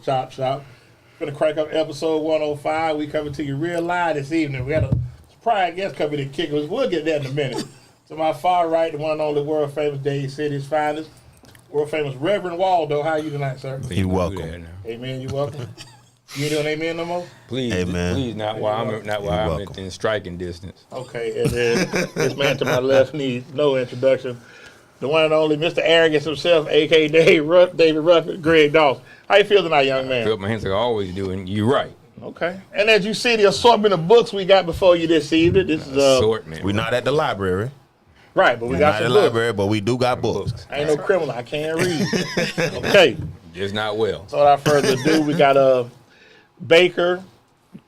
Chop Shop. Gonna crank up episode 105. We coming to you real live this evening. We got a surprise guest coming to kick us. We'll get that in a minute. To my far right, the one and only world famous Dade City's finest, world famous Reverend Waldo. How are you tonight, sir? You're welcome. Amen. You welcome. You ain't doing amen no more? Please, Amen. please, not while I'm in striking distance. Okay, and then this man to my left needs no introduction. The one and only Mr. Arrogance himself, a.k.a. David Ruff, Greg Dawson. How you feel tonight, young man? I feel my hands like I always do, and you're right. Okay. And as you see, the assortment of books we got before you this evening. This is Assortment. We're not at the library. right, but we We're got not at some the books. library, but we do got books. I ain't no criminal. I can't read. Okay. Just not well. So without further ado, we got a baker,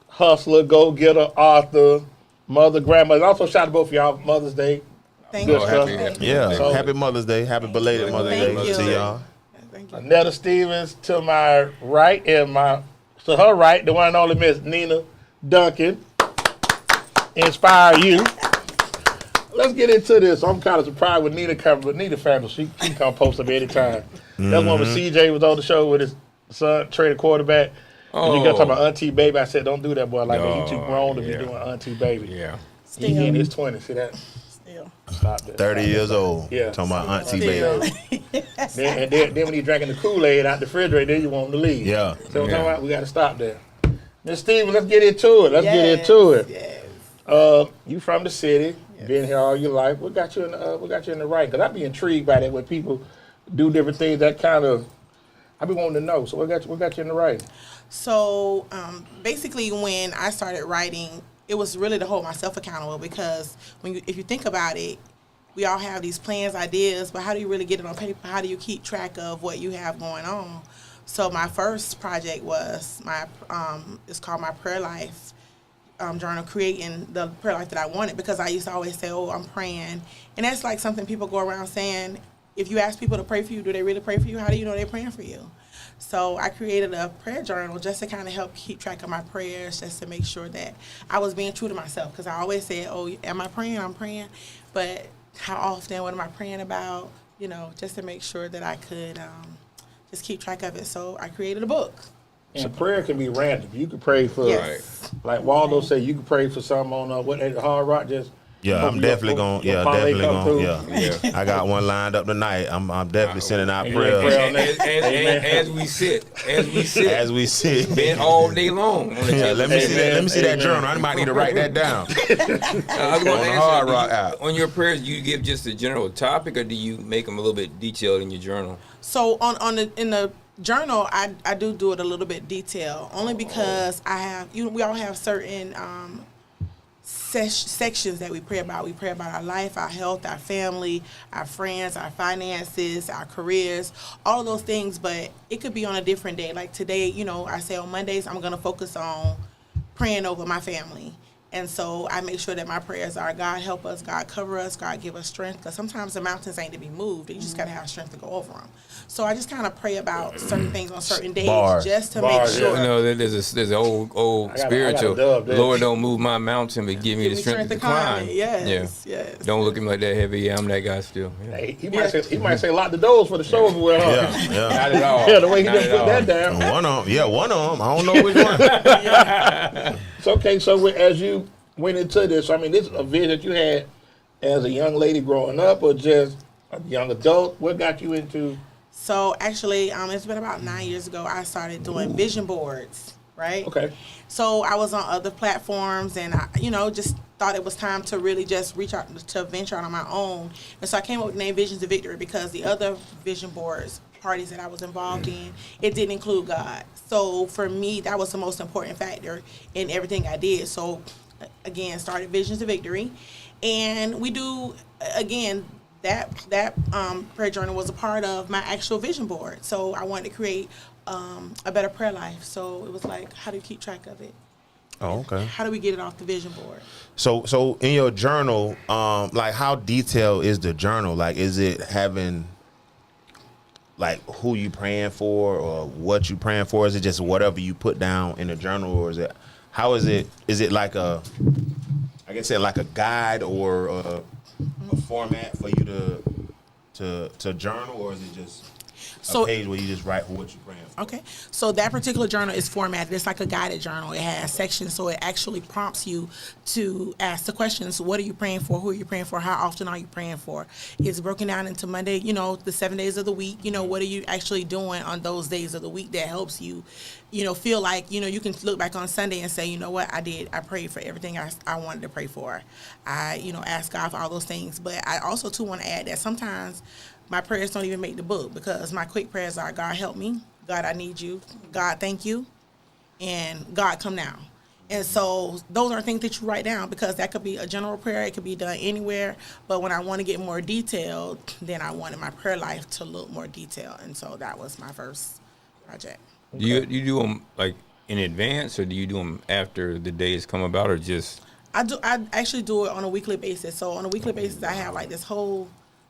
hustler, go-getter, author, mother, grandmother. Also shout out to both of y'all Mother's Day. Thank Good you. stuff. Yeah, So- happy Mother's Day. Happy belated Mother's Thank Day you. to y'all. Thank you. Inetta Stevens to my right, and to her right, the one and only Miss Nina Duncan. Inspire you. Let's get into this. I'm kind of surprised with Nina coming, but Nina family, she can come post up anytime. That's one when CJ was on the show with his son, trader quarterback. And you got to talk about Auntie Baby. I said, don't do that, boy. Like, man, you too grown to be doing Auntie Baby. Yeah. He in his 20s. See that? Still. Stop that. 30 years old. Yeah. Talking about Auntie Still. Baby. Then when he's drinking the Kool-Aid out the refrigerator, then you want him to leave. Yeah. So Yeah. we got to stop there. Miss Steven, let's get into it. Yes. You from the city, been here all your life. What got you in the right? Because I be intrigued by that when people do different things. That kind of I be wanting to know. So what got you in the right? So basically, when I started writing, it was really to hold myself accountable because if you think about it, we all have these plans, ideas, but how do you really get it on paper? How do you keep track of what you have going on? So my first project was it's called my prayer life journal, creating the prayer life that I wanted, because I used to always say, oh, I'm praying. And that's like something people go around saying, if you ask people to pray for you, do they really pray for you? How do you know they're praying for you? So I created a prayer journal just to kind of help keep track of my prayers, just to make sure that I was being true to myself. Because I always said, oh, am I praying? I'm praying. But how often? What am I praying about? You know, just to make sure that I could just keep track of it. So I created a book. And prayer can be random. You could pray for, Yes. like Waldo said, you could pray for something on what at Hard Rock. Just Yeah, I'm definitely going. Yeah, definitely going. Yeah, I got one lined up tonight. I'm definitely sending out prayers As we as we sit. been all day long. On the Yeah, let me see that. Let me see that Amen. journal. I might need to write that down. I was going On to the ask Hard you, Rock app. on your prayers, do you give just a general topic, or do you make them a little bit detailed in your journal? So in the journal, I do it a little bit detailed, only because we all have certain sections that we pray about. We pray about our life, our health, our family, our friends, our finances, our careers, all of those things. But it could be on a different day. Like today, you know, I say on Mondays I'm going to focus on praying over my family. And so I make sure that my prayers are, God help us, God cover us, God give us strength. Because sometimes the mountains ain't to be moved. You just got to have strength to go over them. So I just kind of pray about certain things on certain days just to make sure. You know, there's an old spiritual. Lord, don't move my mountain, but give me the strength to climb. Yes. Don't look at me like that heavy. Yeah, I'm that guy still. Yeah. Hey, he might say lock the doors for the show over with. Huh? Yeah. Not at all. Yeah, the way he Not just at put all. that down. One of them. I don't know which one. It's okay. So as you went into this, I mean, this is a vision that you had as a young lady growing up, or just a young adult. What got you into? So actually, it's been about 9 years ago, I started doing vision boards, right? Okay. So I was on other platforms, and I, just thought it was time to really just reach out to venture out on my own. And so I came up with the name Visions of Victory, because the other vision boards parties that I was involved in, it didn't include God. So for me, that was the most important factor in everything I did. So again, started Visions of Victory, and we do again that prayer journal was a part of my actual vision board. So I wanted to create a better prayer life. So it was like, how do you keep track of it? Oh, okay. How do we get it off the vision board? So in your journal, like how detailed is the journal? Like, is it having like who you praying for or what you praying for? Is it just whatever you put down in the journal, or is it how is it? Is it like a, I guess, like a guide or a format for you to journal, or is it just? a page where you just write what you're praying for. Okay, so that particular journal is formatted. It's like a guided journal. It has sections, so it actually prompts you to ask the questions. What are you praying for? Who are you praying for? How often are you praying for? It's broken down into Monday, the 7 days of the week. What are you actually doing on those days of the week that helps you, feel like, you can look back on Sunday and say, you know what, I prayed for everything I wanted to pray for. I, asked God for all those things. But I also, too, want to add that sometimes my prayers don't even make the book, because my quick prayers are, God, help me. God, I need you. God, thank you. And God, come now. And so those are things that you write down, because that could be a general prayer. It could be done anywhere. But when I want to get more detailed, then I wanted my prayer life to look more detailed. And so that was my first project. Okay. You do them like in advance, or do you do them after the days come about, or just? I actually do it on a weekly basis. So on a weekly basis, I have like this whole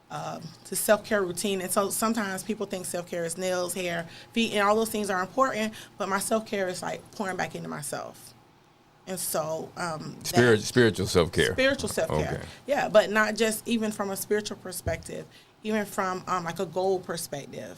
to self-care routine. And so sometimes people think self-care is nails, hair, feet, and all those things are important, but my self-care is like pouring back into myself. And so spiritual self-care. Spiritual self-care. Okay. Yeah, but not just even from a spiritual perspective, even from like a goal perspective.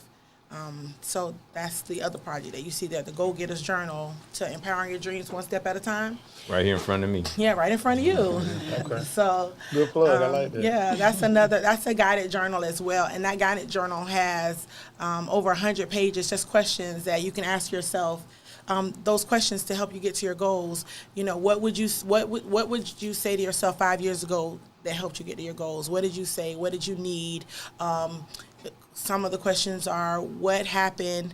So that's the other project that you see there, the Go Getter's Journal, to empowering your dreams one step at a time. Right here in front of me. Yeah, right in front of you. Okay. So good plug. I like that. Yeah, that's a guided journal as well, and that guided journal has over 100 pages, just questions that you can ask yourself. Those questions to help you get to your goals. What would you say to yourself 5 years ago that helped you get to your goals? What did you say? What did you need? Some of the questions are, what happened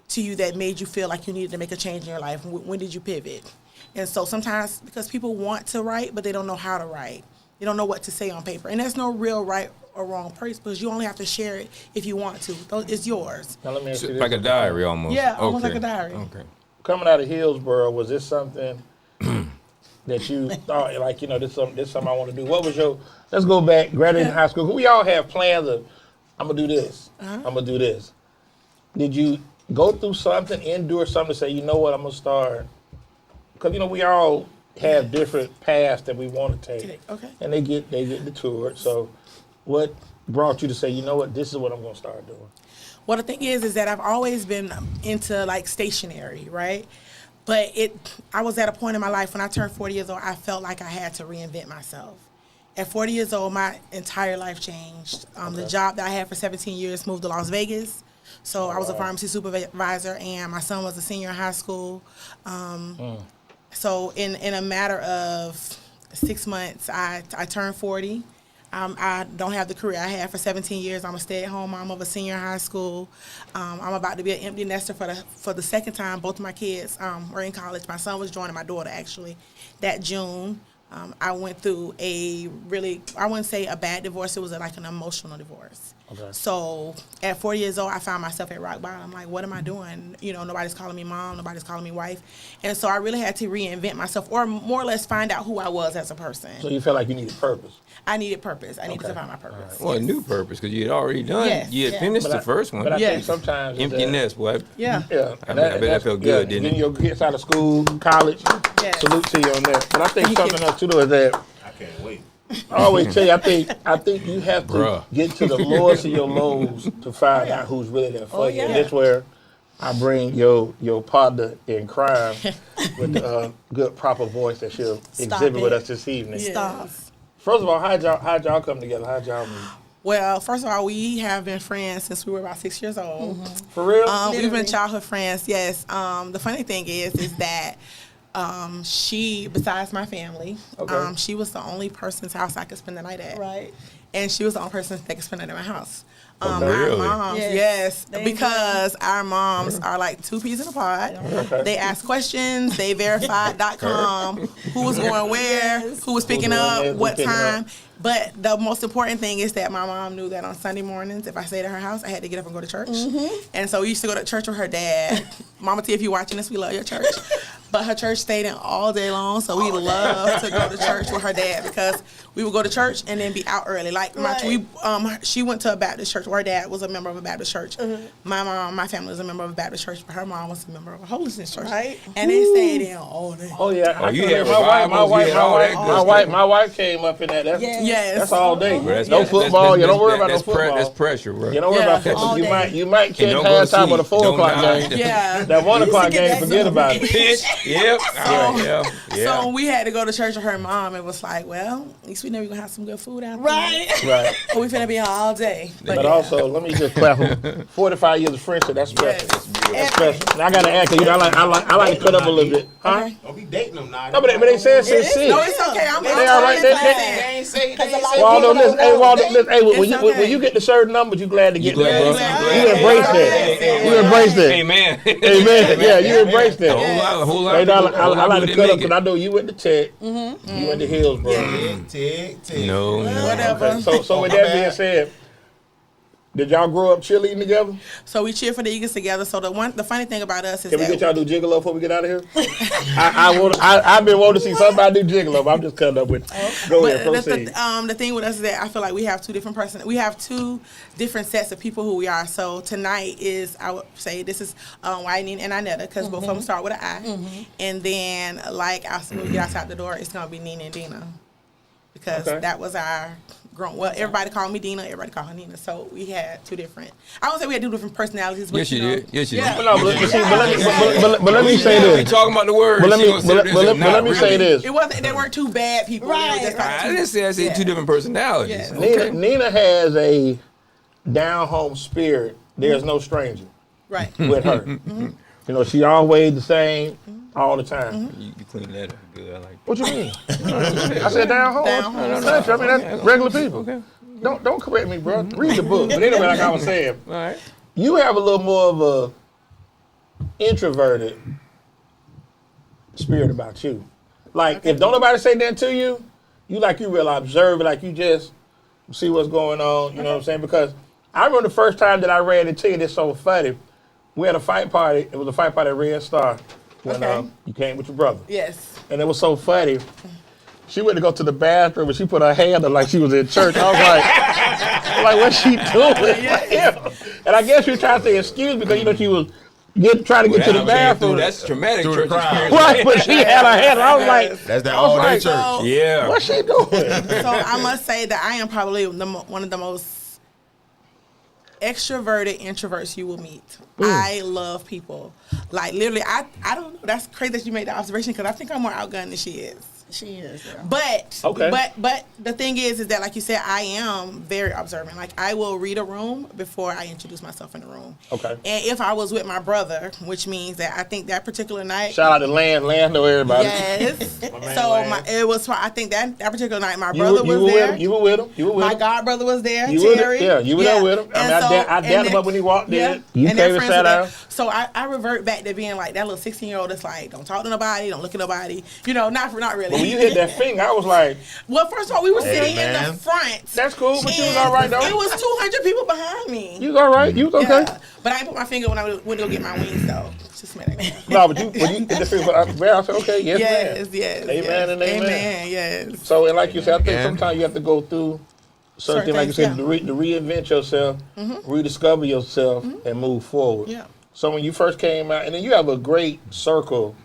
to you that made you feel like you needed to make a change in your life? When did you pivot? And so sometimes, because people want to write, but they don't know how to write. They don't know what to say on paper. And there's no real right or wrong place, because you only have to share it if you want to. It's yours. Now, let me ask you this. Like a diary almost. Yeah, almost like a diary. Okay. Coming out of Hillsborough, was this something that you thought, like, this something I want to do? What was let's go back, graduating high school. We all have plans of, I'm going to do this. I'm going to do this. Did you go through something, endure something to say, you know what, I'm going to start? Because, we all have different paths that we want to take. Okay. And they get detoured. So what brought you to say, you know what, this is what I'm going to start doing? Well, the thing is that I've always been into like stationery, right? But I was at a point in my life when I turned 40 years old, I felt like I had to reinvent myself. At 40 years old, my entire life changed. The job that I had for 17 years moved to Las Vegas. So I was a pharmacy supervisor, and my son was a senior in high school. So in a matter of 6 months, I turned 40. I don't have the career I had for 17 years. I'm a stay-at-home mom of a senior in high school. I'm about to be an empty nester for the second time. Both of my kids were in college. My son was joining my daughter, actually, that June. I went through I wouldn't say a bad divorce. It was like an emotional divorce. Okay. So at 40 years old, I found myself at rock bottom. I'm like, what am I doing? Nobody's calling me mom. Nobody's calling me wife. And so I really had to reinvent myself, or more or less find out who I was as a person. So you felt like you needed purpose? I needed purpose. I needed to find my purpose. Right. Well, a new purpose, because you had already done. Yes. You had finished the first one. But I think sometimes empty nest, boy. Yeah. I bet that felt good, didn't it? Getting your kids out of school, college. Yes. Salute to you on that. But I think something else too, though, is that I can't wait. I always tell you, I think you have to get to the lowest of your lows to find out who's really there for you. And that's where I bring your partner in crime with the good proper voice that she'll exhibit with us this evening. Stop. First of all, how'd y'all come together? How'd y'all meet? Well, first of all, we have been friends since we were about 6 years old. Mm-hmm. For real? We've been childhood friends, yes. The funny thing is that she, besides my family, she was the only person's house I could spend the night at. Right. And she was the only person that could spend the night at my house. Really? Our moms, yes, because our moms are like two peas in a pod. Okay. They ask questions, they verified.com, who was going where, who was picking up, what time. But the most important thing is that my mom knew that on Sunday mornings, if I stayed at her house, I had to get up and go to church. Mm-hmm. And so we used to go to church with her dad. Mama T, if you're watching this, we love your church. But her church stayed in all day long, so we love to go to church with her dad, because we would go to church and then be out early. Like she went to a Baptist church. Her dad was a member of a Baptist church. Mm-hmm. My family was a member of a Baptist church, but her mom was a member of a holiness church. Right. And they stayed in all day. Oh yeah. Oh, you had my wife came up in that. Yes. That's all day. Bro, No football. You don't worry about no football. That's pressure, bro. You don't worry about football. You might catch halftime with a 4 o'clock game. Yeah. That 1 o'clock game, forget about it. Yep. Yeah. So we had to go to church with her mom. It was like, well, at least we know we're going to have some good food out there. Right. But we finna be here all day. But also, let me just clap for 45 years of friendship. That's special. That's special. Now I got to ask you. I like to cut up a little bit. Huh? Don't be dating them now. No, but they said since 6. No, it's okay. They all right. They ain't say. Waldo, listen. Hey, Waldo, listen. Hey, when you get the certain numbers, you glad to get there. You embrace that. You embrace that. Amen. Amen. Yeah, you embrace that. A whole lot. I like to cut up because I know you went to Tech. You went to Hillsborough. No. Whatever. Okay. So with that being said, did y'all grow up cheerleading together? So we cheer for the Eagles together. So the funny thing about us is Can we get y'all to do Gigolo before we get out of here? I've been wanting to see somebody do Gigolo, but I'm just cutting up with it. Go ahead, proceed. The thing with us is that I feel like we have two different sets of people who we are. So tonight is, I would say, this is White Nina and Inetta, because both of them start with an I. And then, like, when we get outside the door, it's going to be Nina and Dina. Because that was our everybody called me Dina, everybody called her Nina. So we had two different, I won't say we had two different personalities, but Yes, you did. Yes, you did. But let me say this. We talking about the words. But let me say this. They weren't two bad people. Right. I didn't say two different personalities. Yeah. Okay. Nina has a down-home spirit. There's no stranger with her. You know, she always the same all the time. You clean that up good. I like that. What you mean? I said down home. I mean, that's regular people. Okay. Don't correct me, bro. Read the book. But anyway, like I was saying, All right. you have a little more of a introverted spirit about you. Like, if don't nobody say that to you, you real observant, like you just see what's going on, you know what I'm saying? Because I remember the first time that I ran into you, it's so funny. We had a fight party. It was a fight party at Red Star when you came with your brother. Yes. And it was so funny. She went to go to the bathroom and she put her hand up like she was in church. I was like, what's she doing? And I guess she was trying to say excuse because, you know, she was trying to get to the bathroom. That's traumatic church experience. Right, but she had her hand. I was like, that's that all day church. So, yeah. What's she doing? So I must say that I am probably one of the most extroverted introverts you will meet. I love people. Like, literally, I don't know. That's crazy that you made the observation because I think I'm more outgoing than she is. She is. Yeah. But the thing is that, like you said, I am very observant. Like, I will read a room before I introduce myself in the room. Okay. And if I was with my brother, which means that I think that particular night. Shout out to Land know everybody. Yes. It was. I think that particular night, my brother was there. You were with him. My god brother was there. You Terry. You were there with him. I dapped him up when he walked in. You came and sat down. So I revert back to being like that little 16-year-old that's like, don't talk to nobody, don't look at nobody. You know, not really. But when you hit that finger, I was like, well, first of all, we were sitting in the front. That's cool, but you was all right, though. It was 200 people behind me. You was all right. You was okay. Yeah. But I didn't put my finger when I went to go get my wings, though. Just a minute. No, but when you hit the finger, I said, okay, yes. Amen and amen. Amen, yes. So, and like you said, I think sometimes you have to go through something, like you said, to reinvent yourself, rediscover yourself, and move forward. Yeah. So when you first came out, and then you have a great circle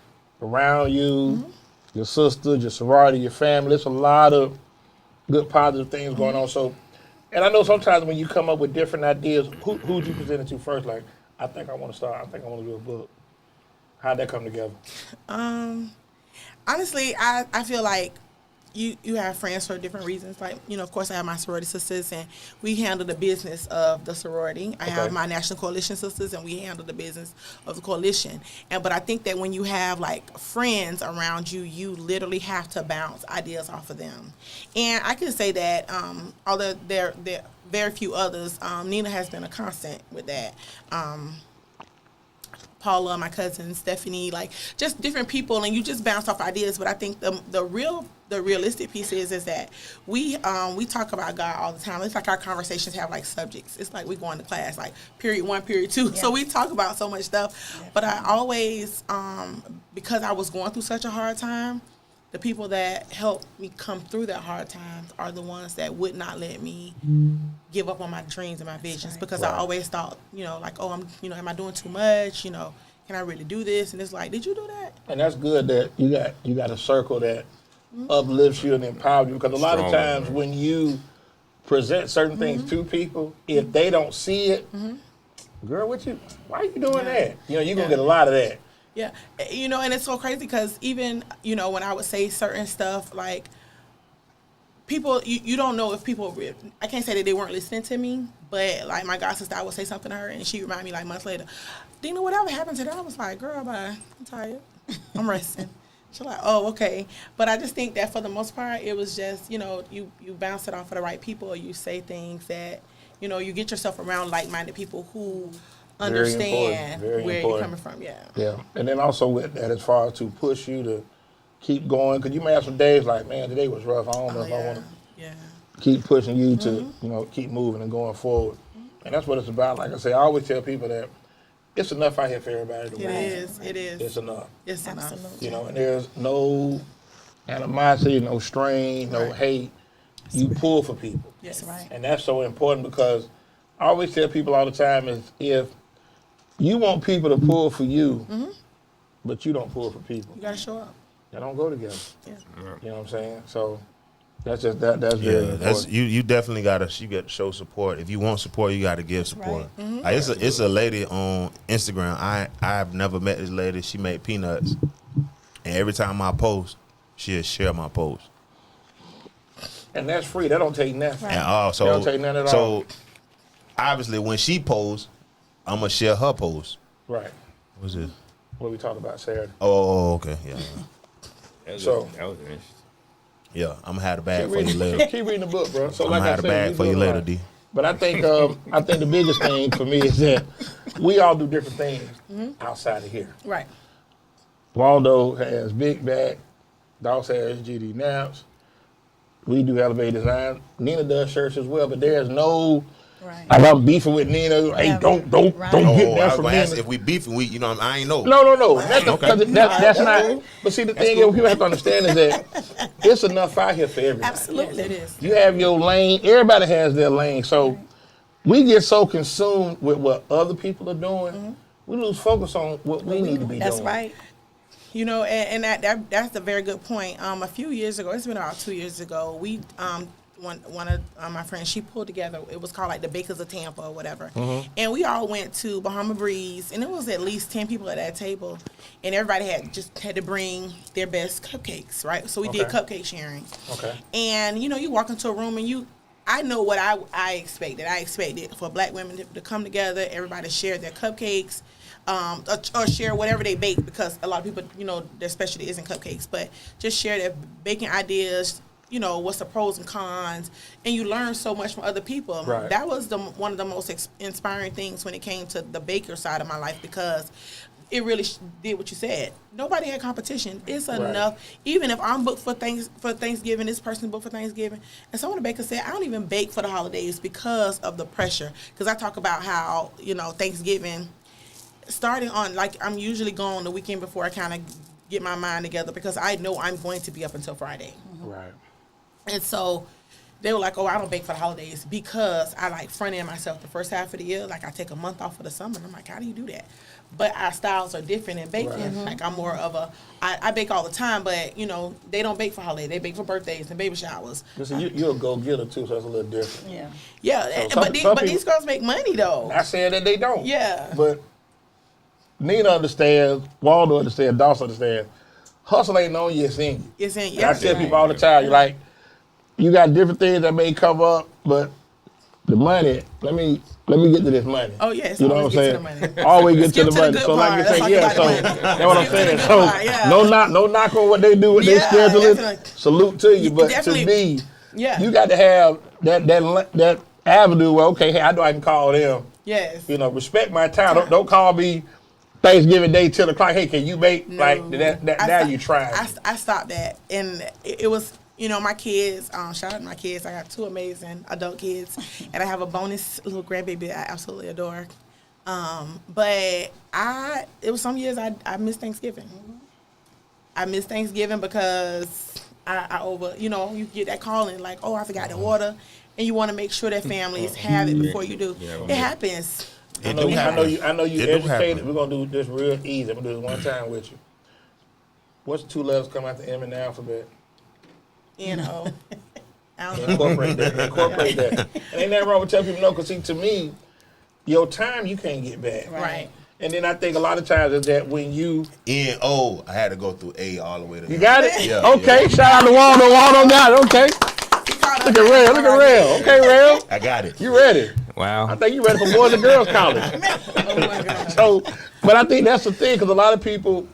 around you, your sisters, your sorority, your family. There's a lot of good, positive things going on. So, and I know sometimes when you come up with different ideas, who'd you present it to first? Like, I think I want to start. I think I want to do a book. How'd that come together? Honestly, I feel like you have friends for different reasons. Like, you know, of course, I have my sorority sisters, and we handle the business of the sorority. I have my national coalition sisters, and we handle the business of the coalition. But I think that when you have, like, friends around you, you literally have to bounce ideas off of them. And I can say that, although there are very few others, Nina has been a constant with that. Paula, my cousin, Stephanie, like, just different people, and you just bounce off ideas. But I think the realistic piece is that we talk about God all the time. It's like our conversations have like subjects. It's like we go into class, like period 1, period 2. Yeah. So we talk about so much stuff. Yeah. But I always, because I was going through such a hard time, the people that helped me come through that hard times are the ones that would not let me give up on my dreams and my visions. Because I always thought, you know, like, oh, am I doing too much? You know, can I really do this? And it's like, did you do that? And that's good that you got a circle that uplifts you and empowers you. Because a lot of Strong, times man. when you present certain things to people, if they don't see it, girl, why are you doing that? You know, you're going to get a lot of that. Yeah, you know, and it's so crazy because even, you know, when I would say certain stuff, like, people, you don't know if people, I can't say that they weren't listening to me, but, like, my god sister, I would say something to her, and she remind me, like, months later, Dina, whatever happened to that? I was like, girl, bye, I'm tired, I'm resting. She's like, oh, okay. But I just think that for the most part, it was just, you know, you bounce it off of the right people, or you say things that, you know, you get yourself around like-minded people who understand where you're coming from. Yeah. And then also with that, as far as to push you to keep going, because you may have some days like, man, today was rough. I don't know if I want to keep pushing you to, you know, keep moving and going forward. And that's what it's about. Like I say, I always tell people that it's enough out here for everybody to win. It is. It's enough. It's enough. You know, and there's no animosity, no strain, no hate. You pull for people. Yes, right. And that's so important, because I always tell people all the time is, if you want people to pull for you, but you don't pull for people, You got to show up. they don't go together. Yeah. You know what I'm saying? So that's just that's very important. That's you definitely gotta show support. If you want support, you gotta give support. Right. Like, it's a lady on Instagram. I've never met this lady. She made peanuts, and every time I post, she'll share my post. And that's free. That don't take nothing. And also, They don't take none at all. so obviously, when she posts, I'm gonna share her post. Right. What's this? What we talked about Saturday. Oh, okay, yeah. That was interesting. Yeah, I'm gonna have the bag for you later. Keep reading the book, bro. So I'm like gonna I have the said, bag for you later, D. But I think the biggest thing for me is that we all do different things outside of here. Right. Waldo has big back. Doss has GD naps. We do elevate design. Nina does shirts as well, but there's no Right. like I'm beefing with Nina. Hey, don't get I that was from gonna ask Nina. if we beefing, I ain't know. No. That's Okay. that's not. But see, the thing is, people have to understand is that it's enough out here for everybody. Absolutely. It is. You have your lane. Everybody has their lane. So we get so consumed with what other people are doing, we lose focus on what we need to be That's doing. right. You know, and that's a very good point. A few years ago, it's been about 2 years ago, we one of my friends, she pulled together, it was called like the Bakers of Tampa or whatever. And we all went to Bahama Breeze, and it was at least 10 people at that table. And everybody had to bring their best cupcakes, right? So we did cupcake sharing. Okay. And, you know, you walk into a room and I know what I expected. I expected for black women to come together, everybody share their cupcakes, or share whatever they bake, because a lot of people, you know, their specialty isn't cupcakes, but just share their baking ideas, you know, what's the pros and cons, and you learn so much from other people. Right. That was one of the most inspiring things when it came to the baker side of my life, because it really did what you said. Nobody had competition. It's enough. Even if I'm booked for Thanksgiving, this person booked for Thanksgiving, and some of the bakers said, I don't even bake for the holidays because of the pressure. Because I talk about how, you know, Thanksgiving, starting on, like, I'm usually gone the weekend before I kind of get my mind together, because I know I'm going to be up until Friday. Right. And so they were like, oh, I don't bake for the holidays, because I like front end myself the first half of the year. Like, I take a month off for the summer. And I'm like, how do you do that? But our styles are different in baking. Right. Like, I'm more of I bake all the time, but, you know, they don't bake for holidays. They bake for birthdays and baby showers. Listen, you're a go-getter too, so that's a little different. Yeah. Yeah, So but these girls make money, though. I said that they don't. Yeah. But Nina understands, Waldo understands, Doss understands. Hustle ain't on you, it's in you. It's in, And I tell people all the time, you're like, you got different things that may come up, but the money, let me get to this money. Oh, yes. You know what I'm Always get saying? to the money. Always get to Skip the to the money. good So like you part. say, Let's yeah, talk so about the money. that's what I'm Skip to the saying. good So part, yeah. no knock on what they do with their Yeah, scheduling. definitely. Salute to you. But Definitely. to me, Yeah. you got to have that avenue where, okay, hey, I know I can call them. Yes. You know, respect my time. Don't call me Thanksgiving Day 10 o'clock. Hey, can you make like that? Now you trying. I stopped that, and it was, you know, my kids. Shout out to my kids. I got 2 amazing adult kids, and I have a bonus little grandbaby I absolutely adore. But it was some years I missed Thanksgiving. I missed Thanksgiving because I over, you know, you get that calling like, oh, I forgot the order, and you want to make sure that families have it before you do. Yeah, It happens. I know you It do educated. happen. We're gonna do this real easy. I'm gonna do this one time with you. What's the 2 letters come out the M in the alphabet? I don't know. Incorporate that. And ain't nothing wrong with telling people no, because see, to me, your time you can't get back. Right. And then I think a lot of times is that when you N-O, I had to go through A all the way to You got it? Yeah, okay, yeah. shout out to Waldo. Waldo got it, okay. Look at Rail, look at Rail. Okay, Rail. I got it. You ready? Wow. I think you ready for Boys and Girls College. Oh my God. So, but I think that's the thing, because a lot of people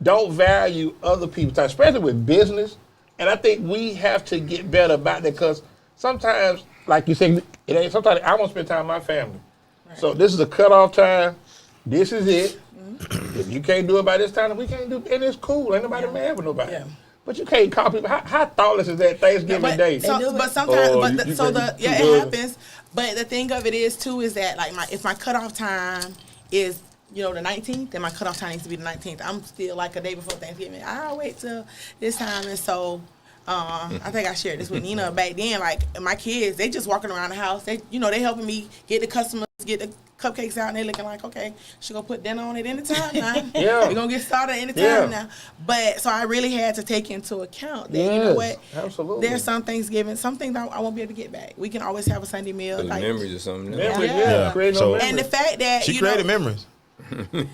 don't value other people's time, especially with business. And I think we have to get better about that, because sometimes, like you say, it ain't. Sometimes I want to spend time with my family. Right. So this is a cutoff time. This is it. Mm-hmm. If you can't do it by this time, we can't do it. And it's cool. Ain't nobody mad with nobody. Yeah. But you can't call people. How thoughtless is that Thanksgiving Day? But sometimes, it happens. But the thing of it is too is that like if my cutoff time is the 19th, then my cutoff time needs to be the 19th. I'm still like a day before Thanksgiving. I'll wait till this time, and so I think I shared this with Nina back then. Like my kids, they just walking around the house. They they helping me get the customers, get the cupcakes out, and they looking like, okay, she gonna put dinner on it anytime now. Yeah. We're gonna get started anytime now. But so I really had to take into account that you know what? Absolutely. There's some Thanksgiving, some things I won't be able to get back. We can always have a Sunday meal. Like memories or something. Memories, And the fact that she created memories. And the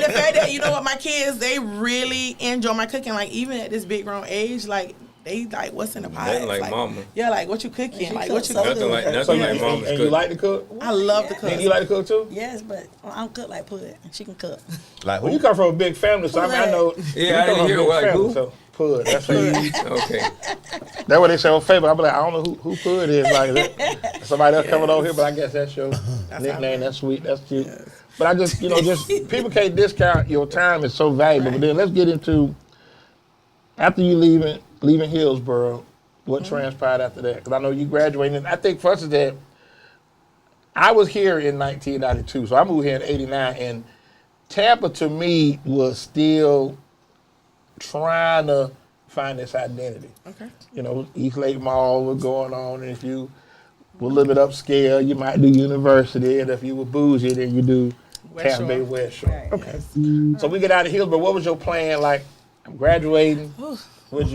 fact that what, my kids, they really enjoy my cooking. Like even at this big grown age, like they like what's in the pot. Nothing like mama. Yeah, like what you cooking, like what you nothing like mama's cooking. And you like to cook? I love to cook. And you like to cook too? Yes, but I don't cook like Pud. She can cook. Like well, you come from a big family, so I know. Yeah, I didn't hear like who. So Pud, that's it. Okay. That's what they say on Facebook. I'm like, I don't know who Pud is. Like somebody else coming over here, but I guess that's your nickname. That's sweet. That's cute. Yes. But I just, just people can't discount your time. It's so valuable. Right. But then let's get into after you leaving Hillsborough, what transpired after that? Because I know you graduated. And I think for us is that I was here in 1992, so I moved here in '89, and Tampa to me was still trying to find its identity. Okay. East Lake Mall was going on, and if you were a little bit upscale, you might do University, and if you were bougie, then you do Tampa Bay West Shore. Right, okay. Yes. So we get out of Hillsborough. What was your plan? Like, I'm graduating. My plan was. What was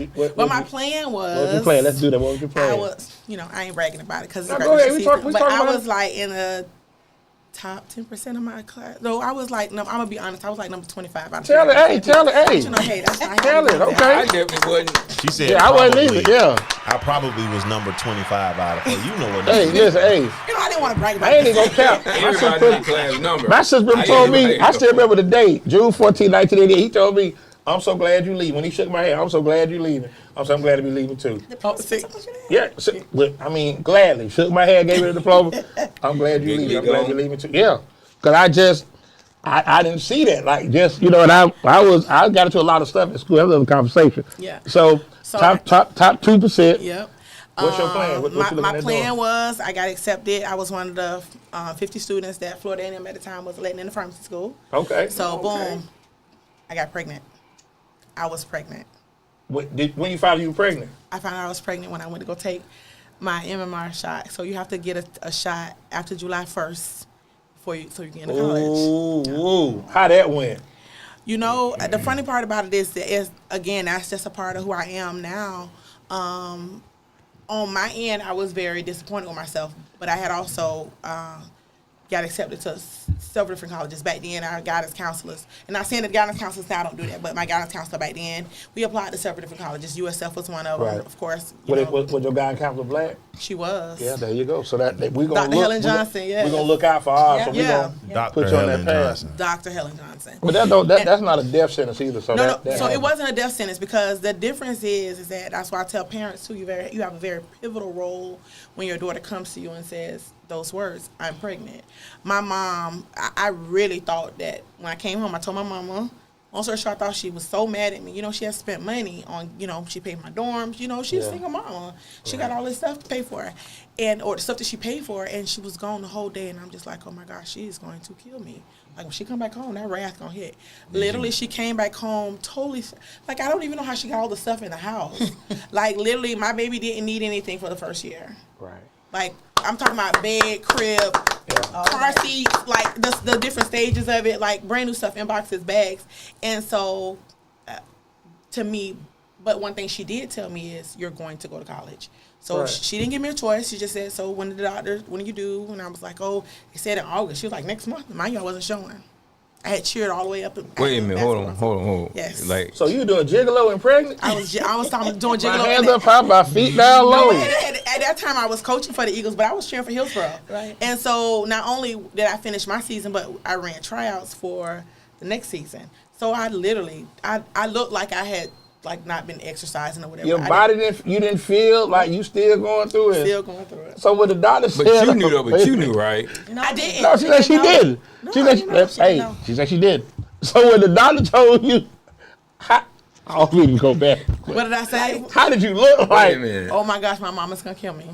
your plan? Let's do that. What was your plan? I was, I ain't bragging about it because it's go ahead. But I was like in the top 10% of my class. No, I was like, I'm gonna be honest. I was like number 25 out of Tell it, hey. Tell it, okay. I definitely wasn't. She said, yeah, I wasn't either. Yeah. I probably was number 25 out of her. You know what? Hey, listen, hey. I didn't want to brag about it. I ain't even gonna count. My sister told me, I still remember the date, June 14, 1988. He told me, I'm so glad you leaving. When he shook my hand, I'm so glad you leaving. I'm glad to be leaving too. Yeah, gladly. Shook my hand, gave me the diploma. I'm glad you leaving. I'm glad you're leaving too. Yeah, because I didn't see that. Like and I got into a lot of stuff at school. That was a conversation. Yeah. So top 2%. Yep. What's your plan? My plan was I got accepted. I was one of the 50 students that Florida A&M at the time was letting in the pharmacy school. Okay. So boom, I got pregnant. I was pregnant. When you found out you were pregnant? I found out I was pregnant when I went to go take my MMR shot. So you have to get a shot after July 1st so you get into college. Ooh, how that went? The funny part about it is again, that's just a part of who I am now. On my end, I was very disappointed with myself, but I had also got accepted to several different colleges. Back then, our guidance counselors, and not saying that guidance counselors now don't do that, but my guidance counselor back then, we applied to several different colleges. USF was one of them, of course. Was your guidance counselor black? She was. Yeah, there you go. So that we're gonna Dr. Helen Johnson. We're gonna look out for ours. So we're gonna put you on that path. Dr. Helen Johnson. But that's not a death sentence either. So no. So it wasn't a death sentence because the difference is that that's why I tell parents too. You have a very pivotal role when your daughter comes to you and says those words, I'm pregnant. My mom, I really thought that when I came home, I told my mama, also I thought she was so mad at me. She had spent money on, she paid my dorms, she's a single mama. She got all this stuff to pay for, or the stuff that she paid for, and she was gone the whole day, and I'm just like, oh my gosh, she is going to kill me. Like when she come back home, that wrath gonna hit. Literally, she came back home totally, like I don't even know how she got all the stuff in the house. Like literally, my baby didn't need anything for the first year. Right. Like I'm talking about bed, crib, car seats, like the different stages of it, like brand new stuff in boxes, bags. And so, to me, But one thing she did tell me is, you're going to go to college. So Right. she didn't give me a choice. She just said, so when did the doctor, when do you do? And I was like, oh, they said in August. She was like, next month. Mind you, I wasn't showing. I had cheered all the way up. Wait a minute, hold on. Yes. Like, So you doing gigolo and pregnant? I was doing gigolo. My hands up high, my feet down low. At that time, I was coaching for the Eagles, but I was cheering for Hillsborough. Right. And so not only did I finish my season, but I ran tryouts for the next season. So I literally, I looked like I had like not been exercising or whatever. Your body you didn't feel like you still going through it. Still going through it. So when the doctor said, but you knew though, but you knew, right? No, I didn't. No, she said she did. She said she did. So when the doctor told you, we can go back. What did I say? How did you look Wait like? a minute. Oh my gosh, my mama's gonna kill me.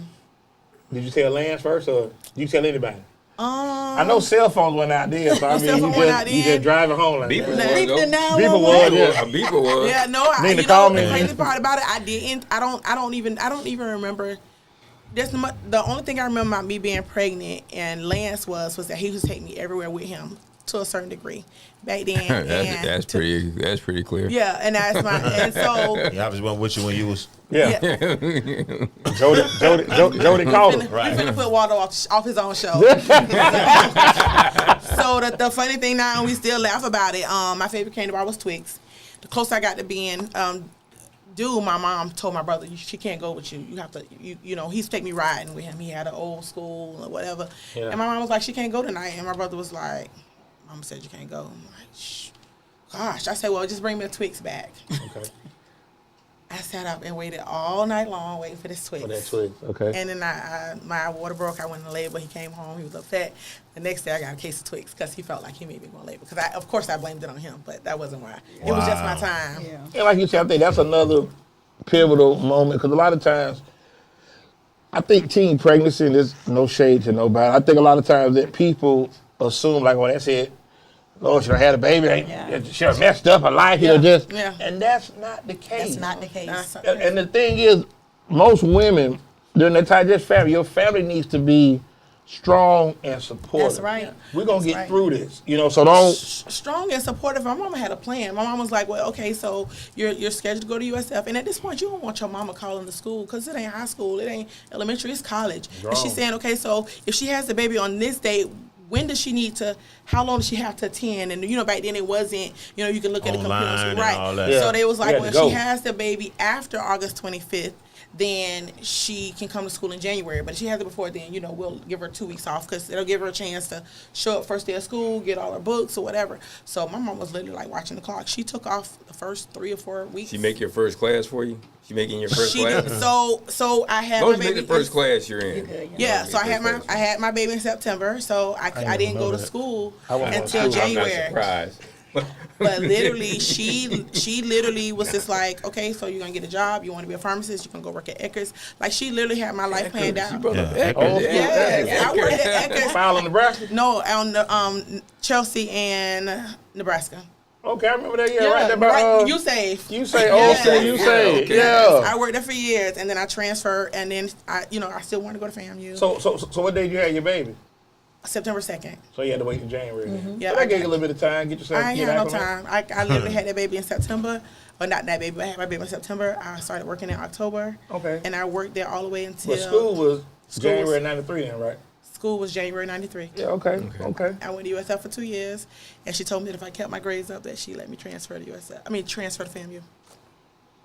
Did you tell Lance first, or did you tell anybody? I know cell phones went out there, so I mean, you just driving home like Beeper that. was, though. Beeper was, yeah. A beeper was. Yeah, no, Nina called me. The crazy part about it, I didn't. I don't even remember. The only thing I remember about me being pregnant and Lance was that he was taking me everywhere with him to a certain degree back then. that's pretty clear. Yeah, and that's my and so. Yeah, I was one with you when you was. Yeah. Jody called him. We finna put Waldo off his own show. So the funny thing now, we still laugh about it. My favorite candy bar was Twix. The closer I got to being my mom told my brother, she can't go with you. You have to, you know, he used to take me riding with him. He had an old school or whatever. Yeah. And my mom was like, she can't go tonight. And my brother was like, Mama said you can't go. I'm like, shh. Gosh. I said, well, just bring me a Twix back. Okay. I sat up and waited all night long waiting for this Twix. For that Twix, okay. And then my water broke. I went in labor. He came home. He was upset. The next day, I got a case of Twix because he felt like he made me go in labor. Because of course, I blamed it on him, but that wasn't why. It was just my time. Yeah. And like you said, I think that's another pivotal moment because a lot of times, I think teen pregnancy, and there's no shade to nobody, I think a lot of times that people assume like, well, that's it. Lord, should have had a baby. She have messed up her life. And that's not the case. That's not the case. And the thing is, most women, during that time, just family, your family needs to be strong and supportive. That's right. We're going to get through this. You know, so don't. Strong and supportive. My mama had a plan. My mom was like, well, okay, so you're scheduled to go to USF. And at this point, you don't want your mama calling the school because it ain't high school. It ain't elementary. It's college. And she's saying, okay, so if she has the baby on this date, when does she need to, how long does she have to attend? And, you know, back then it wasn't, you know, you can look at the computer. Right. All that. Yeah. So they was like, You had well, to if she go. has the baby after August 25th, then she can come to school in January. But if she has it before then, you know, we'll give her 2 weeks off because it'll give her a chance to show up first day of school, get all her books or whatever. So my mom was literally like watching the clock. She took off the first 3 or 4 weeks. She make your first class for you? She making your first She class? did. So I had Don't my you make baby. the first class you're in? Yeah, so I had my baby in September. So I didn't go to school until I'm January. not surprised. But literally, she literally was just like, okay, so you're gonna get a job. You want to be a pharmacist. You can go work at Eckers. Like she literally had my life planned out. She brought up Yeah. Eckers. Yes, I worked at Eckers. File in Nebraska? No, on the Chelsea and Nebraska. Okay, I remember that. Yeah, right there by right. You safe. You say, old school, you say, okay. yeah. I worked there for years, and then I transferred, and then I still wanted to go to FAMU. So what day did you have your baby? September 2nd. So you had to wait in January. Then. Yeah, So that gave you a little bit of time. Get yourself. I ain't get had no acclimated. time. I literally had that baby in September. Or not that baby, but I had my baby in September. I started working in October. Okay. And I worked there all the way until. But school was January '93 then, right? School was January '93. Yeah. Okay. I went to USF for 2 years, and she told me that if I kept my grades up, that she let me transfer to USF. I mean, transfer to FAMU.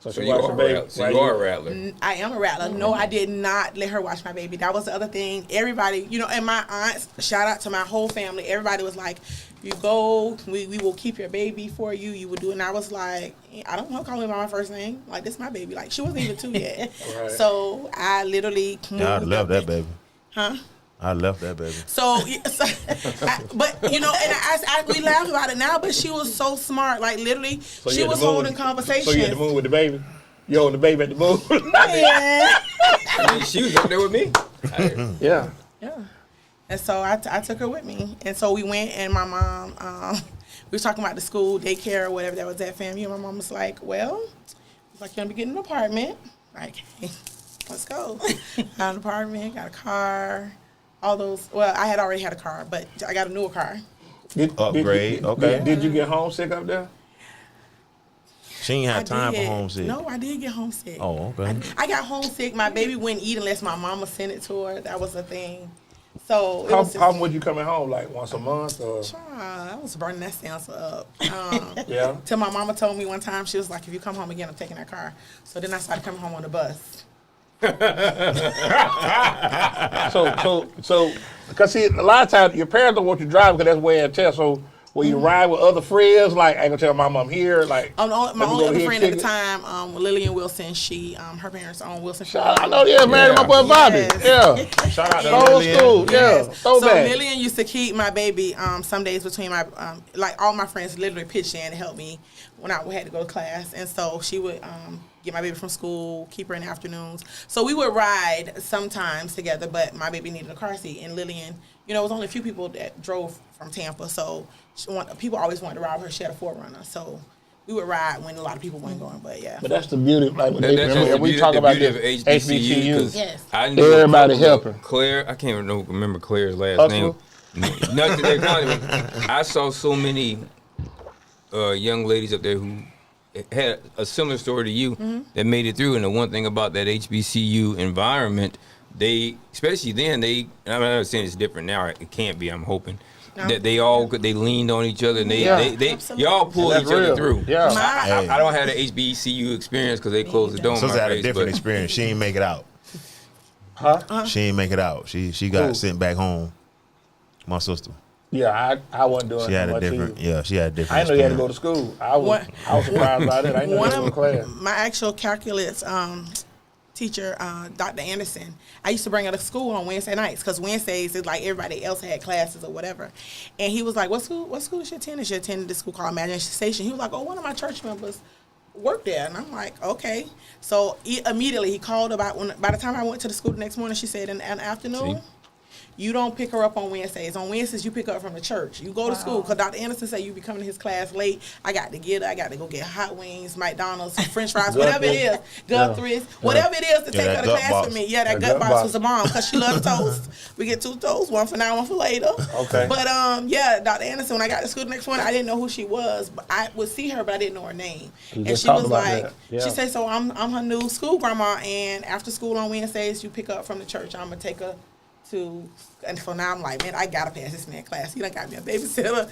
So So she you watched are the a baby. rattler. So you are a rattler. I am a rattler. No, I did not let her watch my baby. That was the other thing. Everybody, you know, and my aunts, shout out to my whole family. Everybody was like, you go, we will keep your baby for you. You will do it. And I was like, I don't want to call him by my first name. Like, this is my baby. Like, she wasn't even 2 yet. Right. So I literally moved. I love that baby. Huh? I love that baby. But you know, and we laugh about it now, but she was so smart. Like literally, So she you had was to move holding with- conversations. So you had to move with the baby. You holding the baby at the move. Yeah. I mean, she was up there with me. Yeah. Yeah. And so I took her with me, and so we went, and my mom, we were talking about the school, daycare, or whatever that was at FAMU. And my mom was like, "Well, it's like you're gonna be getting an apartment. Like, hey, let's go. Got an apartment, got a car, all those. Well, I had already had a car, but I got a newer car. Upgrade, okay. Did you get homesick up there? She ain't had time for did. homesick. No, I did get homesick. Oh, okay. I got homesick. My baby wouldn't eat unless my mama sent it to her. That was a thing. So it How was just, often would you coming home? Like once a month or? I was burning that stanza up. Yeah. Till my mama told me one time, she was like, if you come home again, I'm taking that car. So then I started coming home on the bus. So, because see, a lot of times your parents don't want you to drive because that's wear and tear. So, when you ride with other friends, like I ain't gonna tell my mom here, like My let me only go other here friend and at the kick it. time, Lillian Wilson, she, her parents own Wilson. I know, yeah, married to my boy Bobby. Yes. Yeah, Shout out to old Lillian. school. Yeah, Yes. So throwback. Lillian used to keep my baby some days between my like all my friends literally pitched in to help me when I had to go to class, and so she would get my baby from school, keep her in the afternoons. So we would ride sometimes together, but my baby needed a car seat, and Lillian, it was only a few people that drove from Tampa, so people always wanted to ride with her. She had a 4Runner, so we would ride when a lot of people weren't going. But yeah, But that's the beauty. Like when That's when we talk about this HBCU. 'Cause Yes. I knew Everybody a couple of helping. Claire, I can't remember Claire's last Hustler? name. Nothing. I saw so many young ladies up there who had a similar story to you that made it through. And the one thing about that HBCU environment, especially then, I'm not saying it's different now. It can't be. I'm hoping. That they leaned on each other and they y'all pulled That's each other real. through. Yeah. I don't have the HBCU experience because they closed the door on So my had a face. different But experience. She ain't make it out. Huh? She ain't make it out. She got Who? sent back home. My sister. Yeah, I wasn't doing She had a much different. either. Yeah, she had a different. I didn't know you had to experience. go to school. I was surprised by that. I didn't know you had to go to class. My actual calculus teacher, Dr. Anderson, I used to bring her to school on Wednesday nights because Wednesdays is like everybody else had classes or whatever. And he was like, what school is she attending? She attended this school called Imagination Station. He was like, oh, one of my church members worked there. And I'm like, okay. So immediately he called by the time I went to the school the next morning, she said in the afternoon, See? you don't pick her up on Wednesdays. On Wednesdays, you pick her up from the church. You go to school because Dr. Anderson said you be coming to his class late. I got to get her. I got to go get hot wings, McDonald's, French fries, whatever it is, Guthrie's, whatever it is to take her to gut class box. with me. Yeah, that That gut gut box box. was a bomb because she loved toast. We get 2 toasts, one for now, one for later. Okay. But yeah, Dr. Anderson, when I got to school the next morning, I didn't know who she was, but I would see her, but I didn't know her name. You And just she talked was about like, that. Yeah. she said, so I'm her new school grandma, and after school on Wednesdays, you pick her up from the church. I'm going to take her to, and so now I'm like, man, I gotta pass this man class. He done got me a babysitter.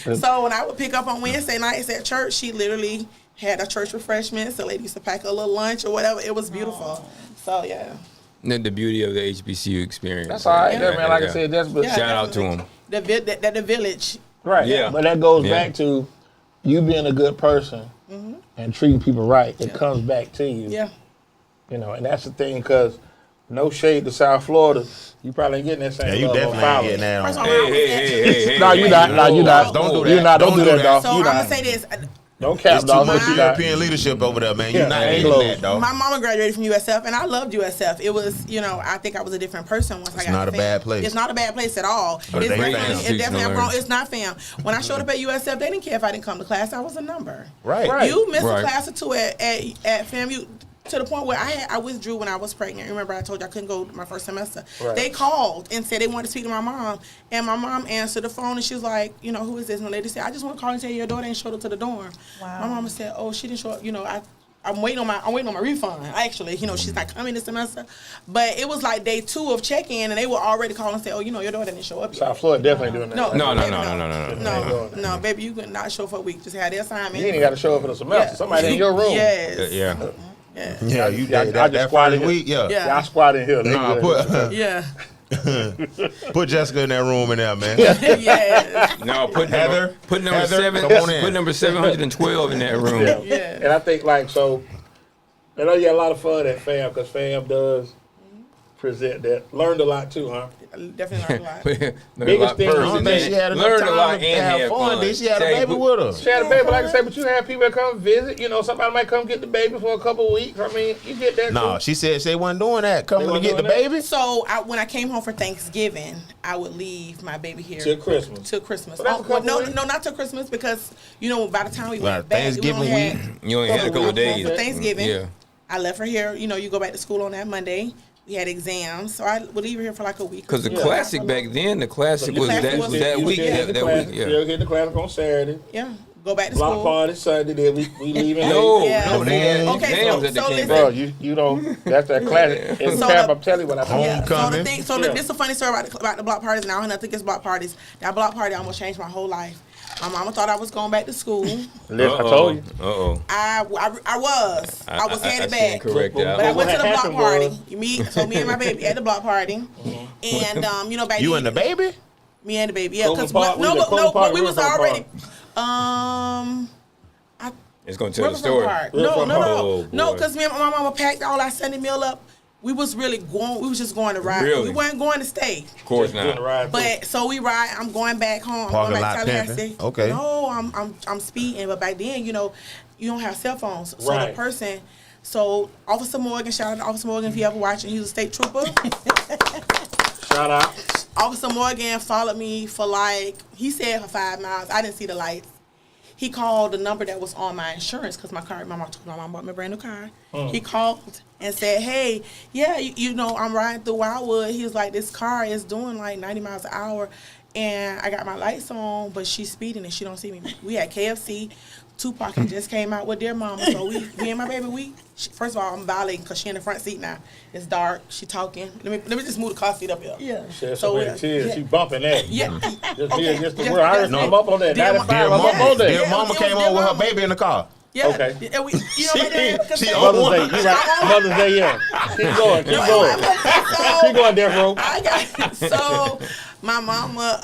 And so when I would pick up on Wednesday nights at church, she literally had a church refreshments. The lady used to pack a little lunch or whatever. It was beautiful. So yeah. the beauty of the HBCU experience. That's all right, Yeah. man. Like I said, that's but Yeah. Shout out to them. The village. right. Yeah. But that goes Yeah. back to you being a good person and treating people right. It Yeah. comes back to you. Yeah. And that's the thing, because no shade to South Florida, you probably ain't getting that same Yeah, you love on definitely ain't Fowler. getting that First on. of all, Hey. No, you're not. No, you're not. Don't do that. You're not. Don't do that, dog. So You I'm not. gonna say this. Don't cap, It's too dog. much But you not. European leadership over there, man. Yeah, You're not ain't getting low. that, dog. My mama graduated from USF, and I loved USF. It was, I think I was a different person once I got not to a bad place. It's not a bad place at all. But It's they definitely, fam. it's definitely, I'm Institutional grown. It's not fam. When I showed up at USF, they didn't care if I didn't come to class. I was a number. Right. Right. You missed Right. a class or two at FAMU. To the point where I withdrew when I was pregnant. Remember, I told you I couldn't go my first semester. Right. They called and said they wanted to speak to my mom, and my mom answered the phone, and she was like, who is this? And the lady said, I just want to call and tell you your daughter ain't showed up to the dorm. Wow. My mama said, oh, she didn't show up. I'm waiting on my refund. Actually, she's not coming this semester, but it was like day 2 of check-in, and they were already calling and say, oh, your daughter didn't show up yet. South Florida definitely doing that. No. No, no, baby, you could not show for a week. Just had their assignment. You ain't got to show up for the semester. Yeah. Somebody in your room. Yes. Yeah. Yeah. Yeah, you Yeah, did I that just squatted first here. week. Yeah. Yeah. Y'all squat in here. They Nah, good. Yeah. put Jessica in that room in there, man. Yeah. No, put Heather, number Heather, 7. come on in. Put number 712 in that room. Yeah. Yeah. And I think I know you had a lot of fun at FAM, because FAM does present that. Learned a lot too, huh? Definitely learned a lot. Learn a Biggest lot thing- first, I don't and think then she had enough learn a time lot to and have have fun. Then she had a Say, baby with her. She had a baby, like I said, but you have people that come visit. Somebody might come get the baby for a couple of weeks. I mean, you get that No, too. she said she wasn't doing that. Coming to wasn't get the doing that? baby. So when I came home for Thanksgiving, I would leave my baby here Till Christmas. Till Christmas. So that's a couple no, weeks? no, not till Christmas, because by the time we Right, went back, Thanksgiving we only had You only had a couple of days. for Thanksgiving. Yeah. I left her here. You go back to school on that Monday. We had exams, so I would leave her here for like a week. Because the Yeah. classic back then, the classic was classic that was- week. You Yeah, hit the that class, week. Yeah. Still hit the class on Saturday. Yeah, go back to Block school. party Sunday, then we leaving No, late. Yeah. no, they had Okay, exams so that they came listen. Bro, back. you know, that's that classic. In So Tampa, the- I'm telling you what I told you. Home- So the Homecoming. thing, so Yeah. this is a funny story about the block parties. Now I think it's block parties. That block party almost changed my whole life. My mama thought I was going back to school. Listen, I told you. Uh-oh. I was headed I back. stand corrected. But I went to the What block happened party. was- Me and my baby at the block party, and you know, baby. You and the baby? Me and the baby, yeah. Clover Because Park, we was at Clover but Park, we was Riverfront already. It's gonna tell the Riverfront story. Park. Riverfront Park. Oh, No, boy. because me and my mama packed all our Sunday meal up. We was really going. We was just going to ride. Really? We weren't going to stay. Of course Just doing the not. ride But so we ride. I'm going back home. I'm Parking going back lot to Tallahassee. pimping. Okay. No, I'm speeding. But back then, you know, you don't have cell phones. So Right. the person. So Officer Morgan, shout out to Officer Morgan if you ever watching. He was a state trooper. Shout out. Officer Morgan followed me for he said for 5 miles. I didn't see the lights. He called the number that was on my insurance because my mom bought me a brand new car. He called and said, hey, yeah, you know, I'm riding through Wildwood. He was like, this car is doing like 90 miles an hour. And I got my lights on, but she's speeding and she don't see me. We had KFC. Tupac had just came out with their mama. So me and my baby, first of all, I'm violating because she in the front seat now. It's dark. She talking. Let me just move the car seat up here. Yeah. Shed so many tears. yeah. She bumping that. Yeah. Just Okay. here, just the Just- word. I heard just- some up on that. Dear 95, Dear I'm mama, up on that. dear mama it came was on with dear her mama. baby in the car. Yeah. Okay. Yeah, you know what they She say? on Mother's Day, you right. Mother's Day, yeah. Keep going, keep going. Keep going, Daryl. I got so my mama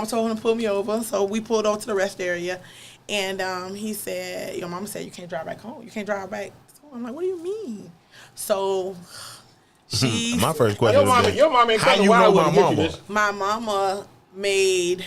told him to pull me over. So we pulled over to the rest area, and he said, "Your mama said you can't drive back home. You can't drive back." So I'm like, "What do you mean?" So she, My first question Your mama ain't how coming you to know Wildwood my to get you mama? this. my mama made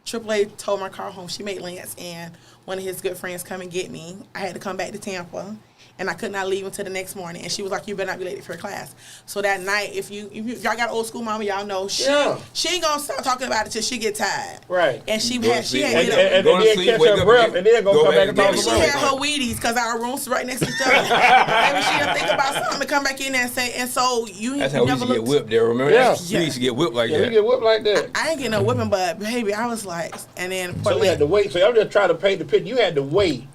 AAA towed my car home. She made Lance and one of his good friends come and get me. I had to come back to Tampa, and I could not leave until the next morning. And she was like, "You better not be late for class." So that night, if y'all got old school mama, y'all know she ain't gonna stop talking about it till she get tired. Right. And she Go to had sleep, And wake hit up. up. then Go to sleep, catch wake her up breath, again. and then go Go come back back and talk again. Maybe about she it. had her Wheaties because our rooms right next to each other. Maybe she'll think about something and come back in there and say, and so you That's how we used never to get looked. whipped there. Remember Yeah. that? We used to get whipped like Yeah, we that. get whipped like that. I ain't getting no whipping, but baby, I was like, and then So we had to wait. So I'm just trying to paint the picture. You had to wait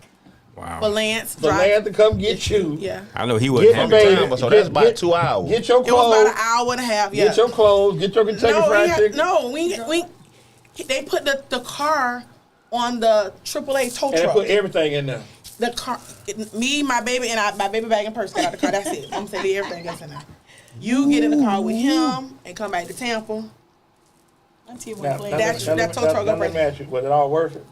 for Wow. Lance for Lance to come get you. Yeah. I know he wasn't Get the happy. baby. time, so that's about 2 hours. Get your It was about an clothes. hour and a half. Yeah. Get your clothes. Get your Kentucky Fried Chicken. They put the car on the AAA tow And they truck. put everything in there. The car, me, my baby, and my baby bag and purse got out the car. That's it. I'm saying everything else in there. You get in the car with him and come back to Tampa. Auntie Now, was playing. that tow truck let up me right- ask you, was it all worth it?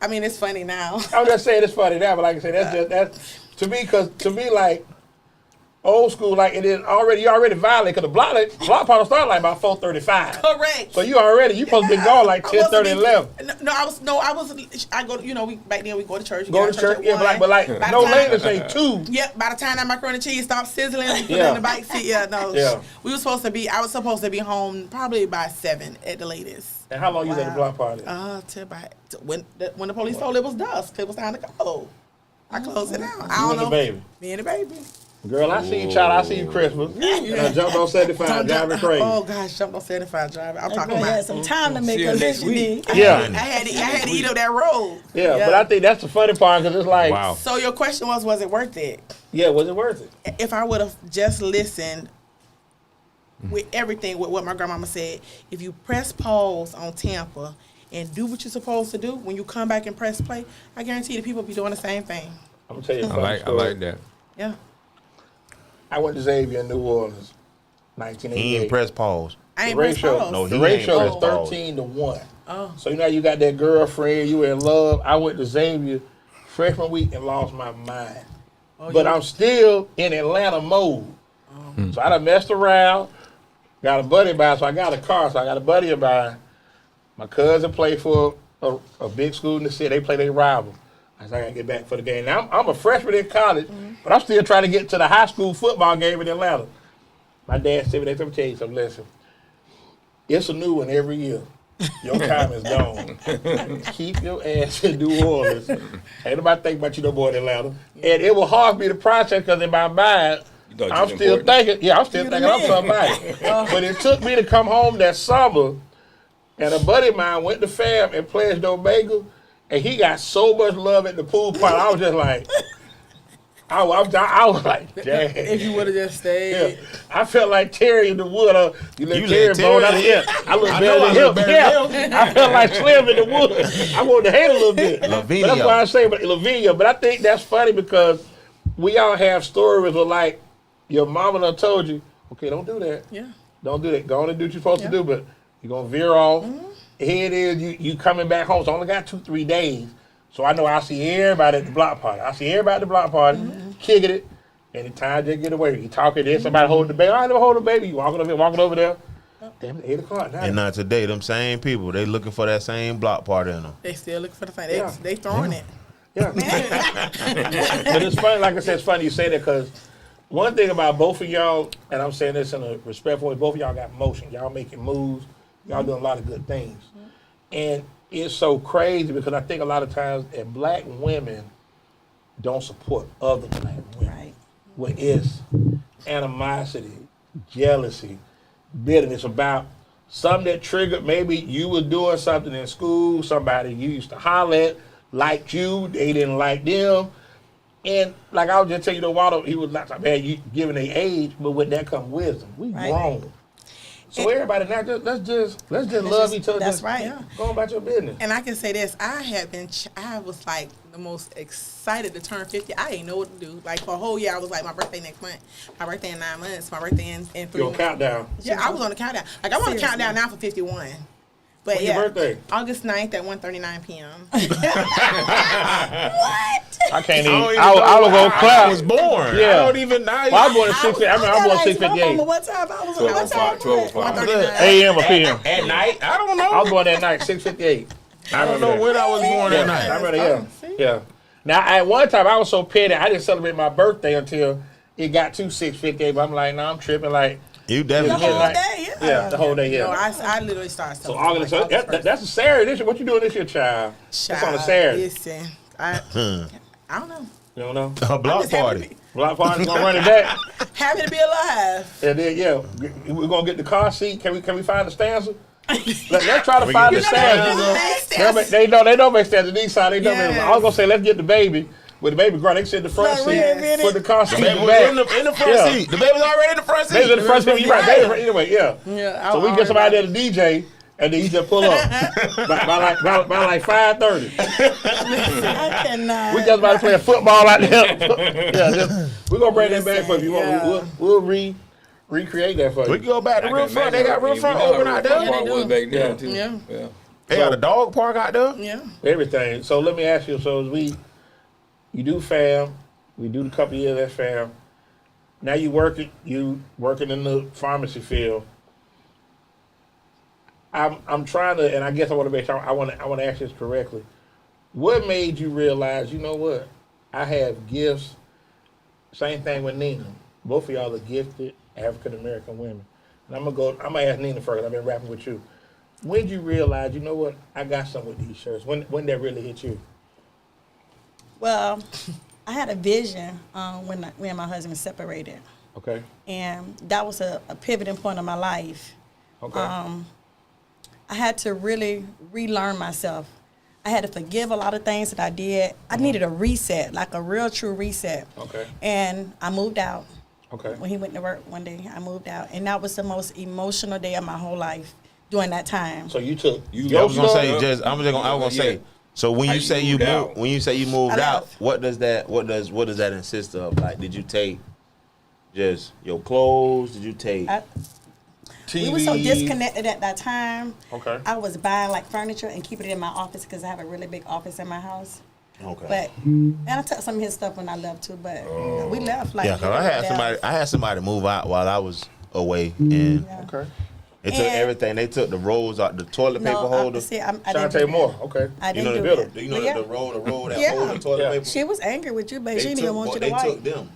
I mean, it's funny now. I'm just saying it's funny now, but like I said, that's to me, because to me, like old school, like it is already, you already violated, because the block party started like about 4:35. Correct. So you supposed to be gone like 10:30, 11. I go, back then we go to church. Go to church, yeah, but like By no the time- later say 2. Yep, by the time that macaroni and cheese stopped sizzling, we put it Yeah. in the bike seat. Yeah, no. Yeah. I was supposed to be home probably by 7 at the latest. And how long you was at the block party? When the police told it was dusk, it was time to go. I closed it out. I You don't and the know. baby. Me and the baby. Girl, I see you, child. I see you Christmas. And I jumped on 75, driving crazy. Oh gosh, jumped on 75 driving. I'm That talking girl had about. some time to make See her her next vision week. big. Yeah. I had to eat up that road. Yeah, but I think that's the funny part, because it's like, Wow. So your question was it worth it? yeah, was it worth it? If I would have just listened with everything with what my grandmama said, if you press pause on Tampa and do what you're supposed to do, when you come back and press play, I guarantee the people be doing the same thing. I'm gonna tell you a I funny like story. that. Yeah. I went to Xavier in New Orleans, He 1988. ain't press pause. I ain't The press ratio, pause. No, the he ain't ratio press was pause. 13-1. Oh. So you know you got that girlfriend, you in love. I went to Xavier freshman week and lost my mind. But I'm still in Atlanta mode. So I done messed around, got a buddy of mine, so I got a car, so I got a buddy of mine. My cousin played for a big school in the city. They play their rival. I said, I gotta get back for the game. Now I'm a freshman in college, but I'm still trying to get to the high school football game in Atlanta. My dad said, let me tell you something, listen. It's a new one every year. Your time is gone. Keep your ass in New Orleans. Ain't nobody think about you no more in Atlanta. And it was hard for me to process, because in my mind, You thought you I'm was still important. thinking, I'm somebody. But it took me to come home that summer, and a buddy of mine went to fam in Pledge Omega, and he got so much love at the pool party. I was just like, I was like, dang. If you would have just stayed. Yeah. I felt like Terry in the wood. You let You Terry let bone out Terry- of here. I look I better know I look than better him. than Yeah. I felt like Slim in the wood. I wanted to hate a little bit. But that's why I say, but Lavinia. But I think that's funny because we all have stories where like your mama done told you, okay, don't do that. Yeah. Don't do that. Go on and do what you're supposed to do, but you're gonna veer off. Here it is, you coming back home. So I only got 2-3 days. So I know I see everybody at the block party. Kicking it. Anytime they get away, you talking there, somebody holding the baby. I never hold the baby. You walking over there. Damn it, 8 o'clock now. And not today, them same people, they looking for that same block party in them. They still looking for the thing. Yeah. They throwing it. Yeah. But it's funny, like I said, it's funny you say that because one thing about both of y'all, and I'm saying this in a respectful way, both of y'all got motion. Y'all making moves. Y'all doing a lot of good things. And it's so crazy because I think a lot of times that black women don't support other black women. Right. Where it's animosity, jealousy, bitterness about something that triggered maybe you were doing something in school, somebody you used to holler at, liked you, they didn't like them. And like I was just telling you, Waldo, he was not bad, you given their age, but with that comes wisdom. We Right. grown. So everybody now, let's just love each other. That's Just right. Go about your business. And I can say this, I was like the most excited to turn 50. I didn't know what to do. Like for a whole year, I was like, my birthday next month, my birthday in 9 months, my birthday in 3 Your months. countdown. Yeah, I was on the countdown. Like I'm on the countdown now for 51. But When's yeah, your birthday? August 9th at 1:39 p.m. I can't even. don't even I was know gonna when clap. I was born. Yeah. I don't even know. Well, I was born at 6. I mean, I was born at 6:58. What time? I was 12:05, 12:05. 1:39. A.m. or p.m. At night? I don't know. I was born that night, 6:58. I don't know when I was born Yeah, that I night. remember. Yeah. Now, at one time, I was so petty, I didn't celebrate my birthday until it got to 6:58. But I'm like, no, I'm tripping. Like, You The definitely whole like- day, yeah. yeah, the whole day. No, Yeah. I literally started So celebrating, August. like, So that's a Saturday. This year. What you doing this year, child? It's on a Saturday. Listen, I don't know. You don't know? a block just happy party. to be- Block party gonna run it back. Happy to be alive. And then we're gonna get the car seat. Can we find the stanza? Let's try to find the stanza. They don't make stanza. These side they don't. Yes. I was gonna say let's get the baby. With the baby girl, they sit in the front Like, seat, really? put the car seat The in baby the was back. in the front Yeah. seat. The baby was already in the front seat. Baby's in the front seat. You right, baby. Anyway, yeah. Yeah, So we get somebody there to DJ, and then you just pull up by like 5:30. I cannot. We just about to play football out there. We're gonna bring that back for you. We'll recreate that for you. We can go back to I real can front. They imagine got real we front know how open out Real there. Front was back then, too. Yeah. Yeah. They got a dog park out there. Yeah. Everything. So let me ask you. So as you do fam, we do the couple years at fam. Now you working in the pharmacy field. I'm trying to, and I guess I want to make sure I want to ask this correctly. What made you realize? You know what? I have gifts. Same thing with Nina. Both of y'all are gifted African American women. And I'm gonna ask Nina first. I've been rapping with you. When did you realize? You know what? I got something with these shirts. When that really hit you? Well, I had a vision when me and my husband separated, Okay. and that was a pivoting point of my life. Okay. I had to really relearn myself. I had to forgive a lot of things that I did. I needed a reset, like a real true reset. Okay. And I moved out. Okay. When he went to work one day, I moved out, and that was the most emotional day of my whole life during that time. So you took I your was gonna stuff? say I was gonna say. So when How you you say you moved out? moved, when you say you moved I out, left. what does that insist of? Like, did you take just your clothes? Did you take? We were so disconnected at that time. Okay. I was buying like furniture and keeping it in my office because I have a really big office in my house. Okay. But and I took some of his stuff when I left too. But we left like Yeah, cause I had somebody move out while I was away, and Yeah. Okay. they took And- everything. They took the rolls out, the toilet paper holder. See, I didn't do Shantae that. Moore. Okay. I You didn't know the do building. that. You know Yeah. the roll that Yeah. hold the toilet Yeah. paper. She was angry with you, babe. She didn't even want you to They wipe. took them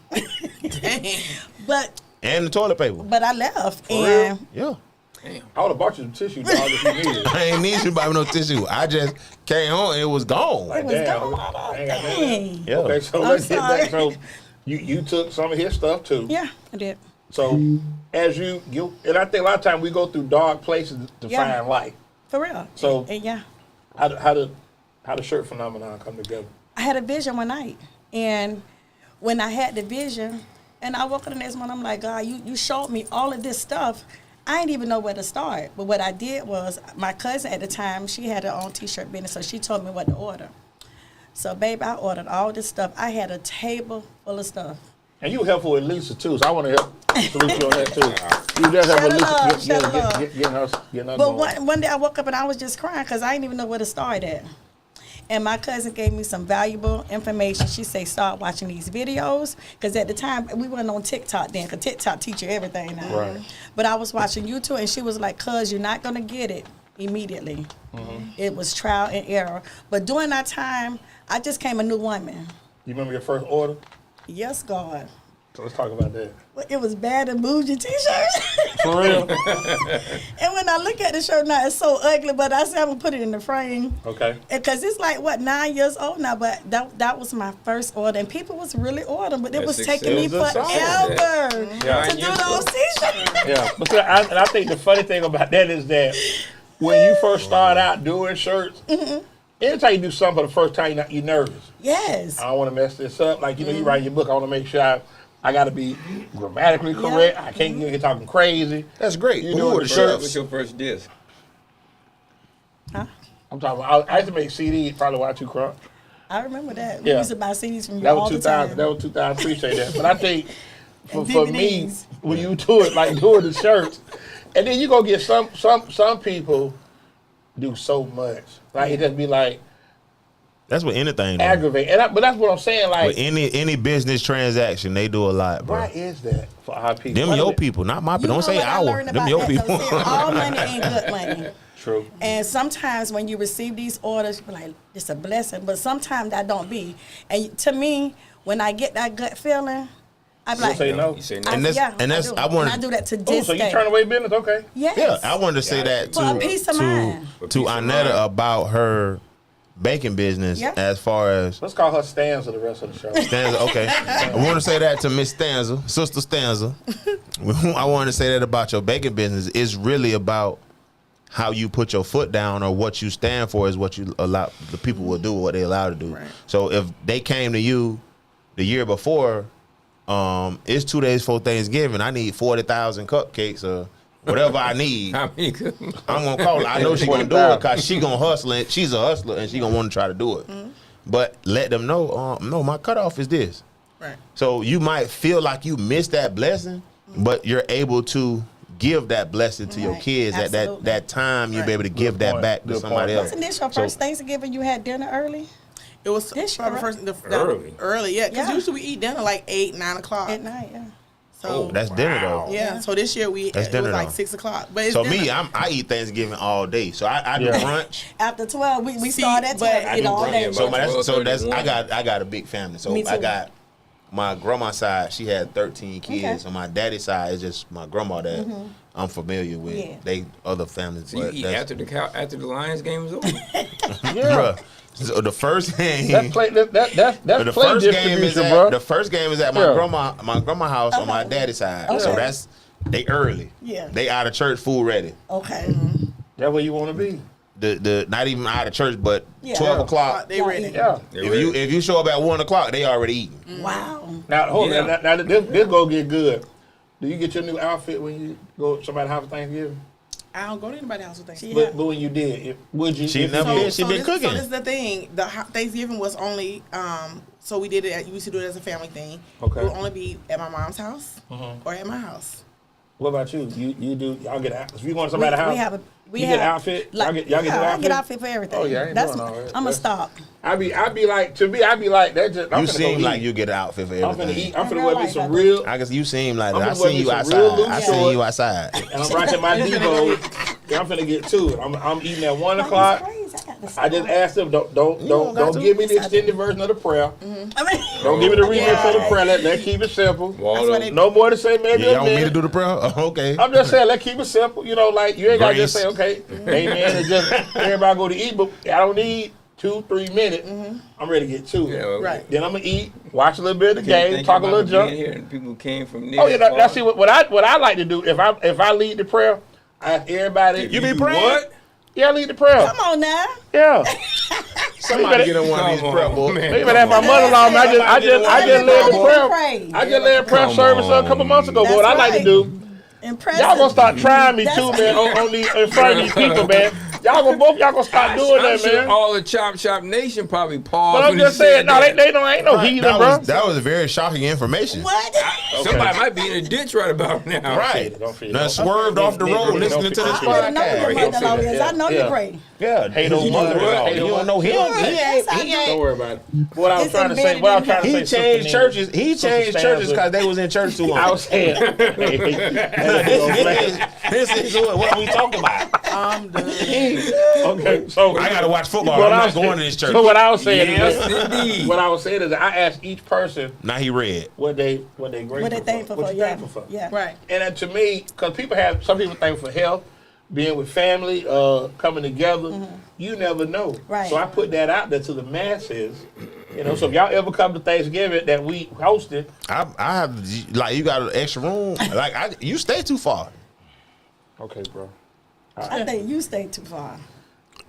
But and the toilet paper. I left real? and Yeah. I would have bought you some tissue, dog, if you needed it. I ain't need you to buy me no tissue. I just came home and it was gone. it was Damn. gone. I ain't got that. Dang. Yeah. Okay, so I'm let's get back. sorry. So you took some of his stuff too. Yeah, I did. So as you and I think a lot of times we go through dark places to Yeah. find light. For real. So- And yeah. How How the shirt phenomenon come together? I had a vision one night, and when I had the vision, and I woke up the next morning, I'm like, God, you showed me all of this stuff. I didn't even know where to start. But what I did was, my cousin at the time, she had her own T-shirt business, so she told me what to order. So, babe, I ordered all this stuff. I had a table full of stuff. And you were helpful with Lisa too, so I want to help salute you on that too. You just help with Lisa, getting her But going. one day I woke up and I was just crying because I didn't even know where to start at. And my cousin gave me some valuable information. She said, start watching these videos. Because at the time, we weren't on TikTok then, because TikTok teach you everything now. Right. But I was watching YouTube, and she was like, cuz, you're not going to get it immediately. It was trial and error. But during that time, I just came a new woman. You remember your first order? Yes, God. So let's talk about that. Well, it was Bad and Bougie T-shirts. For real? And when I look at the shirt now, it's so ugly, but I said I'm going to put it in the frame. Okay. Because it's like, 9 years old now, but that was my first order. And people was really ordering, but it was That's taking me successful. forever Yeah. to do those T-shirts. Yeah. But see, I think the funny thing about that is that when you first start out doing shirts, anytime you do something for the first time, you're nervous. Yes. I don't want to mess this up. Like, you write your book, I want to make sure I got to be grammatically correct. I can't get talking crazy. That's great. You doing the What's shirts. your first disc? Huh? I'm talking about, I used to make CDs, probably why too crunk. I remember that. Yeah. We used to buy CDs from you That all was the 2000. time. That was 2000. I appreciate that. But I think for me, DVDs. when you do it, like doing the shirts, and then you go get some people do so much. Like, it just be like, That's what anything. do. aggravate. But that's what I'm saying. Like, With any business transaction, they do a lot, bro. why is that for our people? Them Why do your they- people, not my people. You Don't say know what I our. learned Them about your that, people. though? See, all money ain't good money. True. And sometimes when you receive these orders, you be like, it's a blessing. But sometimes that don't be. And to me, when I get that gut feeling, I be You like, say no. You say no. And that's- I that's- do. I wanna- And I do that to Oh, this so you day. turn away business? Okay. Yes. Yeah, I wanted to say that For a peace of mind. to Inetta about her baking business Yeah. as far as Let's call her Stanza the rest of the show. Stanza. Okay, I want to say that to Miss Stanza, Sister Stanza. I want to say that about your baking business. It's really about how you put your foot down, or what you stand for is what you allow the people will do, what they allow to do. Right. So if they came to you the year before, it's 2 days before Thanksgiving, I need 40,000 cupcakes or whatever I need. How many? I'm gonna call her. I know she gonna do it because she gonna hustle, and she's a hustler, and she gonna want to try to do it. But let them know, no, my cutoff is this. Right. So you might feel like you missed that blessing, but you're able to give that blessing to your Right. kids at Absolutely. that time. You'll be Right. able to give Good that point. back to Good somebody point. else. Wasn't this your So- first Thanksgiving you had dinner early? It was This probably year? first Early. early, yeah. Because Yeah. usually we eat dinner like 8, 9 o'clock. At night, yeah. So That's dinner though. yeah. So this year That's it dinner was like though. 6 o'clock. But it's So dinner. me, I eat Thanksgiving all day. So I do Yeah. brunch. After 12, we See, start at but 12, I eat do all brunch day. at So about that's 12:31. I got a big family. So Me I too. got my grandma's side. She had 13 kids. Okay. On my daddy's side, it's just my grandma that I'm familiar with. Yeah. They other families. So you but eat that's- after the Lions game was over? Bruh. So the first game. That's play. That's the play first game is distribution, at bro. the first game is at my Yeah. grandma house on my daddy's side. So Okay. that's they early. Yeah. They out of church, food ready. Okay. That's where you want to be. The not even out of church, but Yeah. 12 o'clock. They ready. Yeah. If you show up at 1 o'clock, they already eating. Wow. Now hold Yeah. on. Now this go get good. Do you get your new outfit when you go to somebody's house for Thanksgiving? I don't go to anybody's house with Thanksgiving. Yeah. But when you did, would you? She if you never did? did. She been cooking. So this is the thing. The Thanksgiving was only so we did it. We used to do it as a family thing. Okay. It would only be at my mom's house or at my house. What about you? You do? Y'all get out? If you go to somebody's house, We have you get outfit. Y'all get yeah, new I outfit. get outfit for everything. Oh, yeah, I ain't That's doing all that. I'm a stop. I be like to me. I be like that. Just I'm You finna seem go like eat. you get an outfit for I'm finna everything. eat. I'm In finna real wear me life, some I do. real. I guess you seem like I'm that. I gonna wear seen me you some real outside. loose I seen shorts. you outside. And I'm rocking my Devos. Yeah, I'm finna get to it. I'm eating at 1 Like, o'clock. it's crazy. I got the I just stop. asked them, don't got to. give me the Yes, I do. extended version of the prayer. I mean, Don't give me the remix of the Yeah. prayer. Let's keep it simple. Waldo. what they- No more to say maybe Y'all a want me to minute. do the prayer? Oh, okay. I'm just saying, let's keep it simple. You know, like you ain't gotta just Grace. say, okay, amen, and just everybody go to eat. But I don't need 2-3 minutes. I'm ready to get to it. Yeah, well, Right. Then I'm gonna eat, watch a little bit of the Can't game, think talk a about little being junk. here and people came from near Oh yeah, and far. that's see what I like to do. If I lead the prayer, I ask everybody. You be do praying? what? Yeah, I lead the prayer. come on now. Yeah. Somebody get on one of these prep boys. Maybe that's my mother-in-law. Man. I just led the prayer. Pray. I just led prayer service a couple months ago. But what I like to do, Impressive. y'all gonna start trying me too, man, on these in front of these people, man. Y'all gonna start doing that, sure man. all the Chop Shop Nation probably paused. But I'm when just he saying, said no, that. they don't ain't no heathen, bro. That was very shocking information. What? Somebody might be in a ditch right about now. Right. Don't feed Now it. swerved off the road listening to this I better know podcast. who your mother-in-law is. I know Yeah. you pray. Yeah, Hate no mother-in-law. You don't know him. Yes, I He do. Don't ain't. worry about it. What I was It's trying to say, embedded what I was in trying to He say, changed Sister churches. He Sister changed churches Stanza. because they was in church too long. I was saying, This is what we talking about. I'm done. okay, so I gotta watch football. What I'm I not was going to saying- this church. So what I was saying Yes, is, indeed. what I was saying is, that I asked each person Now he read. what they grateful What they thankful what for? you Yeah. thankful for. Yeah. Right. And then to me, because some people thankful for health, being with family, coming together. You never know. Right. So I put that out there to the masses. You know, so if y'all ever come to Thanksgiving that we hosted, I have like you got an extra room. Like you stay too far. okay, bro. I think you stay too far.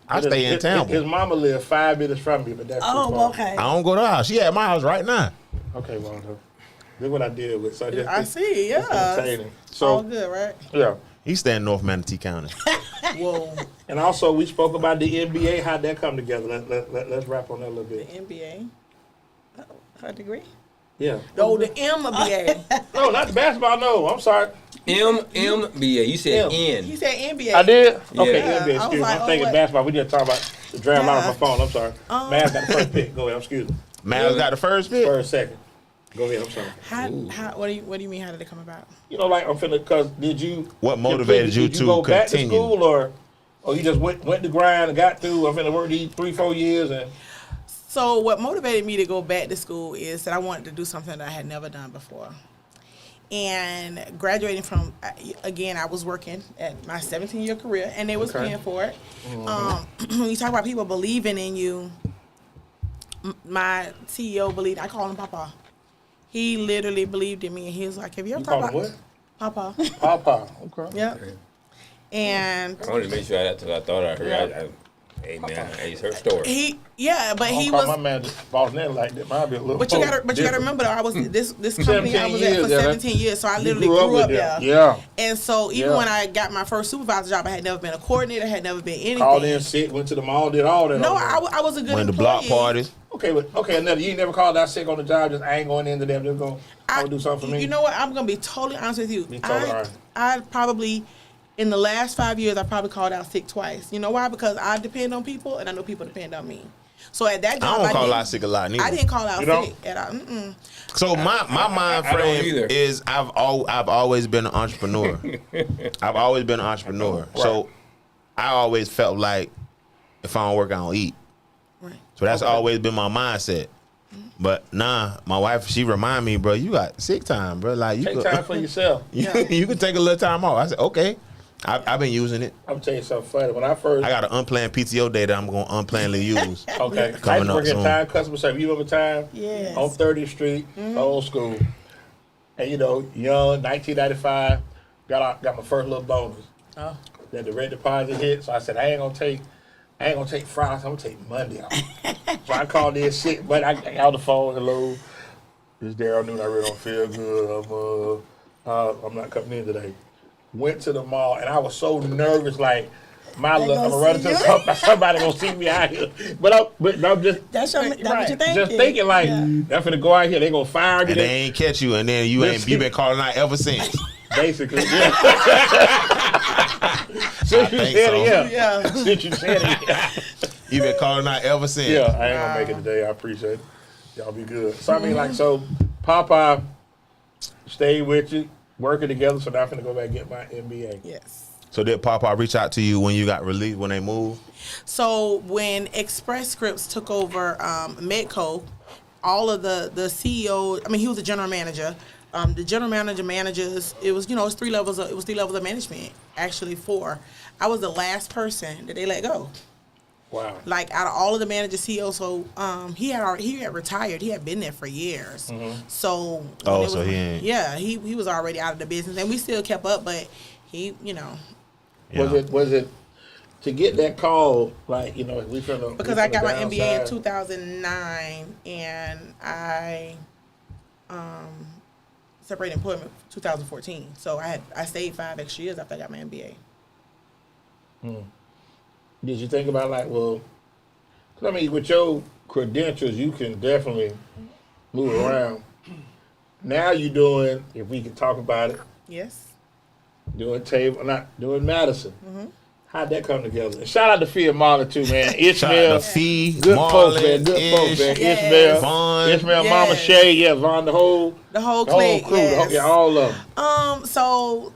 I stay in His Tampa. mama lived 5 minutes from me, but that's too Oh, far. okay. I don't go to her house. She at my house right now. Okay, Waldo. Look what I did with. So I see. It's Yeah. entertaining. All So good, right? yeah. He stay in North Manatee County. Whoa. And also, we spoke about the NBA, how'd that come together. Let's wrap on that a little The bit. NBA. Her degree? Yeah. No, the MBA. No, not the basketball, no. I'm sorry. MBA. You said N. He said NBA. I did? Okay, Yeah. NBA, I was excuse me. like, I'm thinking what? basketball. We just talking about the draft line on Yeah. my phone. I'm sorry. Mavs got the first pick. Go ahead. Excuse me. Mavs got the first pick. First, second. Go ahead. I'm sorry. What do you mean? How did it come about? You know, like I'm feeling, because did you. What motivated you did to go back continue? to school or you just went to grind and got through? I'm finna work these 3-4 years and. So what motivated me to go back to school is that I wanted to do something that I had never done before. And graduating from, again, I was working at my 17-year career, and they was Okay. paying for it. When you talk about people believing in you, my CEO believed, I call him Papa. He literally believed in me, and he was like, have you ever You thought call him about what? Papa? Papa. Okay. Yep. And I wanted to make sure that's what I thought I heard. Hey man, it's her story. he I don't call my man boss name like that. Might be a little. But you gotta different. remember though, I was this company I 17 was at years, for yeah, 17 years, so I You literally grew grew with up them. there. Yeah. And so even Yeah. when I got my first supervisor job, I had never been a coordinator, had never been anything. Called in sick, went to the mall, did all that. No, on there. I was a good Went to employee. block parties. Okay, but another. You ain't never called out sick on the job. Just I ain't going into them. Just going. I would do something for me. You know what? I'm gonna be totally honest with you. Be totally honest. I probably in the last 5 years I probably called out sick twice. You know why? Because I depend on people and I know people depend on me. So at that job, I don't call didn't- out sick a lot neither. I didn't call out You don't? sick at all. So my mind I don't frame either. is I've always been an entrepreneur. I've always been an entrepreneur. So I always felt like if I don't work, I don't eat. Right. So that's always been my mindset. But nah, my wife, she remind me, bro, you got sick time, bro. Like you Take could, time for yourself. you could take a little time off. I said, okay. I've been using it. I'm tell you something funny. When I first. I got an unplanned PTO day that I'm going to unplannedly use. Okay. Coming I used to up work at soon. Time Customer Service. You remember Time? Yes. On 30th Street, old school. And you know, young, 1995, got my first little bonus. Oh. Then the red deposit hit, so I said I ain't gonna take Friday, I'm gonna take Monday off. So I called in sick, but I got on the phone. Hello, this Daryl Newton. I really don't feel good. I'm not coming in today. Went to the mall, and I was so nervous, like I'm gonna gonna run see into you? somebody gonna see me out here. But I'm just That's what you thinking. just thinking like Yeah. they're finna go out here. They gonna fire me. And they ain't catch you, and then you been calling out ever since. Basically, yeah. Since you think said so. it, Yeah. Since you said it, yeah. You been calling out ever since. Yeah, I ain't gonna make it today. I appreciate it. Y'all be good. So I mean, like, so Popeye stayed with you, working together. So now I'm finna go back and get my MBA. Yes. So did Papa reach out to you when you got released, when they moved? So when Express Scripts took over Medco, all of the CEO, I mean, he was the general manager. The general managers, it was, it's 3 levels of management, actually 4. I was the last person that they let go. Wow. Like out of all of the managers, CEOs, so he had retired. He had been there for years. So Oh, when it so was- he ain't- Yeah, he was already out of the business, and we still kept up, but he, Was it to get that call, like, you know, Because I got my MBA in 2009, and I separated employment 2014. So I stayed 5 extra years after I got my MBA. Did you think about, like, well, 'cause I mean, with your credentials, you can definitely move around. Now you're doing, if we could talk about it, Yes. doing Madison. How'd that come together? And shout out to Fee and Marlon too, man. Ishmael, Shout out to Fee, good folks, man. Marlon, Good folks, man. Yes. Ishmael, Vaughn. Ishmael, Yes. Mama Shay, yeah, Vaughn, the whole clique, crew, yes. yeah, all of them. So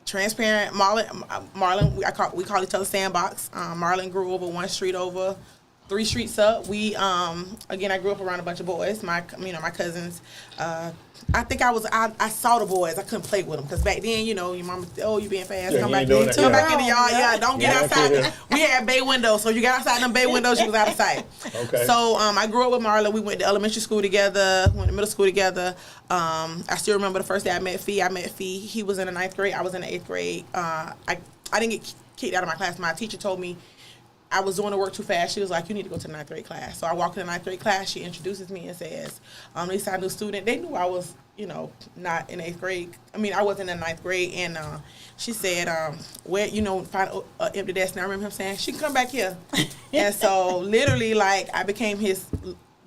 transparent, Marlon, we call each other Sandbox. Marlon grew over one street over, 3 streets up. We again, I grew up around a bunch of boys. My cousins. I think I saw the boys. I couldn't play with them because back then, you know, your mama, you being fast, Yeah, come you back ain't doing in, that, come yeah. back in the yard. Yeah, don't get Yeah, outside. yeah. We had bay windows, so you got outside them bay windows, you was out of sight. Okay. So I grew up with Marlon. We went to elementary school together, went to middle school together. I still remember the first day I met Fee. He was in the 9th grade. I was in the 8th grade. I didn't get kicked out of my class. My teacher told me I was doing the work too fast. She was like, you need to go to the 9th grade class. So I walked in the 9th grade class. She introduces me and says, Lisa, I'm a new student. They knew I was, you know, not in 8th grade. I mean, I wasn't in the 9th grade. And she said, where, you know, find an empty desk. And I remember him saying, she can come back here. And so literally, like, I became his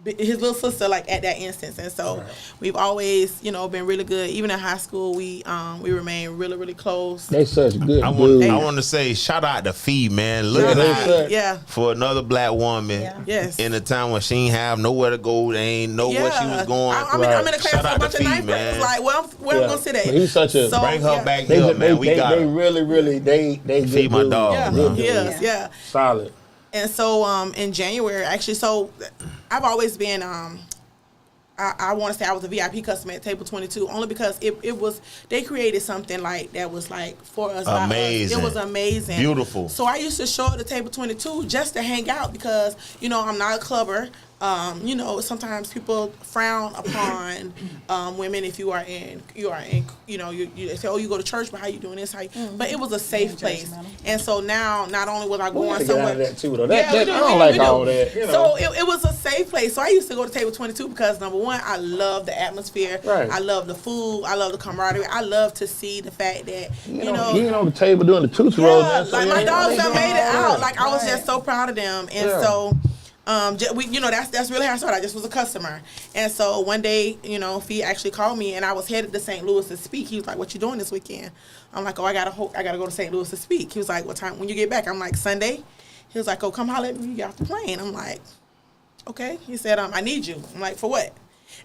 little sister, like, at that instance. And so we've always, you know, been really good. Even in high school, we remain really, really close. They such good I dudes. want to say shout out to Fee, man. Look Yeah, at they that. such- Yeah. For another black woman Yeah. Yes. in a time when she ain't have nowhere to go, they ain't know where she was going. I'm in a class Shout with a out bunch to of Fee, 9th graders. man. Like, where I'm Yeah. gonna sit at? But he's such a- Bring her back They, here, they, man. We got they her. really, they Feed good my dudes. dog, Yeah, man. Good he dudes. is, yeah. Solid. And so in January, actually, so I've always been I want to say I was a VIP customer at Table 22 only because it was, they created something like that was like for us. by us. Amazing. It was amazing. Beautiful. So I used to show up to Table 22 just to hang out because, you know, I'm not a clubber. You know, sometimes people frown upon women if you are in, you know, you say, oh, you go to church, but how you doing this? But it was a safe place. And so now, not only was I We going gotta get somewhere. out of that too, though. Yeah, we do, I don't we like do. all that. You know. So it was a safe place. So I used to go to Table 22 because, number one, I love the atmosphere. Right. I love the food. I love the camaraderie. I love to see the fact that, you know, you ain't on the table doing the Tootsie Roll. yeah, man, so like you my ain't- dogs done made it out. Yeah. Like I was just so proud of them. And Yeah. so we, you know, that's really how I started. I just was a customer. And so one day, you know, Fee actually called me and I was headed to St. Louis to speak. He was like, what you doing this weekend? I'm like, oh, I gotta go to St. Louis to speak. He was like, what time when you get back? I'm like, Sunday. He was like, oh, come holler at me when you get off the plane. I'm like, okay. He said, I need you. I'm like, for what?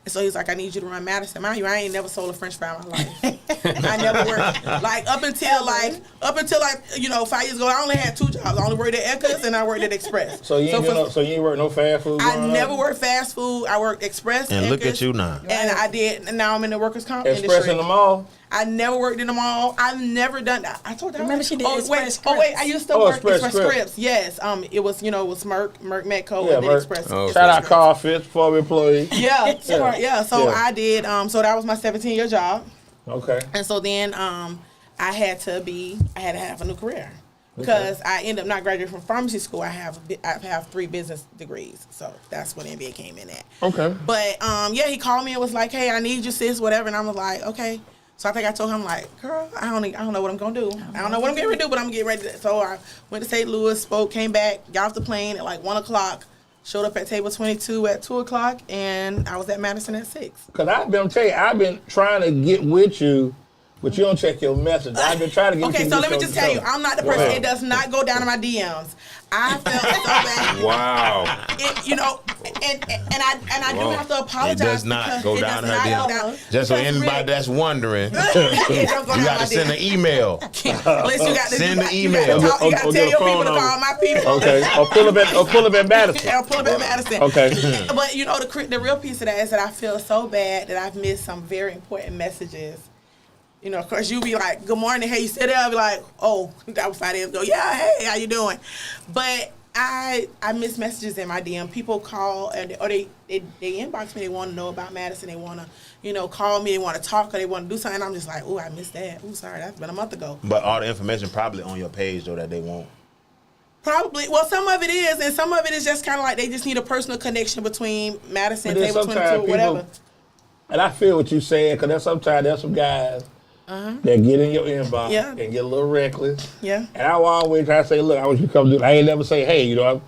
And so he's like, I need you to run Madison. Mind you, I ain't never sold a French fry in my life. I never worked like up until 5 years ago. I only had 2 jobs. I only worked at Eckers and I worked at Express. So you ain't work no fast food. I growing never up? worked fast food. I worked Express. And look Eckers, at you now. And I did. And now I'm in the workers' comp Express industry. in the mall. I never worked in the mall. I've never done that. I told you. Remember she did Express wait. I used to Oh, work Express Express Scripts. Scripts. Yes. It was Merck Metco Yeah, and then Merck. Express. Oh, okay. Shout out Carl Fitz, former employee. Yeah. Yeah. So Yeah. I did. So that was my 17-year job. Okay. And so then I had to have a new career because I ended up not graduating from pharmacy school. I have 3 business degrees, so that's what MBA came in at. Okay. But yeah, he called me and was like, "Hey, I need you, sis, whatever." And I was like, "Okay." So I think I told him like, "Girl, I don't know what I'm gonna do. I don't know what I'm getting ready to do, but I'm getting ready to." So I went to St. Louis, spoke, came back, got off the plane at like 1:00. Showed up at Table 22 at 2:00, and I was at Madison at 6. Cause I've been trying to get with you, but you don't check your message. I've been trying to get Okay, you. so let me just tell you, I'm not the person. ahead. It does not go down to my DMs. I felt so bad. Wow. You know, and I do Wow. have to apologize. It does not because go it down does her not DM. go down. Just so Because anybody really- that's wondering, It don't go you down got my to send DM. an email. Unless you got to Send the You email. gotta Or tell get a your phone people to number. call my people. Okay. Or pull up at Madison. I'll pull up at Madison. Okay. But you know, the real piece of that is that I feel so bad that I've missed some very important messages. You know, of course, you be like, "Good morning, hey," you sit there, I'll be like, "Oh," I was like, "Go, yeah, hey, how you doing?" But I miss messages in my DM. People call or they inbox me. They want to know about Madison. They want to, call me. They want to talk or they want to do something. I'm just like, "Oh, I missed that. Oh, sorry, that's been a month ago." But all the information probably on your page though that they want. Probably. Well, some of it is, and some of it is just kind of like they just need a personal connection between Madison, But then Table 22, sometimes whatever. and I feel what you're saying, because sometimes there's some guys that get in your inbox Yeah. and get a little reckless. Yeah. And I will always try to say, look, I want you to come do it. I ain't never say, hey, you know,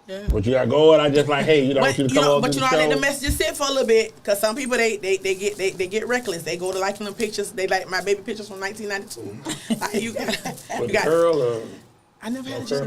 Yeah. what you got going. I just like, hey, you know, I want you to come over But to you the know, I let show. the messages sit for a little bit, because some people they get reckless. They go to liking them pictures. They like my baby pictures from 1992. Like, you With got. curl or... I never had a curl.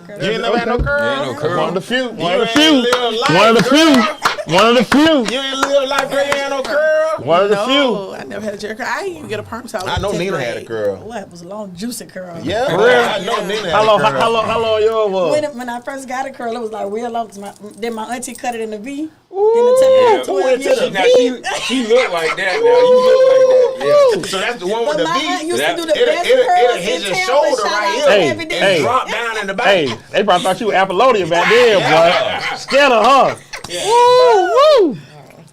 curl. You ain't never had no curl? Yeah, no curl. One of the few. One of the ain't few. live life, One of the few. One of the few. You ain't live life, girl. You ain't no curl. One of the No, few. I never had a jerry curl. I didn't even get a perm towel. I know in 10th Nina had a grade. curl. What? It was a long, juicy curl. Yeah, For real? I know Nina had How a long? curl. How long yours was? When I first got a curl, it was like real long. 'Cause then my auntie cut it in the V. Ooh, Then it took me yeah. 12 years. Now she look like that. Now you look like that. Yeah. So that's the one with But the my aunt V. used to do the It'll- best it'll curls hit in your Tampa. shoulder Shout right out here. to Hey, every day. hey. Drop down in the back. Hey, they probably thought you were Apollonian back then, boy. Scared of her. Woo, woo.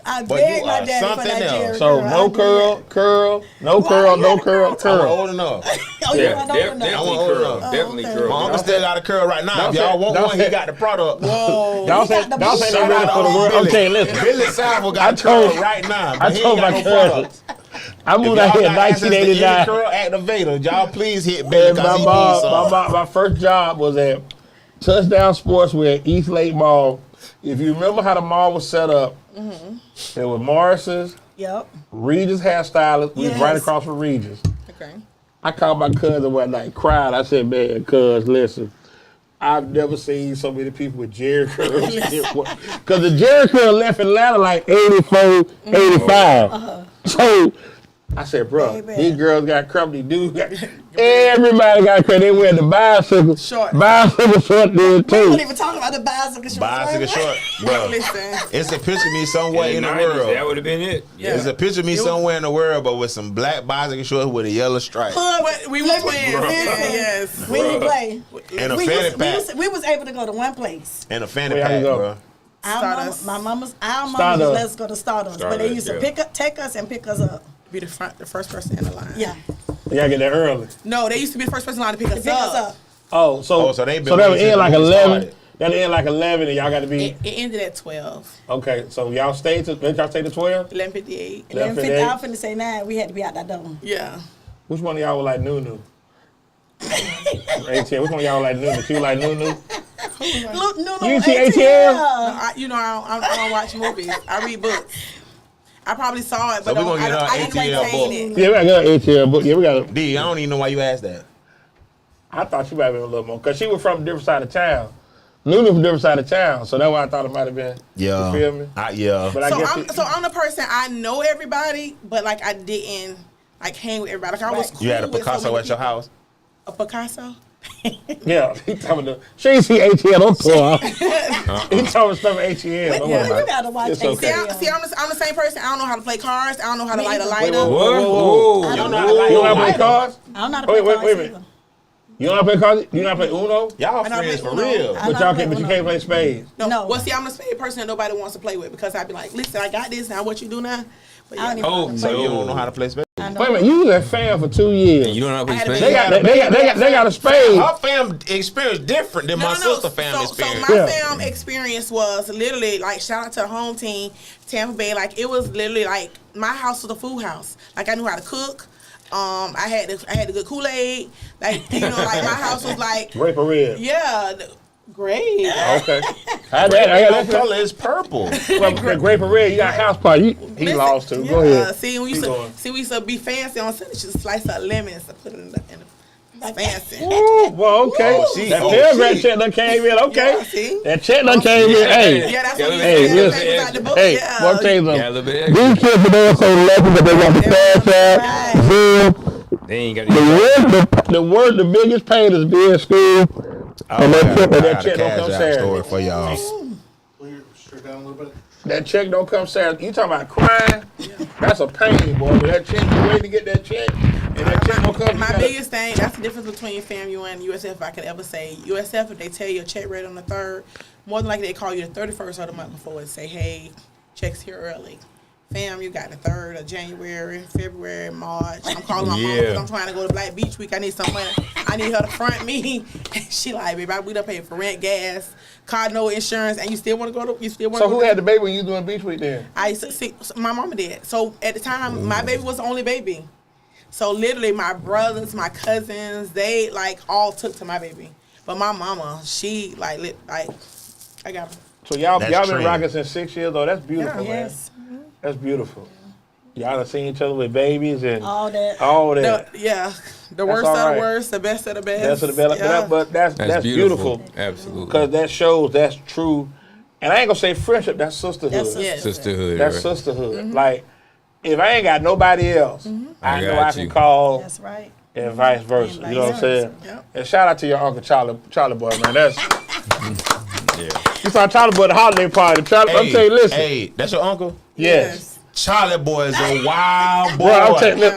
I But begged you my are daddy for something that else. Jerry So curl. no I did. curl, no Why curl, you no had a curl, curl? I'm curl. old enough. Oh, Yeah. yeah, I don't know. Definitely I want curl. old. Definitely okay. curl. My uncle still got a curl right now. Don't If y'all say- want don't one, say- he got the product. Whoa. Y'all He say got the y'all say they Shout ready out for the to world. Billy. Okay, listen. Billy Saville I got a told- curl right now. I But he told ain't got my no cousin. product. I If moved y'all out here in got access to any 1989. curl activator, y'all please hit Billy And because he needs some. my first job was at Touchdown Sportswear, East Lake Mall. If you remember how the mall was set up, there was Morris's, Yep. Regis hairstylist. We was right Yes. across from Regis. Okay. I called my cousin one night, cried. I said, man, cuz, listen, I've never seen so many people with Jerry curls. Because the Jerry curl left Atlanta like 84, 85. So I said, bro, Baby. these girls got crummy dudes. Everybody got curl. They wear the bicycle Short. short there We too. don't even talk about the bicycle shorts. Bicycle right? short, bro. Listen. It's a picture of me somewhere in the 90s, world. that would have been it. Yeah. It's a picture of me somewhere in the world, but with some black bicycle shorts with a yellow stripe But we were twins. Yes. When you play, and a we fanny was, pack we was able to go to one place. and a fanny Where y'all pack, go? bro. Stardust. Our mama Stardust. used let us go to Stardust, but they used to Stardust, take us and pick us up. Be the first person in the line. Yeah, You gotta get there early. No, they used to be the first person in line to pick us pick us up. up. Oh, so So they been that would waiting end like since the movie 11. started. That'll end like 11, and y'all got to be It ended at 12. okay. So y'all stayed to did y'all stay to 12? 11:58. And then 11:58. I was finna say 9. We had to be out that door. Yeah. Which one of y'all was like Nunu? ATL. Which one of y'all was like Nunu? She was like Nunu. Look, no, You see ATL? I don't watch movies. I read books. I probably saw it, but So we gonna I get our didn't ATL maintain book. it. Yeah, we got ATL, but yeah, we got. D, I don't even know why you asked that. I thought she might have been a little more because she was from a different side of town. Nunu from a different side of town, so that's why I thought it might have been. Yeah. You feel me? Yeah. But I guess So I'm the person, I know everybody, but like I didn't like hang with everybody. Like I was cool You had a with so Picasso many at your people. house? A Picasso? yeah, he talking the. She ain't see ATL. Don't pull. He talking stuff at ATL. Don't worry You about it. gotta watch It's ATL. okay. See, I'm the same person. I don't know how to play cards. I don't know how to light a Wait, lighter. whoa, What? whoa, whoa. Whoa. I don't know how to light You know how to a play lighter. cards? I don't know how to Wait, play wait, cards wait a minute. either. You know how to play cards? You know how to play Uno? Y'all I know friends for Uno. real. I But know y'all play can't. But you Uno. can't play spades. No. Well, see, I'm the spade person that nobody wants to play with because I'd be like, listen, I got this. Now what you do now? But I don't yeah. even Oh, know. So you don't know how to play spades? I know. Wait a minute. You was a fan for 2 years. You don't know how to I had play a They spades? got a spade. Her fam experience different than my sister fam So experience. my Yeah. fam experience was literally like shout out to the home team, Tampa Bay. Like it was literally like my house was a food house. Like I knew how to cook. I had the good Kool-Aid. Like like my house was like Grape or red? great. Okay. I got that. color is purple. Well, grape or red, you got house party. He Listen, lost too. yeah, Go ahead. See, we Keep going. used to be fancy on Sunday. Just slice up lemons and put it in the fancy. Ooh, well, okay. That telegram check done came in. Okay. Yeah, see? That check done came in. Hey. Yeah, that's what you Hey, said. listen. Things out the book. Hey, Yeah. one thing Yeah, a though. little bit extra. These kids today are so lucky that they got the fast Right. Zoom. They ain't got The biggest pain is being in school. And that check don't come Saturday. story for y'all. Clear, straight down a little bit. That check don't come Saturday. You talking about crying? That's a pain, boy. But that check, you waiting to get that check, and that check don't come. My biggest thing, that's the difference between FAMU and USF, if I could ever say. USF, if they tell you a check rate on the 3rd, more than likely they call you the 31st of the month before and say, hey, check's here early. fam, you got the 3rd of January, February, March. I'm calling my mom because I'm trying to go to Black Beach Week. I need some money. I need her to front me. And she like, baby, we done paid for rent, gas, car, no insurance, and you still want to go to, you still want to So who had the baby when you doing Beach Week then? My mama did. So at the time, my baby was the only baby. So literally my brothers, my cousins, they like all took to my baby. But my mama, she like I got her. So y'all That's been trend. rocking since 6 years old. That's beautiful, man. Yes. That's beautiful. Y'all done seen each other with babies and All that. all that. The worst all of right. the worst, the best of the best. That's what the best. Yeah. But that's beautiful. Absolutely. Because that shows that's true. And I ain't gonna say friendship. That's sisterhood. That's Yes. Sisterhood. That's right? sisterhood. Like if I ain't got nobody else, I know I got can you. call That's right. and vice versa. And You know what I'm vice saying? versa. Yep. And shout out to your Uncle Charlie Boy, man. That's Yeah. you saw Charlie Boy at the holiday party. Charlie, I'm telling you, listen. Hey, that's your uncle? Yes. Charlie Boy is a wild boy. Bro, I'm telling you,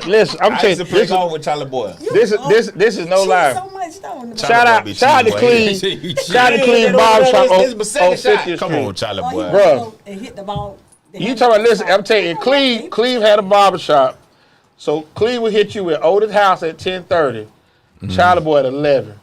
listen. I'm I telling used you, to play golf with Charlie Boy. this is no Cheat lie. so much, don't you? Shout out be to cheating, boy. Cleve. Shout out to Cleve Barbershop on 50th Come on, Street. Charlie Oh, he Boy. Bruh. go and hit the ball. You talking about, listen, I'm telling you, Cleve had a barbershop. So Cleve would hit you with Otis House at 10:30, Charlie Boy at 11.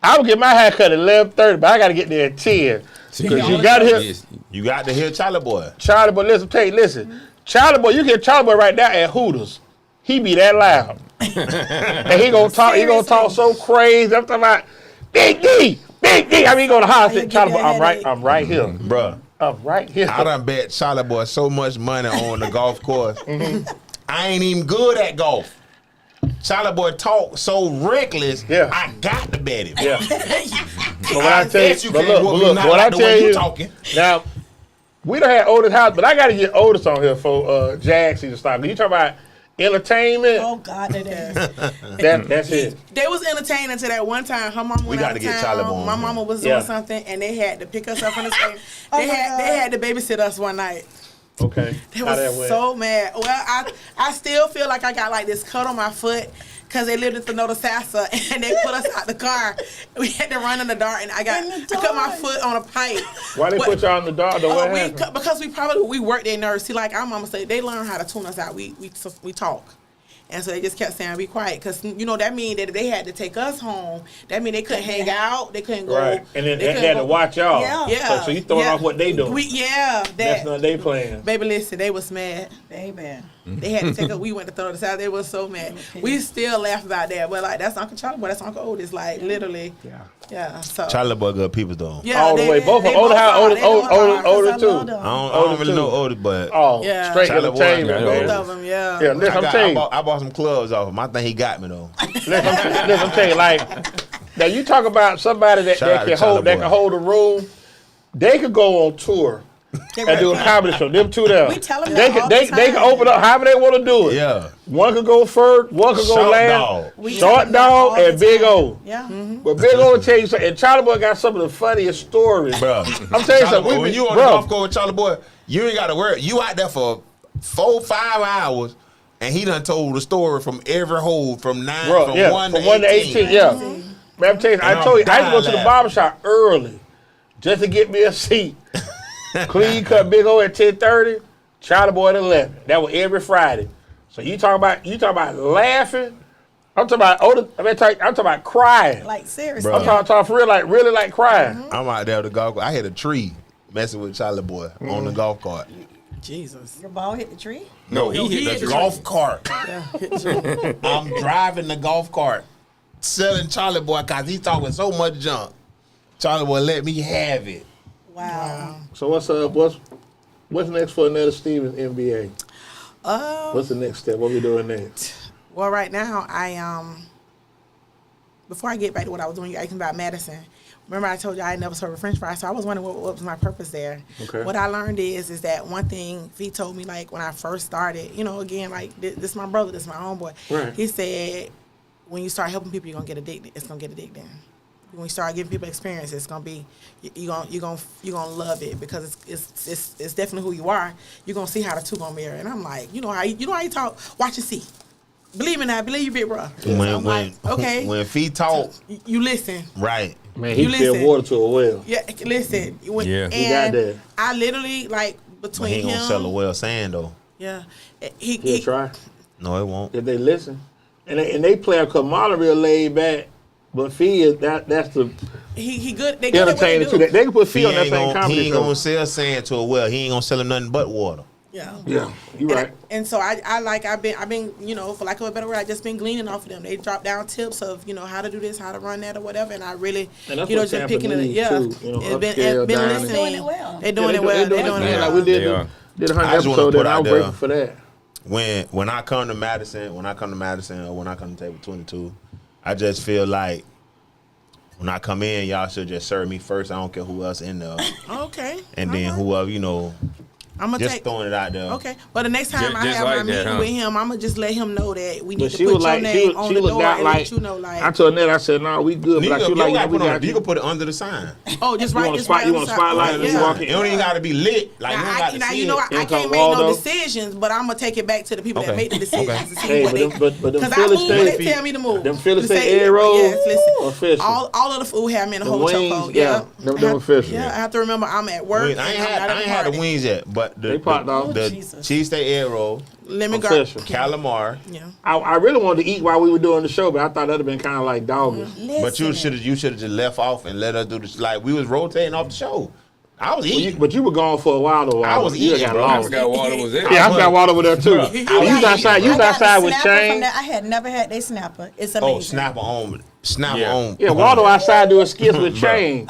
I would get my haircut at 11:30, but I got to get there at 10. Because you got to hear You got to hear Charlie Boy. Charlie Boy. Listen. Charlie Boy, you get Charlie Boy right now at Hooters. He be that loud. And he gonna talk. He gonna talk so crazy. I'm talking about Big D. I mean, he go to the house. you Charlie get Boy, that I'm right here. Bruh. I'm right here. I done bet Charlie Boy so much money on the golf course. I ain't even good at golf. Charlie Boy talk so reckless, Yeah. I got to bet him. Yeah. But what I tell bet you, you but can't look, whoop me not what I like the tell way you you talking. now, we done had Otis House, but I got to get Otis on here for Jag season start. You talking about entertainment? Oh God, that is. That's it. They was entertaining until that one time. Her mama went gotta out of get town. Charlie Boy on My here. mama was doing Yeah. something, and they had to pick us up from the station. Oh They my had God. to babysit us one night. Okay. They How that was went? so mad. Well, I still feel like I got like this cut on my foot because they lived at the Nota Sasa and they put us out the car. We had to run in the dark, and I cut my dark. foot on a pipe. Why they But- put y'all in the dark? Though? What happened? Because we worked their nerves. See, like our mama said, they learn how to tune us out. We talk. And so they just kept saying, be quiet. Because, you know, that mean that if they had to take us home, that mean they couldn't hang out. They couldn't go. Right. And then they they couldn't had to go- watch y'all. Yeah. Yeah. So you throwing off what they doing. That. That's not they playing. Baby, listen, they was mad. Baby. They had to take us. We went to throw this out. They was so mad. We still laugh about that. But, like, that's Uncle Charlie Boy. That's Uncle Otis. Like, literally. Yeah. So. Charlie Boy good people though. Yeah, All the way. Both of they them. Otis House, are. Otis They both are. Otis too. love them. I don't Otis really too. know Otis, but Oh, Yeah. straight Charlie Boy, entertainment, yeah, man. Both of them, yeah. Yeah, listen, I'm telling you. I bought some clubs off him. I think he got me though. Listen, I'm telling you, like, now you talk about somebody that Shout out to Charlie can Boy. hold a room. They could go on tour and do a comedy show. Them two there. We tell them they that can all they the they can time. open up however they want to do it. Yeah. One could go first, one could go Short last. dog. We Short tell them that all dog the and Big time. O. Yeah. But Big O will tell you something. And Charlie Boy got some of the funniest stories. Bro, I'm telling you something. When you on the golf course with Charlie Boy, you ain't got to worry. You out there for 4-5 hours, and he done told the story from every hole from 1 to 18. Yeah. Man, I'm telling you, I And told you, I I'm used to go to the dying barbershop early just to get me a seat. Clean cut Big O at 10:30, Charlie Boy at 11. That was every Friday. So you talking about laughing? I'm talking about I'm talking about crying. Like seriously. Bro. I'm talking for real, like really like crying. I'm out there with the golf cart. I hit a tree messing with Charlie Boy on the golf cart. Jesus. Your ball hit the tree? No, he hit hit the the golf cart. I'm driving the golf cart, selling Charlie Boy because he's talking so much junk. Charlie Boy let me have it. Wow. So what's next for Inetta Stevens NBA? What's the next step? What we doing next? Well, right now, before I get back to what I was doing, you asked me about Madison. Remember I told you I had never served a French fry, so I was wondering what was my purpose there. Okay. What I learned is that one thing he told me, like, when I first started, you know, again, like, this is my brother, this is my homeboy. Right. He said, when you start helping people, you're going to get addicted. It's going to get addicted. When you start giving people experience, it's gonna be you're gonna love it because it's definitely who you are. You're gonna see how the two gonna marry. And I'm like, you know how you talk. Watch and see. Believe me now. Believe you, big bro. I'm like, okay. When feet talk, You listen. right. Man, he You filled listen. water to a well. Yeah, listen. Yeah. He got And that. I literally, like, But between he ain't him. gonna sell a well saying though. Yeah, He'll try No, it won't. if they listen, and they play a Kamala real laid back, but Fee is that's the he good. They good at what they entertaining too. do. They can put Fee He on that ain't same gonna, comedy he ain't show. gonna sell sand to a well. He ain't gonna sell him nothing but water. Yeah. Yeah, you right. And so I've been, you know, for lack of a better word, I just been gleaning off of them. They drop down tips of, you know, how to do this, how to run that or whatever, and I really, And that's you know, what just Tampa picking it. needs, Yeah, too, you know, it's upscale been dining. listening. They're doing it well. They're doing it well. They're doing it Yeah. Like well. we They did are. did a I 100 just wanna episode, put and I out was there- grateful for that. When I come to Madison, or when I come to Table 22, I just feel like when I come in, y'all should just serve me first. I don't care who else in there, Okay. and All then right. whoever, you know, I'm gonna just take. throwing it out there. Okay, but the next time I Just have like my that, meeting huh? with him, I'm gonna just let him know that we need But to she put was your like, name on she the looked door out and like, let you know, like, I told Ned, I said, no, we good, You, but I feel you, like gotta we put on, got you can put it under the sign. oh, just You right, want a just spot- right you on want the a side. spotlight when you walk in? It don't even gotta be lit. Like you don't Now, got to now see you know it. I Here can't comes make no Waldo. decisions, but I'm gonna take it back to the people Okay. that make the decisions. Okay. To see Hey, what but them because I Philly move when they steak- tell me to move. them Philly To steak say, egg rolls, yes, listen, official. all of the food have me in a Them whole wings, chokehold. yeah, them official. Yeah, I have to remember I'm at work. I ain't had the wings yet, but They popped off. the Jesus. cheesesteak egg roll, Lemon Official. calamari. Yeah. I really wanted to eat while we were doing the show, but I thought that'd have been kind of like doggish. But you Listen. should have just left off and let us do this. Like we was rotating off the show. I was eating. But you were gone for a while though. I was You eating, got bro. I lost. forgot Waldo was there. Yeah, I got water over there too. Bruh, You I was was outside. eating, You was bro. outside with Snapper from Shane. there. I had never had their snapper. It's amazing. Oh, snapper on. Yeah, Waldo outside doing skits with Shane.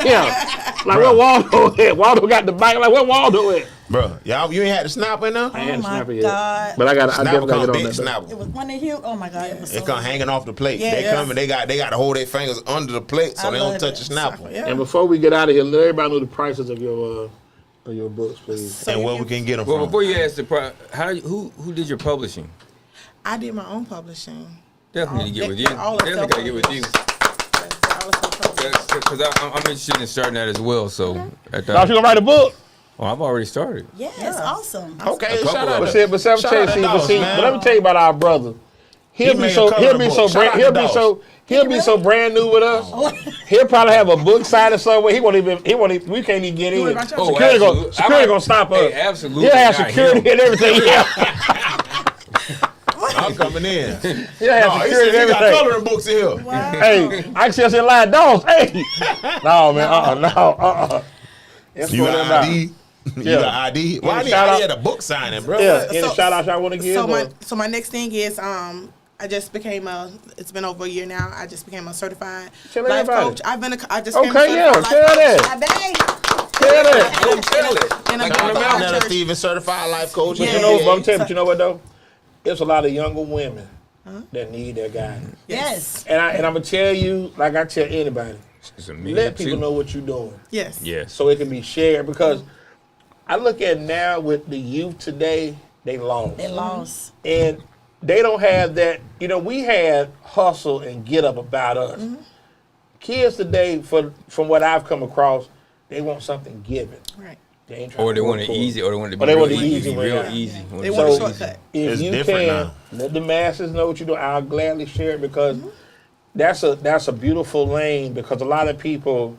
Yeah, like where Waldo at? Waldo got the bike. Like where Waldo at? Bro, y'all, you ain't had the snapper in there? I ain't had Oh a my snapper yet, God. but I Snapper definitely got come to get big on that. snapper. It was when they huge. Oh my God, it was so It come hanging off the plate. Yeah, they yeah. come and they got to hold their fingers under the plate so I they don't love touch it. the snapper. Yeah. And before we get out of here, let everybody know the prices of your books, please. And where we can get them Well, from. before you ask who did your publishing? I did my own publishing. Definitely need to get with you. All the Definitely gotta get with you. All the self-publishing. Because I'm interested in starting that as well. So at Thought you that, gonna write a book? oh, I've already started. Yes, awesome. Okay, couple shout of out But to see, but let me shout tell out to you, Dawes, but man. let me tell you about our brother. He'll be made so a cover book. Shout out to he'll be Dawes. so he'll be so brand new with us. He'll probably have a book signing somewhere. He won't even we can't even get in. worry about your- Security gonna stop us. Hey, absolutely. He'll have not security him. and everything. Yeah, I'm coming in. he'll have No, he security said and he got everything. coloring books in here. Hey, I can see us in line dogs. Hey, no man, It's You for them got now. ID? You Yeah. got ID? Why Yeah, need shout I out- had a book signing, bro? Yeah, any So- shout outs y'all want to give? So my next thing is I just became it's been over a year now. I just became a certified Tell life everybody. coach. I just became a Okay, yeah, certified tell life that. coach. I beg. Tell that. Don't tell it. And I'm Like, doing I'm it out for Now our that church. Steven certified life coach. But Yeah. you know, but I'm telling you, but you know what though? There's a lot of younger women that need their guidance. Yes. And I'm gonna tell you, like I tell anybody, It's a me let people too. know what you're doing, Yes. Yes. so it can be shared. Because I look at now with the youth today, they lost, They lost. and they don't have that. You know, we had hustle and get up about us. Kids today, from what I've come across, they want something given. Right. They ain't trying Or to they work want it for easy, or they want it to be Or they want real the easy way real out. easy. They want a So- shortcut. If It's you different can now. let the masses know what you do, I'll gladly share it because that's a beautiful lane. Because a lot of people,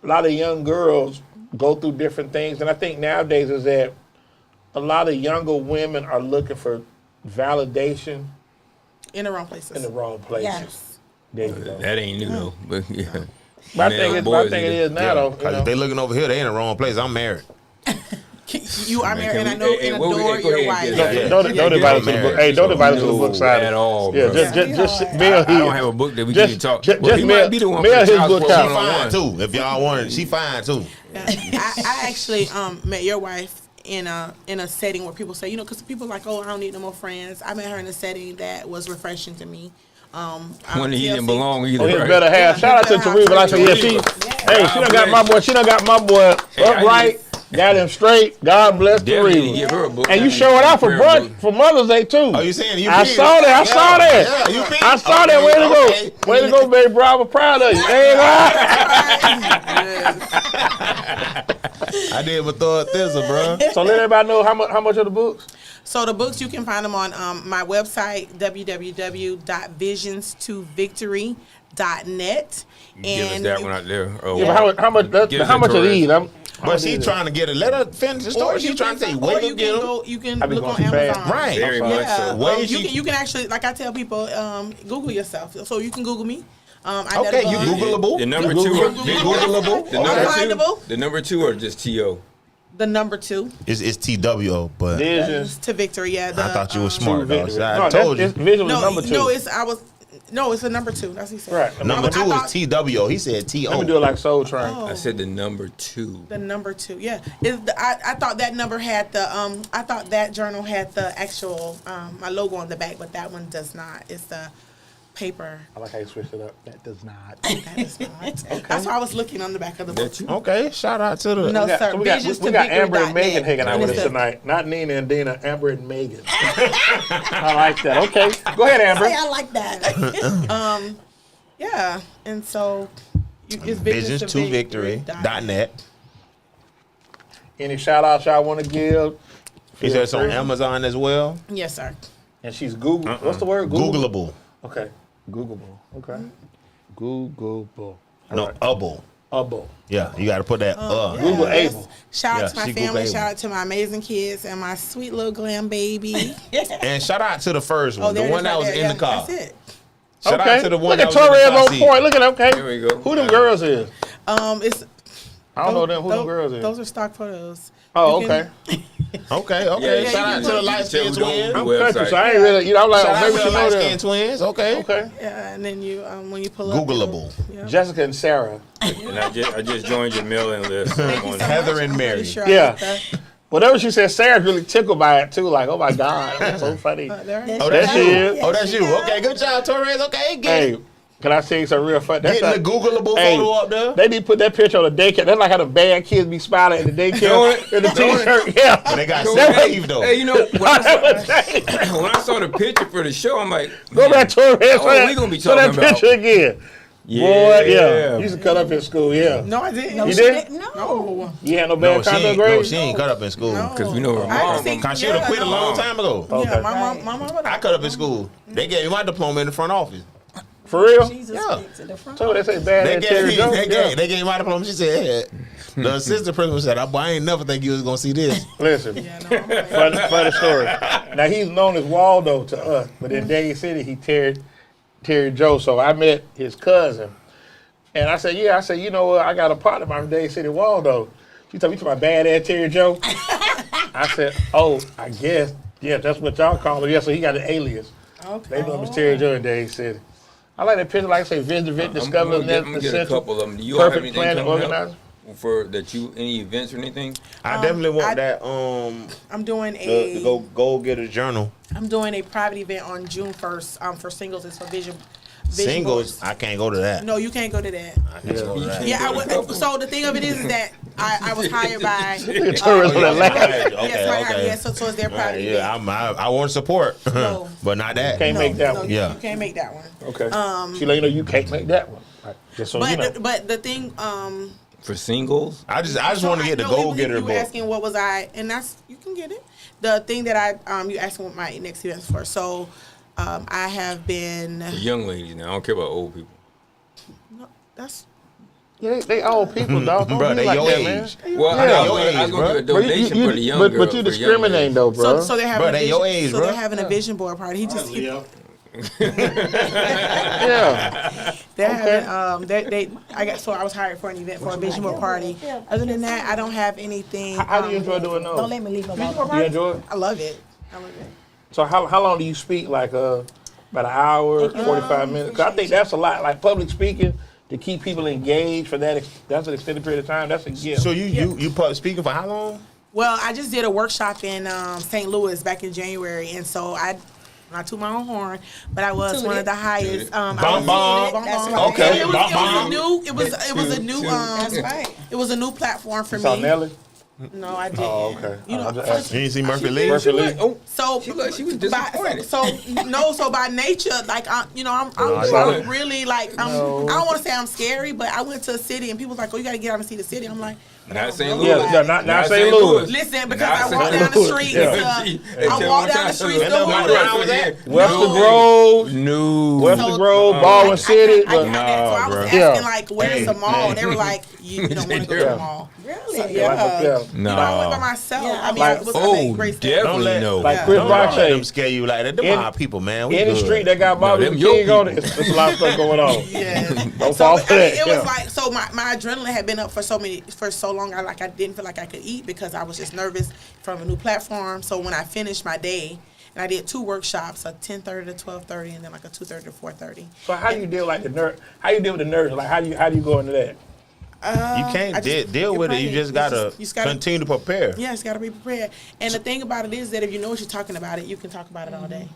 a lot of young girls go through different things, and I think nowadays is that a lot of younger women are looking for validation In the wrong places. in the wrong places. Yes. There you go. That ain't new though. But yeah. But I think it is now though. You Because know. if they looking over here, they in the wrong place. I'm married. You are married, and I Can know we- hey, and what we- adore go your ahead, wife. yeah. Don't invite us to the book. Hey, don't invite us to the book signing at all. Yeah, bro. just hard. mail I don't his. have a book that we Just- can talk. just Well, he mail- might be the one mail for the his child book support out. She fine 101. too. If y'all want it, she fine too. I actually met your wife in a setting where people say, you know, because people are like, oh, I don't need no more friends. I met her in a setting that was refreshing to me. When he didn't TLC. belong either. Oh, his right? better half. Shout out to Tariq. But I said, yeah, she done got my boy. She done got my boy Hey, I upright. Got him straight. God bless Definitely need to Tariq. give her a book. And you showing out for brunch for Mother's Day too. Oh, you saying you I peed? saw that. I saw that. Yeah, you peed? I saw that. Way to Okay. go. Way to go, baby bro. I'm proud of you. Ain't I? I did but throw a thizzle, bro. So let everybody know how much of the books. So the books, you can find them on my website, www.visions2victory.net. Give us that one out there. Oh, Yeah, but how much? Give us How a much of tourist. these? But she trying to get it. Let her finish the story. She's trying to say, where you get them. You can I be look going on too fast. Amazon. Right. Very much Yeah, so. Where you can actually, like I tell people, Google yourself. So you can Google me. Okay, you Googleable. The number You two. Googleable. The number Findable. two. The number two or just T.O. The number 2 It's TWO, but Vision. to victory. Yeah, I thought you were smart, dog. Victory. So I No, told you. Vision was No, number 2. it's a number 2. That's what he said. Right. Number I 2 thought- is TWO. He said TO. Let me do it like Soul Train. Oh. I said the number 2. The number 2, yeah. I thought that number had the I thought that journal had the actual my logo on the back, but that one does not. It's the paper. I like how you switched it up. That does not. That is not. That's why I was looking on the back of the book. That you? Okay, shout out to the. No, We got, sir. so we got Visions2victory.net. Amber and Megan hanging out And with it's us the- tonight. Not Nina and Dina, Amber and Megan. I like that. Okay. Go ahead, Amber. Hey, I like that. Yeah, and so it's Visions2victory.net. Any shout outs y'all want to give? He said it's on free. Amazon as well. Yes, sir. And she's Google. What's the word? Googleable. Okay. Googleable. Okay. Googleable. No, able. Able. Yeah, you got to put that. Google Yes. able. Shout Yeah, out to my she family. Google Shout able. out to my amazing kids and my sweet little glam baby. And shout out to the first one, there the it one is that right was there. in Yeah, the car. That's it. Shout Okay. out to the one Look that at was in Torres the car on seat. point. Look at okay. There we go. Who them girls is? It's I don't know them. Who them girls is? Those are stock photos. Oh, You can- okay. Okay. Yeah, shout out you to the can- light skinned you can tell twins. who I'm Website. country, so I ain't really, I'm like, Shout out maybe to she the know light them. skinned twins. Okay. Okay. Yeah, and then you when you pull up. Googleable. Yeah. Jessica and Sarah. And I just joined your mailing list. So I'm on that. Heather and I'm Mary. pretty sure I Yeah. got that. Whatever she said, Sarah's really tickled by it too. Like, oh my God, that's so funny. There. Oh, There that's she you. is. Oh, that's you. Okay, good job, Torres. Okay, get Hey, it. can I see some real fun? That's Getting the Googleable hey, photo up there. They need to put that picture on the daycare. That's like how the bad kids be smiling at the Doing daycare it. in the Doing t-shirt. it. Yeah. But they got That was- saved though. Hey, you know, when Go I saw the picture for the show, I'm like, back to her head. Oh, we gonna be show that talking about- picture again. yeah, Boy, yeah. You used to cut up in school, yeah. No, I didn't. No, You she did? didn't. No. No. You had no No, bad she conduct ain't, no, grades? she ain't cut up in school. No. because we know her I mom. can see- Cause she would have Yeah, quit a no. long time ago. Okay. Yeah, my mom. I cut up in school. They gave me my diploma in the front office. For real? Jesus Yeah. speaks to the front. So they say bad They at gave Terry me, Jones? they Yeah. gave, they gave me my diploma. She said, hey. The assistant principal said, I ain't never think you was gonna see this. Listen, Yeah, no, I'm like- funny story. Now he's known as Waldo to us, but in Dade City he Terry Joe. So I met his cousin, and I said, yeah. I said, you know what? I got a partner from Dade City, Waldo. She told me to my bad ass Terry Joe. I said, oh, I guess, yeah, that's what y'all call him. Yeah, so he got an alias. Okay. They know him as Terry Joe in Dade City. I like that picture, like I say, Vision, Discover, I'm gonna get a couple of them. Do you all have Perfect anything plan coming organizer. up for any events or anything? I definitely want I- that I'm doing the go get a journal. I'm doing a private event on June 1st for singles. It's for vision Singles, boards. I can't go to that. No, you can't go to that. I can't go to that. Yeah, I would. So the thing of it is that I was hired by. Tourists on that laugh. Yes, so it's their private event. Yeah, I want support, No. but not that. Can't make that one. Yeah. You can't make that one. Okay. She let you know you can't make that one. Right. Just so you know. But the thing, For singles? I just want to get the no, go getter You were book. asking what was I, and that's you can get it. The thing that you asking what my next event's for. So, I have been. For young ladies now. I don't care about old people. No, that's. Yeah, they old people, dog. Don't Bro, be they like your that, age. man. Well, Yeah. I Your was age, going to bro. do a donation for the young girls. but you for young discriminating ladies. though, bro. So they're having Bro, a they vision, your age, so bro. they're having a vision board party. He just Leo. Yeah. they're having I was hired for an event for a vision board party. Other than that, I don't have anything. How do you enjoy doing those? Don't let me leave them alone. You enjoy it? I love it. I love it. So how long do you speak? Like about an hour, 45 minutes? 'Cause I think that's a lot. Like public speaking to keep people engaged for that's an extended period of time. That's a gift. So you speaking for how long? Well, I just did a workshop in St. Louis back in January, and so not to my own horn, but I was Toot one it. of the highest. Bum, bum. That's bum. right. Okay. It was Bum, a bum. new. It was a new. That's right. It was a new platform for You saw me. Nelly? No, I didn't. Oh, okay. You know, I'm just asking. You didn't see Murphy Lee? Murphy Lee? Oh, so she was by- disappointed. So by nature, like I'm sorry. really like I don't want to say I'm scary, but I went to a city and people was like, "Oh, you got to get out and see the city." I'm like, not St. Louis. Yeah, not St. Louis. listen, because Not I walked St. down the Louis. street. Yeah. I walked down the street. And then what round was that? Webster No. Grove, No. Webster So- Grove, Baldwin City. I but got that. So I was bro. asking Yeah. like, "Where's the mall?" And they were like, "You don't want to go to Yeah. the mall." Really? Yeah. Like, yeah. No. You know, I went by myself. Yeah. I mean, Like- it was Oh, great definitely no. Like Chris Don't Rock let say, them scare you like that. Them In- our people, man. We any good. street that got Martin them Luther your King on it, people. it's a lot of stuff going on. Yeah. Don't fall for that. It yeah. was like, so my adrenaline had been up for so long. I didn't feel like I could eat because I was just nervous from a new platform. So when I finished my day, and I did 2 workshops, a 10:30 to 12:30, and then like a 2:30 to 4:30. So how do you deal like the nerd? How you deal with the nerves? Like how do you go into that? You can't deal with it. You just gotta continue to prepare. Yeah, it's gotta be prepared. And the thing about it is that if you know what you're talking about it, you can talk about it all day.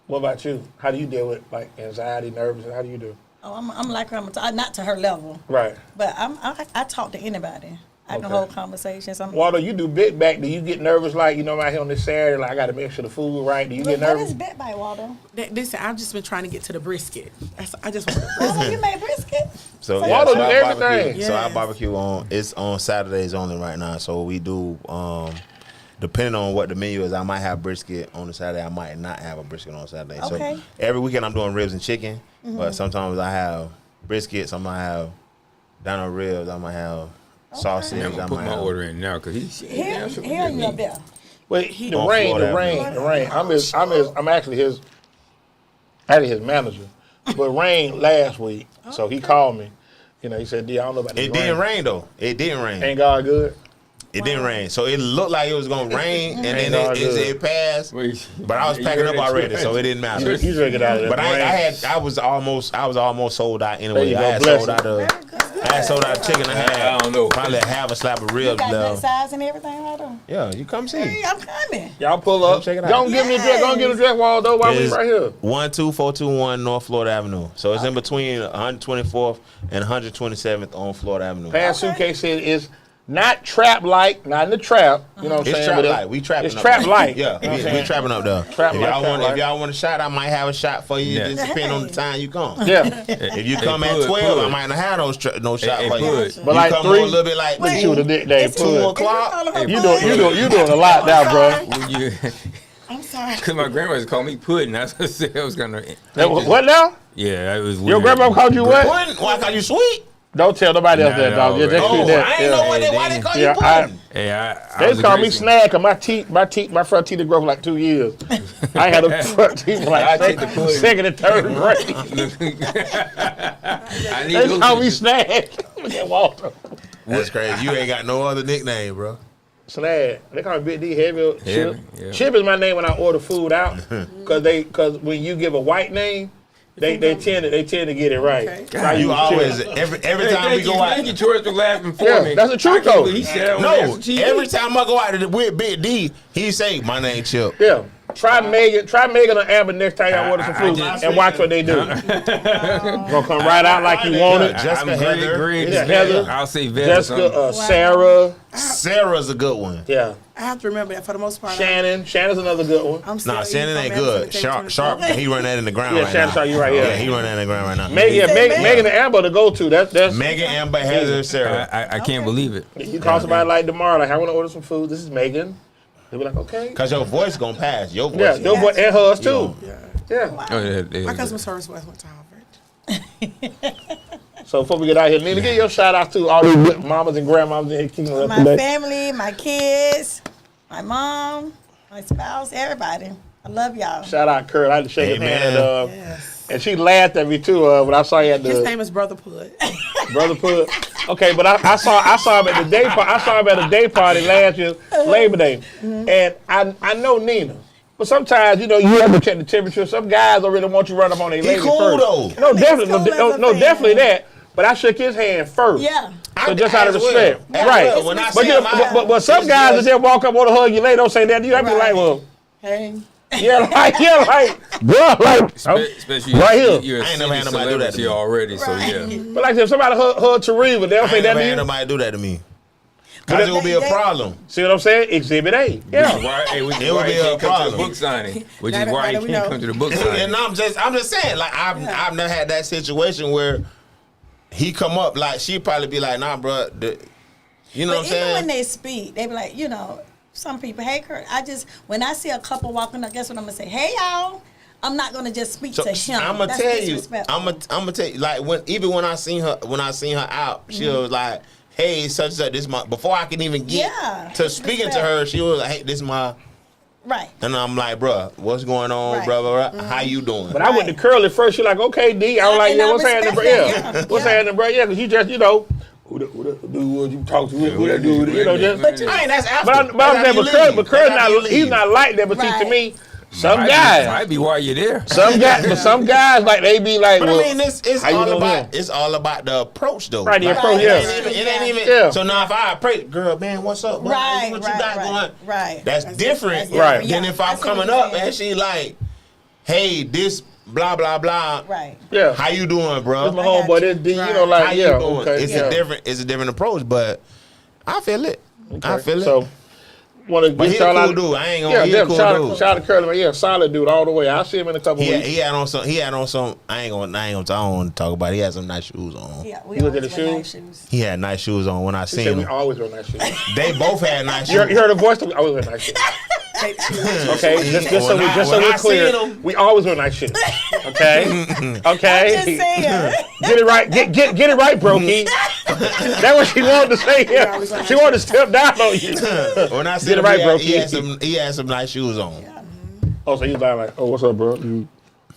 What about you? How do you deal with like anxiety, nerves? How do you do? Oh, I'm like her. Not to her level, Right. but I talk to anybody. I can Okay. hold conversations. Waldo, you do bit back. Do you get nervous? Like I'm out here on this Saturday. Like I got to make sure the food right. Do you get What nervous? is bit by Waldo? Listen, I've just been trying to get to the brisket. I just want the brisket. Waldo, you made brisket? So Waldo do our everything. barbecue- So our Yes. barbecue it's on Saturdays only right now. So we do depending on what the menu is, I might have brisket on the Saturday. I might not have a brisket on Saturday. Okay. So every weekend I'm doing ribs and chicken, but sometimes I have brisket. Some I have dino ribs. I might have sausage. I'm I gonna put might my have. order in now because he's Here you up there. Wait, the On rain. Florida I'm actually his manager. But Rain last week, so he called me. He said, "D, I don't know about this It didn't rain though. It didn't rain. Ain't God good?" It didn't rain. So it looked like it was gonna rain, and then God good. it passed. Wait, But I was you packing heard up that already, too. so it didn't matter. You drink it out of that. But rain. I was almost sold out There anyway. you I go, had bless sold you. out I had sold out chicken. I had I don't know. probably half a slab of You ribs got good left. size and everything, Waldo? Yeah, you come see. Hey, I'm coming. Y'all pull up. Check it out. Don't give me the address. Don't give me the address, Waldo. Why we It's right here? 12421 North Florida Avenue. So it's in between 124th and 127th on Florida Avenue. Past Suitcase said it's not trap like, not in the trap. You know what I'm It's saying? trap But light. We trapping It's up trap there. light. Yeah, we trapping up there. Trap if light, y'all trap want, light. if y'all want a shot, I might have a shot for you. Yeah. Just depending on the time you come. Yeah. If you come Hey, at Pud, 12, Pud. I might not have no shot Hey, for you. Pud. But You like come 3, on a little bit like look at you with the nickname. It's 2 Pud. o'clock. You doing a lot now, bro. I'm sorry. Because my grandmother called me Puddin'. That's what I said I was gonna. What now? Yeah, it was weird. Your grandma called you what? Pudding? Why call you sweet? Don't tell nobody else Nah, that, dog. no, Just right. keep Oh, that. I ain't Yeah. know why they call you Yeah, pudding. Hey, I They was just call me aggressive. Snag, cause my front teeth grow for like 2 years. I had a front teeth for I like take the pudding. second and third grade. I need They those call me bitches. Snag. Look at Walter. That's crazy. You ain't got no other nickname, bro. Snag. They call me Big D, Heavy Chip. yeah. Chip is my name when I order food out, cause when you give a white name, they tend to get it right. Okay. So I You use always Chip. every time we go out. Thank you, George, for laughing for Yeah, me. that's the truth, I can't though. believe He said that on No, national TV. every time I go out with Big D, he say my name Chip. Yeah. Try Megan or Amber next time y'all order some food and watch what they do. Gonna come right out like you want it. Jessica, I'm Heather. great. Yeah, Heather. I'll say Vet or something. Jessica, Sarah, Sarah's a good one. yeah. I have to remember that for the most part. Shannon's another good one. I'm still Nah, eating Shannon from ain't Madison good. to Sharp, Texas. he run that in the ground Yeah, right Shannon now. Sharp, you right here. Yeah, he run that in the ground right now. Megan and Amber the go-to. That's Megan, Amber, Heather, Sarah. I can't believe it. you call somebody like tomorrow, like I want to order some food. This is Megan. They'll be like, okay. Cause your voice gonna pass. Your voice. Yeah, your boy and hers You too. Yeah. Oh, yeah, My customer service was went to Harvard. So before we get out here, Nina, give your shout out to all these good mamas and grandmamas in here keeping us up My today. family, my kids, my mom, my spouse, everybody. I love y'all. Shout out Kurt. I had to shake his hand. Amen. And, and she laughed at me too when I saw you at His the name is Brother Pud. brother put. Okay, but I saw him at the day party. I saw him at a day party last year, Labor Day, and I know Nina. But sometimes, you have to check the temperature. Some guys don't really want you run up on their He lady cool first. though. No, definitely, cool as a no, fan. definitely that. But I shook his hand first. Yeah. So just out of As well. respect, As right? well. When I But, see you him, but some it's guys that just- just walk up, want to hug you, later don't say that to you. I be Right. like, well, Hey. yeah, bro, like, Especially Right here. You're a I ain't never had city nobody do that to celebrity me. already, so yeah. but like if somebody hug Teresa, they don't I say ain't that never to had you. nobody do that to me. Cause it would be a They- problem. See what I'm saying? Exhibit A. Yeah. Why, hey, which is It would why be he a can't come to the problem. book signing. Which is Now why he that we can't know. come to the book signing. And I'm just saying, like I've never had that situation where he come up like she probably be like, nah, bro, you know But what I'm even saying? when they speak, they be like, some people, hey, Kurt, when I see a couple walking up, guess what I'm going to say? Hey, y'all. I'm not going to just speak So to him. I'm gonna That's tell you, disrespectful. I'm gonna tell you, like when I seen her out, she was like, hey, such and such, this my, before I can even get Yeah. to speaking to her, she was like, hey, this my, Right. and I'm like, bruh, what's going on, Right. brother? How you doing? But I went to Curly first. She like, okay, D. I was like, And yeah, I what's happening, bro? respect Yeah, that, what's yeah. happening, bro? Yeah, because you just, you know, who that dude you talk to, who that dude, you know, just. But you- I mean, that's after. But I'm saying, but Curly not, he's not like that. But see, to Right. me, some Might guys, be while you're there. some guys, like they be like, But well, I mean, it's how you all doing about now? It's all about the approach, though. Right, the Like, approach, it yeah. ain't even. Yeah. So now if I approach, girl, man, what's up? Right, What you right, got right, going? right. That's different. Right. Than Yeah, if I I'm see what coming you're up saying. and she like, hey, this blah blah blah. Right. yeah, How you doing, bro? this my I got homeboy, you. this D, you Right. know, like, How yeah, you doing? okay, It's yeah. a different approach, but I feel it. I feel it. So, want to but get he a y'all cool out. dude. I ain't gonna. Yeah, he a definitely. cool Shout out dude. to Curly, man. Yeah, solid dude all the way. I'll see him in a couple weeks. He had on some. I don't want to talk about it. He had some nice shoes on. Yeah, we You look at always the wear nice shoes? shoes. He had nice shoes on when I He seen said we him. always wear nice shoes. They both had nice You shoes. heard the voice? We always wear nice shoes. Okay, just so When I we're clear, seen 'em- we always wear nice shoes. Okay, Just okay. saying. Get it right. Get it right, Brokey. That's what she wanted to say. Yeah, she wanted to step down on you. When I Get seen it him, right, bro. he had some nice shoes on. Oh, so you like, oh, what's up, bro? You,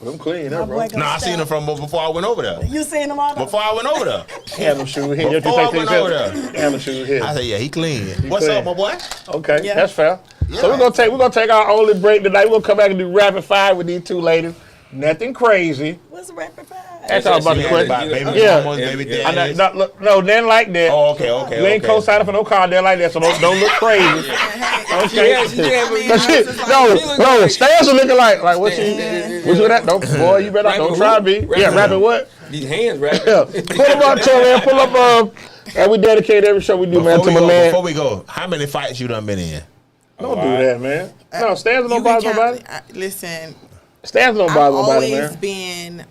well, I'm clean, My huh, bro? boy gonna No, I seen stop. him from before I went over there. You seen them all? Before I went over there, He had them shoes here. Before I went over there. He had them shoes here. I said, "Yeah, he clean. What's clean. up, my boy?" Okay, Yeah. that's fair. So Yeah. we're gonna take our only break tonight. We'll come back and do rapid fire with these two ladies. Nothing crazy. What's rapid fire? That's all about the Yeah, question. About baby Yeah. mamas, baby Yeah. daddies. No, nothing like that. Oh, okay. You ain't co-signing for no car there like that, so don't look crazy. Okay. No, Stans are looking like what you that? Don't, boy, you better don't try me. Yeah, rapping what? These hands rapping. Yeah, pull them up, tell man, pull up. And we dedicate every show we do, man, to my man. Before we go, how many fights you done been in? Don't do that, man. No, Stans You don't can bother count- nobody. Listen, Stans don't I've bother nobody, always man. been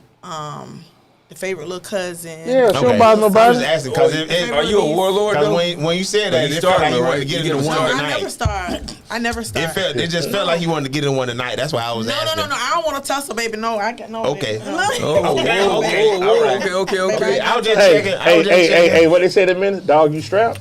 the favorite little cousin. Yeah, she don't bother I was nobody. just asking because Are you a warlord though? when you said that, you it felt started, like you right? wanted to get You into get one them I never tonight. start. I never start. It just felt like you wanted to get in one tonight. That's why I was No, asking. I don't want to tussle, baby. No, I got no. Okay. baby, no. Okay. All right. Okay. I was just checking. I was just checking. Hey, what they said a minute? Dog, you strapped?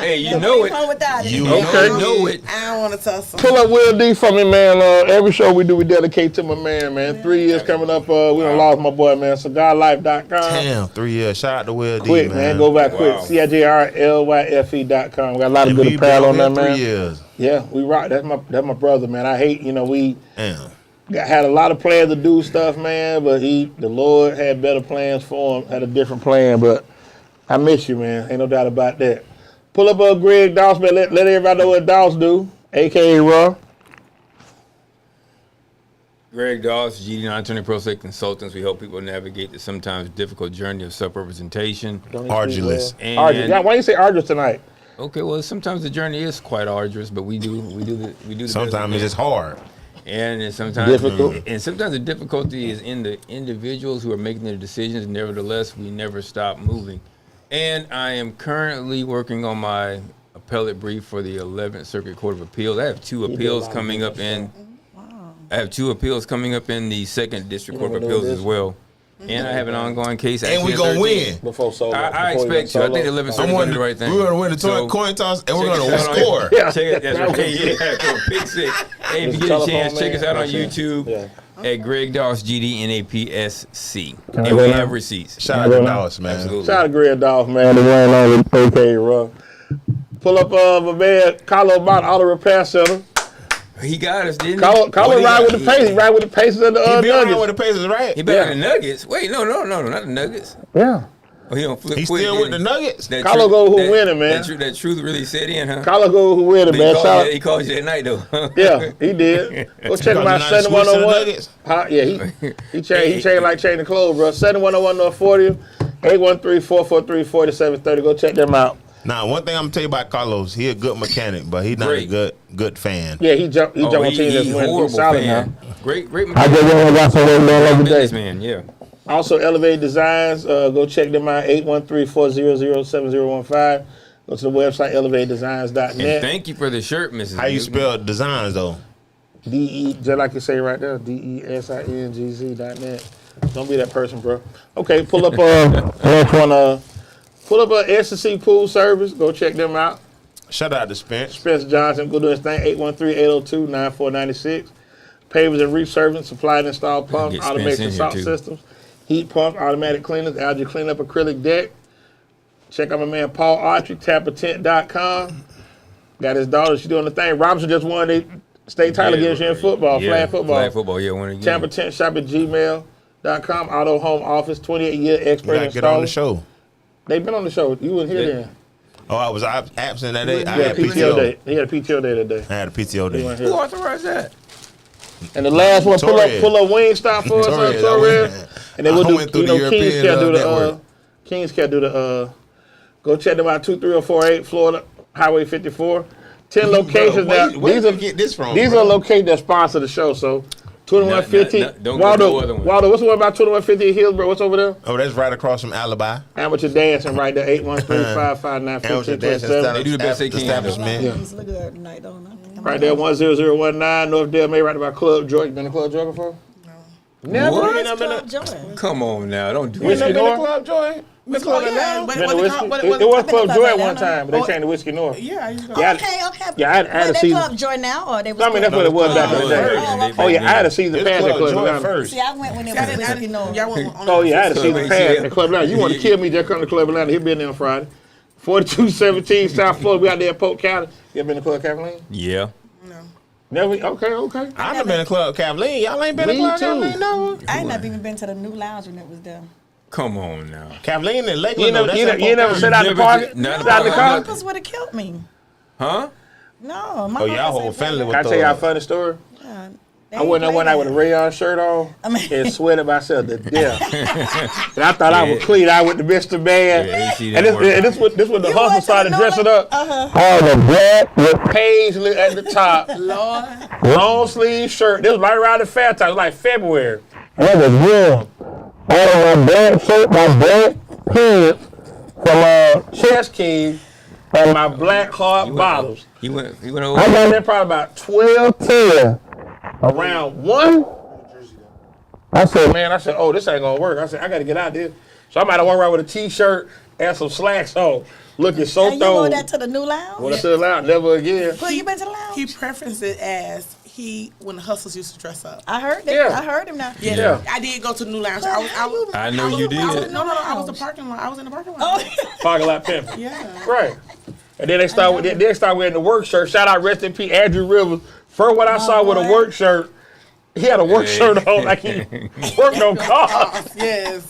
Hey, you know it. Without it. You Okay. know it. I don't want to tussle. Pull up Will D for me, man. Every show we do, we dedicate to my man. 3 years coming up. We done lost my boy, man. CigarLife.com. Damn, 3 years. Shout out to Will D, Quick, man. Go back quick. Wow. CIJRLYFE.com. Got a lot of And good we apparel on been there, over man. 3 years. Yeah, we rock. That's my brother, man. I hate, we Damn. had a lot of plans to do stuff, man, but the Lord had better plans for him, had a different plan, but I miss you, man. Ain't no doubt about that. Pull up Greg Doss, man. Let everybody know what Doss do, a.k.a. Ruff. Greg Doss, GD9 Attorney Pro State Consultants. We help people navigate the sometimes difficult journey of self-representation. Arduous. And Why you say arduous tonight? okay, well, sometimes the journey is quite arduous, but we do the Sometimes it's best just hard. and it's sometimes Difficult. And sometimes the difficulty is in the individuals who are making the decisions. Nevertheless, we never stop moving. And I am currently working on my appellate brief for the 11th Circuit Court of Appeals. I have two appeals coming up in. I have two appeals coming up in the Second District Court of Appeals as well. And I have an ongoing case. And we actually gonna at 13. win. Before solo. I expect to. I think the 11th Circuit is the right thing. We're gonna win the So, coin toss and we're check gonna us out score. on- Check it. That's right. Yeah, pick six. Hey, if you get a chance, check us out on YouTube at Greg Doss GD NAPSC. And go we now? have receipts. Shout out to Dallas, man. Absolutely. Shout out to Greg Doss, man. The one along with a.k.a. Ruff. Pull up my man, Carlo Bond Auto Repair Center. He got us, didn't he? Carlo he ride got- with the Pacers. He ride with the Pacers and the He been around Nuggets. with the Pacers, right? He better than the Nuggets. Wait, no, not the Nuggets. Yeah. Oh, he don't flip He's quick, still with the didn't he? Nuggets. That Carlo truth- go who that- winning, man. That truth really set in, huh? Carlo go who winning, man. Shout out. He called you that night, though. Yeah, he did. Go check him out, Because you're not switching to the 7101. Nuggets? Huh? Yeah, he changed like changing clothes, bro. 7101 North 40, 813-443-4730. Go check them out. Now, one thing I'm gonna tell you about Carlos, he a good mechanic, but he's not a Great. good fan. Yeah, he jumped on team He's that's winning. horrible He's solid fan. now. Great I just went and got some work done every day. businessman, yeah. Also, Elevate Designs. Go check them out. 813-400-7015. Go to the website And elevatedesigns.net. thank you for the shirt, Mrs. How you Newton. spell designs though? DE, just like you say right there, DESINGZ.net. Don't be that person, bro. Okay, pull up pull up a S&C pool service. Go check them out. Shout out to Spence. Spence Johnson, go do his thing. 813-802-9496. Pavers and resurfacing, supply and install pumps, Get Spence automated in salt here, too. systems, heat pumps, automatic cleaners, algae cleanup, acrylic deck. Check out my man Paul Archie, TampaTent.com. Got his daughter, she's doing the thing. Robinson just won the state title against you in football, flag football. Flag football, yeah, one again. Tampa Tent Shop at gmail.com. Auto Home Office, 28-year You expert gotta get on the installer. show. They've been on the show. You weren't here Yeah. then. Oh, I was absent that day. I He had had a PTO day. PTO. He had a PTO day today. I had a PTO He day. wasn't Who here. authorized that? And the last one, pull Torres. up Wingstop for us, Torres, I Torres. went- And then we'll I do, went through you the know, Kings European can't do the, network. Kings can't do the, go check them out, 23048 Florida Highway 54. 10 locations Bro, now. where These you are get this from? These bro? are locations that sponsor the show, so 2150. Don't go no other one. Waldo, what's the one about 2150 in Hillsborough? What's over there? Oh, that's right across from Alibi. Amateur dancing right there, 813-559-1527. They do the best they can, Establishment. Yeah. Things look good tonight, don't they? Right there, 10019 North Dale May, right about Club Joy. You been to Club Joy before? No. Never? What? You ain't never been Club to- Joy. Come on now, don't do You ain't that. never been to North? Club Joy? But Club Atlanta. Been to Whiskey? It was Club Joy at one time, but they changed to Whiskey North. Yeah, I used to go. Yeah, Okay. Yeah, I had a Were they season. Club Joy now, or they was I mean, that's what it was back in the day. Oh, Oh, yeah, I had a season It's pass at Club Club Joy Atlanta. first. See, I went when it I was didn't, Whiskey North. y'all went on Oh, yeah, I had a So season it pass makes at Club Atlanta. You want to kill me, just come to Club Atlanta. He'll be in there on Friday. 4217 South Florida. We out there at Polk County. You ever been to Club Kathleen? Yeah. No. Never? Okay. I done been to Club Kathleen. Y'all ain't been to Me Club too. Kathleen, no? I ain't never even been to the new lounge when it was there. Come on now. Kathleen and Lakeland, You though, never, that's you never sit out the Never park? did- not Sit the out the park, car? not- Uncles would have killed me. Huh? No, my Oh, y'all uncles whole ain't family playing. was Can I tell y'all a funny story? Yeah, they I ain't went there one play night with a that. rayon shirt on I mean- and sweated myself to death. And I thought I was clean. I went to Mr. Man. Yeah, AC And didn't work. this when the You hustle went to started the dressing Nola? up. All the black with paisley at the top. Lord. Long sleeve shirt. This was right around the fair time. It was like February. That was real. All of my black shirt, my black pants from Chess King, and my black hard bottoms. He went I over. got there probably about 12:10. Around 1, I said, oh, this ain't gonna work. I said, I gotta get out there. So I'm out of one around with a t-shirt and some slacks on, looking so And you wore thrown. that to the new lounge? When I said loud, never again. Well, you been to the lounge? He preferenced it as when the hustlers used to dress up. I heard that. Yeah. I heard him now. Yeah. I did go to the new lounge. But I was, how you- I know you did. No, I was the parking lot. I was in the parking lot. Oh, Parking lot pimping. Yeah. Right. And then they start wearing the work shirt. Shout out, rest in peace, Andrew Rivers. First one I saw with a boy. work shirt, he had a work shirt on like he worked on cars. Yes.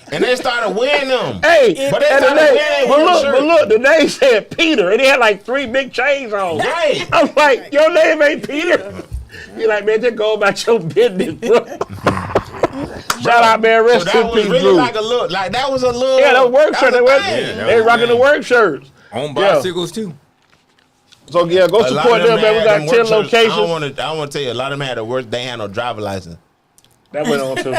And they started wearing them. Hey, But they and the started name, wearing but his look, shirt. the name said Peter, and he had like 3 big chains on. Right. I was like, your name ain't Peter. You're like, man, just go about your business, bro. Shout out, man, So rest that in was peace, really Drew. like a look. Like that was a little. Yeah, that work that shirt. was They, a were, thing. they rocking the work shirts. On bicycles too. So yeah, go A lot support of them, man. We had got them 10 work shirts. locations. I want to tell you, a lot of them had the work. They had no driver license. That went on too.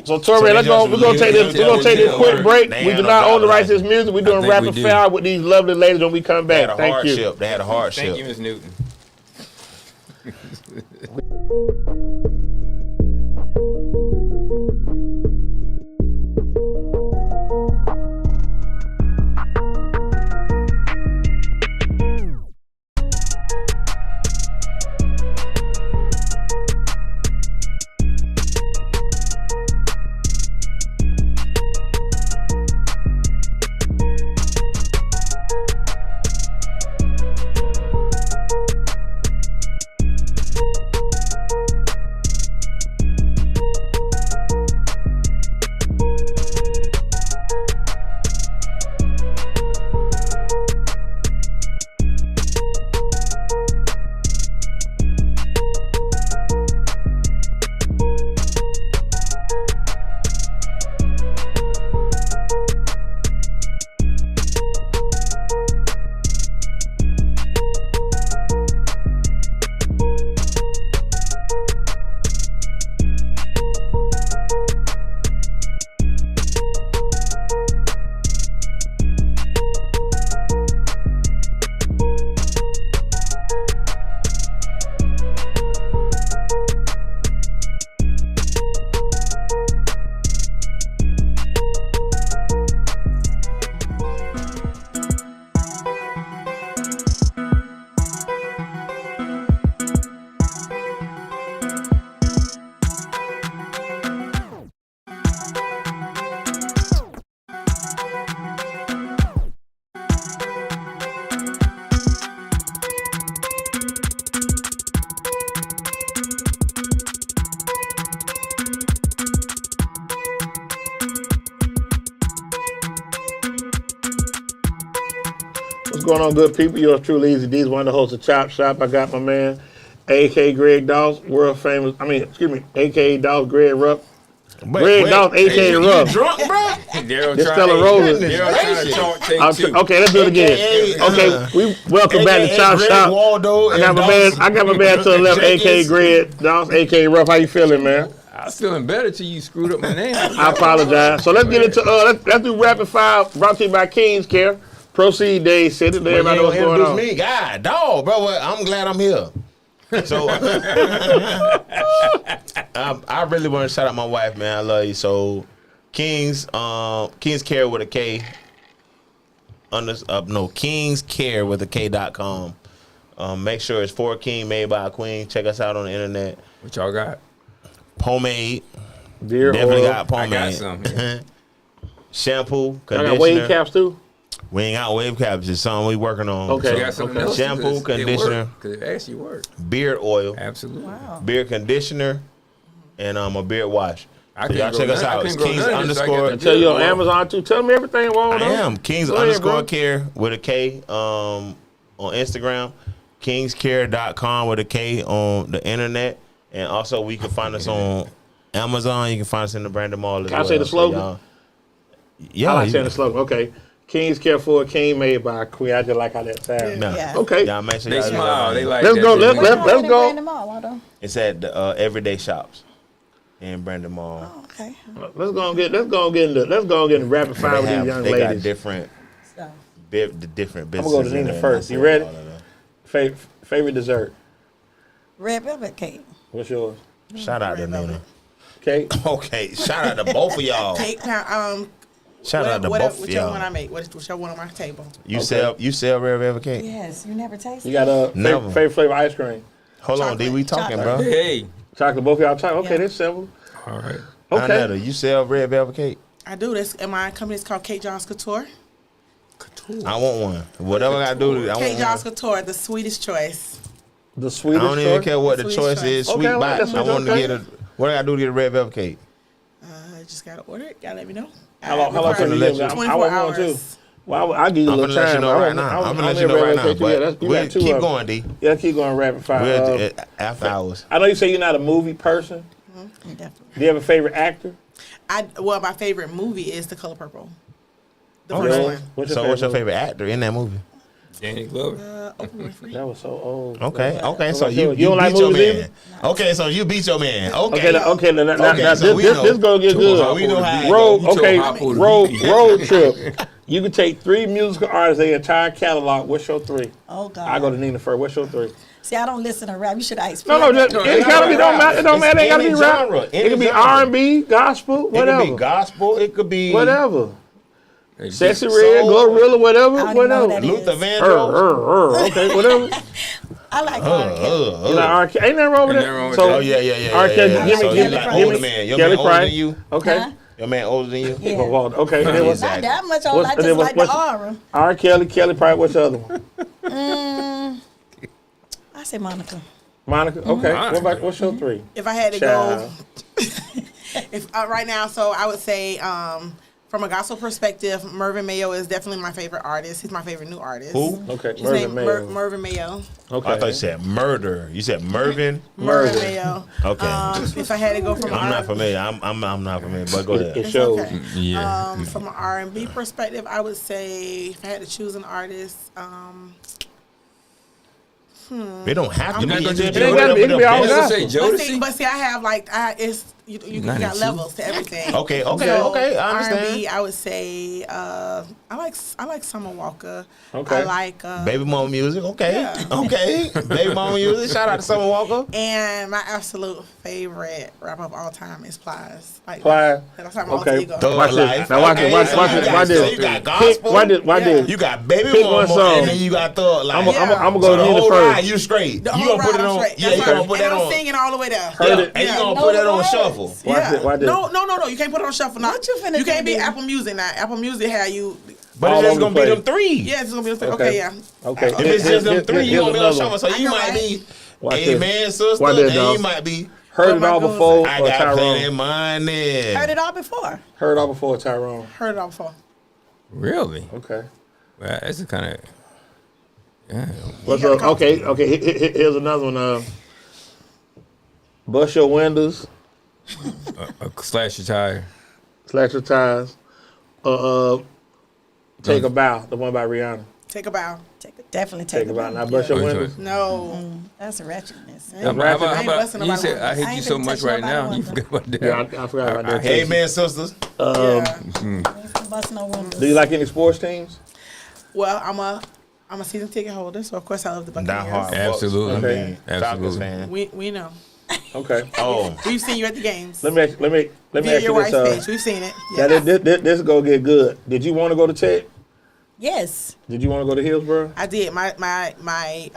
So Torre, they let's go. just We're gonna take this. We're gonna take this quick break. They We had do no not own the driver rights to this music. We're doing think we rapid do. fire with these lovely ladies when we come They had back. a Thank you. hardship. They had a hardship. Thank you, Ms. Newton. going on, good people? Yours truly, EZDZ, one of the hosts of Chop Shop. I got my man, A.K. Greg Dawes, world famous. A.K. Dawes, Greg Ruff. Greg Dawes, A.K. Ruff. You drunk, bro? Daryl This trying fella rolling. to talk take two. Okay, let's do it again. Okay, we welcome back to Chop Shop. Waldo I got my man to the left, A.K. Greg Dawes, A.K. Ruff. How you feeling, man? I was feeling better till you screwed up my name. I apologize. So let's get into let's do rapid fire. Brought to you by King's Care. Proceed, Dade City. Let everybody know what's going on. Me, God, dog, bro. I'm glad I'm here. So I really want to shout out my wife, man. I love you. So King's Care with a K. King's Care with a K.com. Make sure it's for a king, made by a queen. Check us out on the internet. What y'all got? Pomade. Beer Definitely oil. got pomade. I got some. Yeah. Shampoo, I conditioner. got wave caps too. We ain't got wave caps. It's something we working on. Okay. You got something Okay. else? Shampoo, conditioner. Because it actually worked. Beard oil, Absolutely. Wow. beard conditioner, and a beard wash. I So y'all couldn't check grow us none- I out. It's couldn't grow Kings none of this, so I got underscore. the Tell you on Well, Amazon too. Tell me everything, Waldo. I am Kings Go ahead, underscore bro. care with a K on Instagram, kingscare.com with a K on the internet, and also we can find us on Amazon. You can find us in the Brandon Mall as Can I well. say the So slogan? y'all- yeah, I like you- saying the slogan. Okay. King's Care for a king, made by a queen. I just like how that sounds. No. Yeah. Okay. Y'all make sure They y'all smile. They like Let's that. go, They let's- like- let's go. It's at the Everyday Shops in Brandon Mall. Oh, okay. Let's go and get in the rapid fire with these young They got ladies. different So, the different I'm businesses. gonna go to in Nina there. first. You I ready? all of them. Favorite dessert. red velvet cake. What's yours? Shout out to Nina. Cake. Okay, shout out to both of y'all. Cake pound. Shout out to both of Whichever one I y'all. make. Whichever one on my table. You sell red velvet cake. Yes, you never tasted. You got a Never. favorite flavor ice cream. Hold on, D. Chocolate. We talking, Chocolate. bro. Hey. Chocolate. Both of y'all chocolate. Okay, Yeah. that's simple. All right. Okay. Anetta, you sell red velvet cake? I do this, and my company is called Cake Jaws Couture. I want one. Whatever I do, I Cake want Jaws one. Couture, the sweetest choice. The I sweetest don't even choice? care what the Sweet choice choice. is. Okay, Sweet I like bite. that I sweet, want to okay. get a. What I got to do to get a red velvet cake? I just gotta order it. Gotta let me know. How long I'm can finna you let give you- me? I 24 want one too. hours. Well, I'll give you a I'm little gonna let you time. know right now. I'm gonna let you know right now. You But got we'll two keep of them. going, D. Yeah, keep going rapid fire. We're after hours. I know you say you're not a movie person. Definitely. Do you have a favorite actor? Well, my favorite movie is The Color Purple. The first Okay. one. What's So what's your movie? favorite actor in that movie? Danny Glover. Oprah Winfrey. That was so old. Okay, okay. So What's you yours? You don't like beat your movies man. Okay, so you beat your man. Okay. Okay. Now, Okay, so we know. this gonna get good. So we know how it Road, go. You okay, told Hoppo to road, beat me. road trip. You can take 3 musical artists, their entire catalog. What's your 3? Oh God. I go to Nina first. What's your 3? See, I don't listen to rap. You should ask. No, just, No, it it's gotta be. not Don't matter. It don't It's matter. It gotta be any rap. genre, It any could be genre. R&B, gospel, It whatever. could be gospel. It could be Whatever. Hey, Sexy Soul. Red, Glorilla, whatever, I don't even know whatever. who that Luther is. Vandross. Okay, whatever. I like R. You like R. Kelly? Ain't nothing wrong with Ain't nothing wrong that. with So, that. Oh yeah. R. Kelly, yeah. give me- So give you me- like give older me- man. Your Kelly man older Price. than you. Okay. Huh? Your man older than you. Yeah. Well, okay. Then what's Not that much. I What's- like and just then like the what's- aura. R. Kelly Price. What's the other one? I say Monica. Monica. Okay. Monica. What's your 3? If I had to Child. go, if right now, so I would say from a gospel perspective, Mervyn Mayo is definitely my favorite artist. He's my favorite new artist. Who? Okay. His Mervyn name Mayo. Mervyn Mayo. Okay. I thought you said murder. You said Mervyn. Mervyn Mervyn. Mayo. Okay. If I had to go from I'm not familiar. I'm not familiar. But go ahead. It It's shows. okay. Yeah. From an R&B perspective, I would say if I had to choose an artist, It don't have to You're not be. gonna do It It ain't gotta be. It can be all Let's gospel. say Jodeci. but see, I have like you Not got in levels to everything. Okay. So, I understand. R&B, I would say I like Summer Walker. Okay. I like Baby mama music. Okay. Yeah. Okay. Baby mama music. Shout out to Summer Walker. and my absolute favorite rapper of all time is Plies. Like Plies. That's how my Okay. alter ego. Thug Watch this. Life. Now watch it. Okay. Watch So it. you got- Watch so this. You got Pick, gospel. why did? You got Baby Pick one Mama, song. and then you got Thug Life. I'm gonna So go the to Nina whole ride, first. you straight. The You whole gonna put ride, it I'm on? straight. Yeah, That's you right. gonna put and that I'm on? singing all the way there. Heard it. And you Yeah. gonna put that on No shuffle? words. Watch Yeah. it. Watch this. No. You can't put it on shuffle. Now. What you finna You can't do? be Apple Music now. Apple Music have you. But All it's just over gonna the be place. them 3. Yeah, it's gonna be Okay. okay. Yeah. Okay. If it's just them 3, you gonna be on another shuffle. one. So I you know, might right? be Watch a this. man, sister, Watch this, and dog. you might be. Heard it my all goodness. before. I Or got plenty Tyrone. money. Heard it all before. Heard all before Tyrone. Heard it all before. Really? Okay. Well, that's the kind of. What's up? Okay. Here's another one. Bust your windows, Slash your tire. slash your tires. Take a bow. The one by Rihanna. Take a bow. Definitely Take take a a bow. bow. Now bust your Yeah. windows. No. That's a ratchetness. How about, I ain't busting you nobody said, I windows. hate I you ain't so finna much touch right nobody now. You window. forgot about that. Yeah, I forgot about that. Hey, man, sisters. Yeah. Busting no windows. Do you like any sports teams? Well, I'm a season ticket holder, so of course I love the Not hard. Buccaneers. Absolutely. Okay. I mean, Absolutely. Falcons fan. We know. Okay. Oh, We've seen you at the games. Let me ask Via you your wife's this. page. We've seen it. Now Yes. this go get good. Did you want to go to Tech? Yes. Did you want to go to Hillsborough? I did. My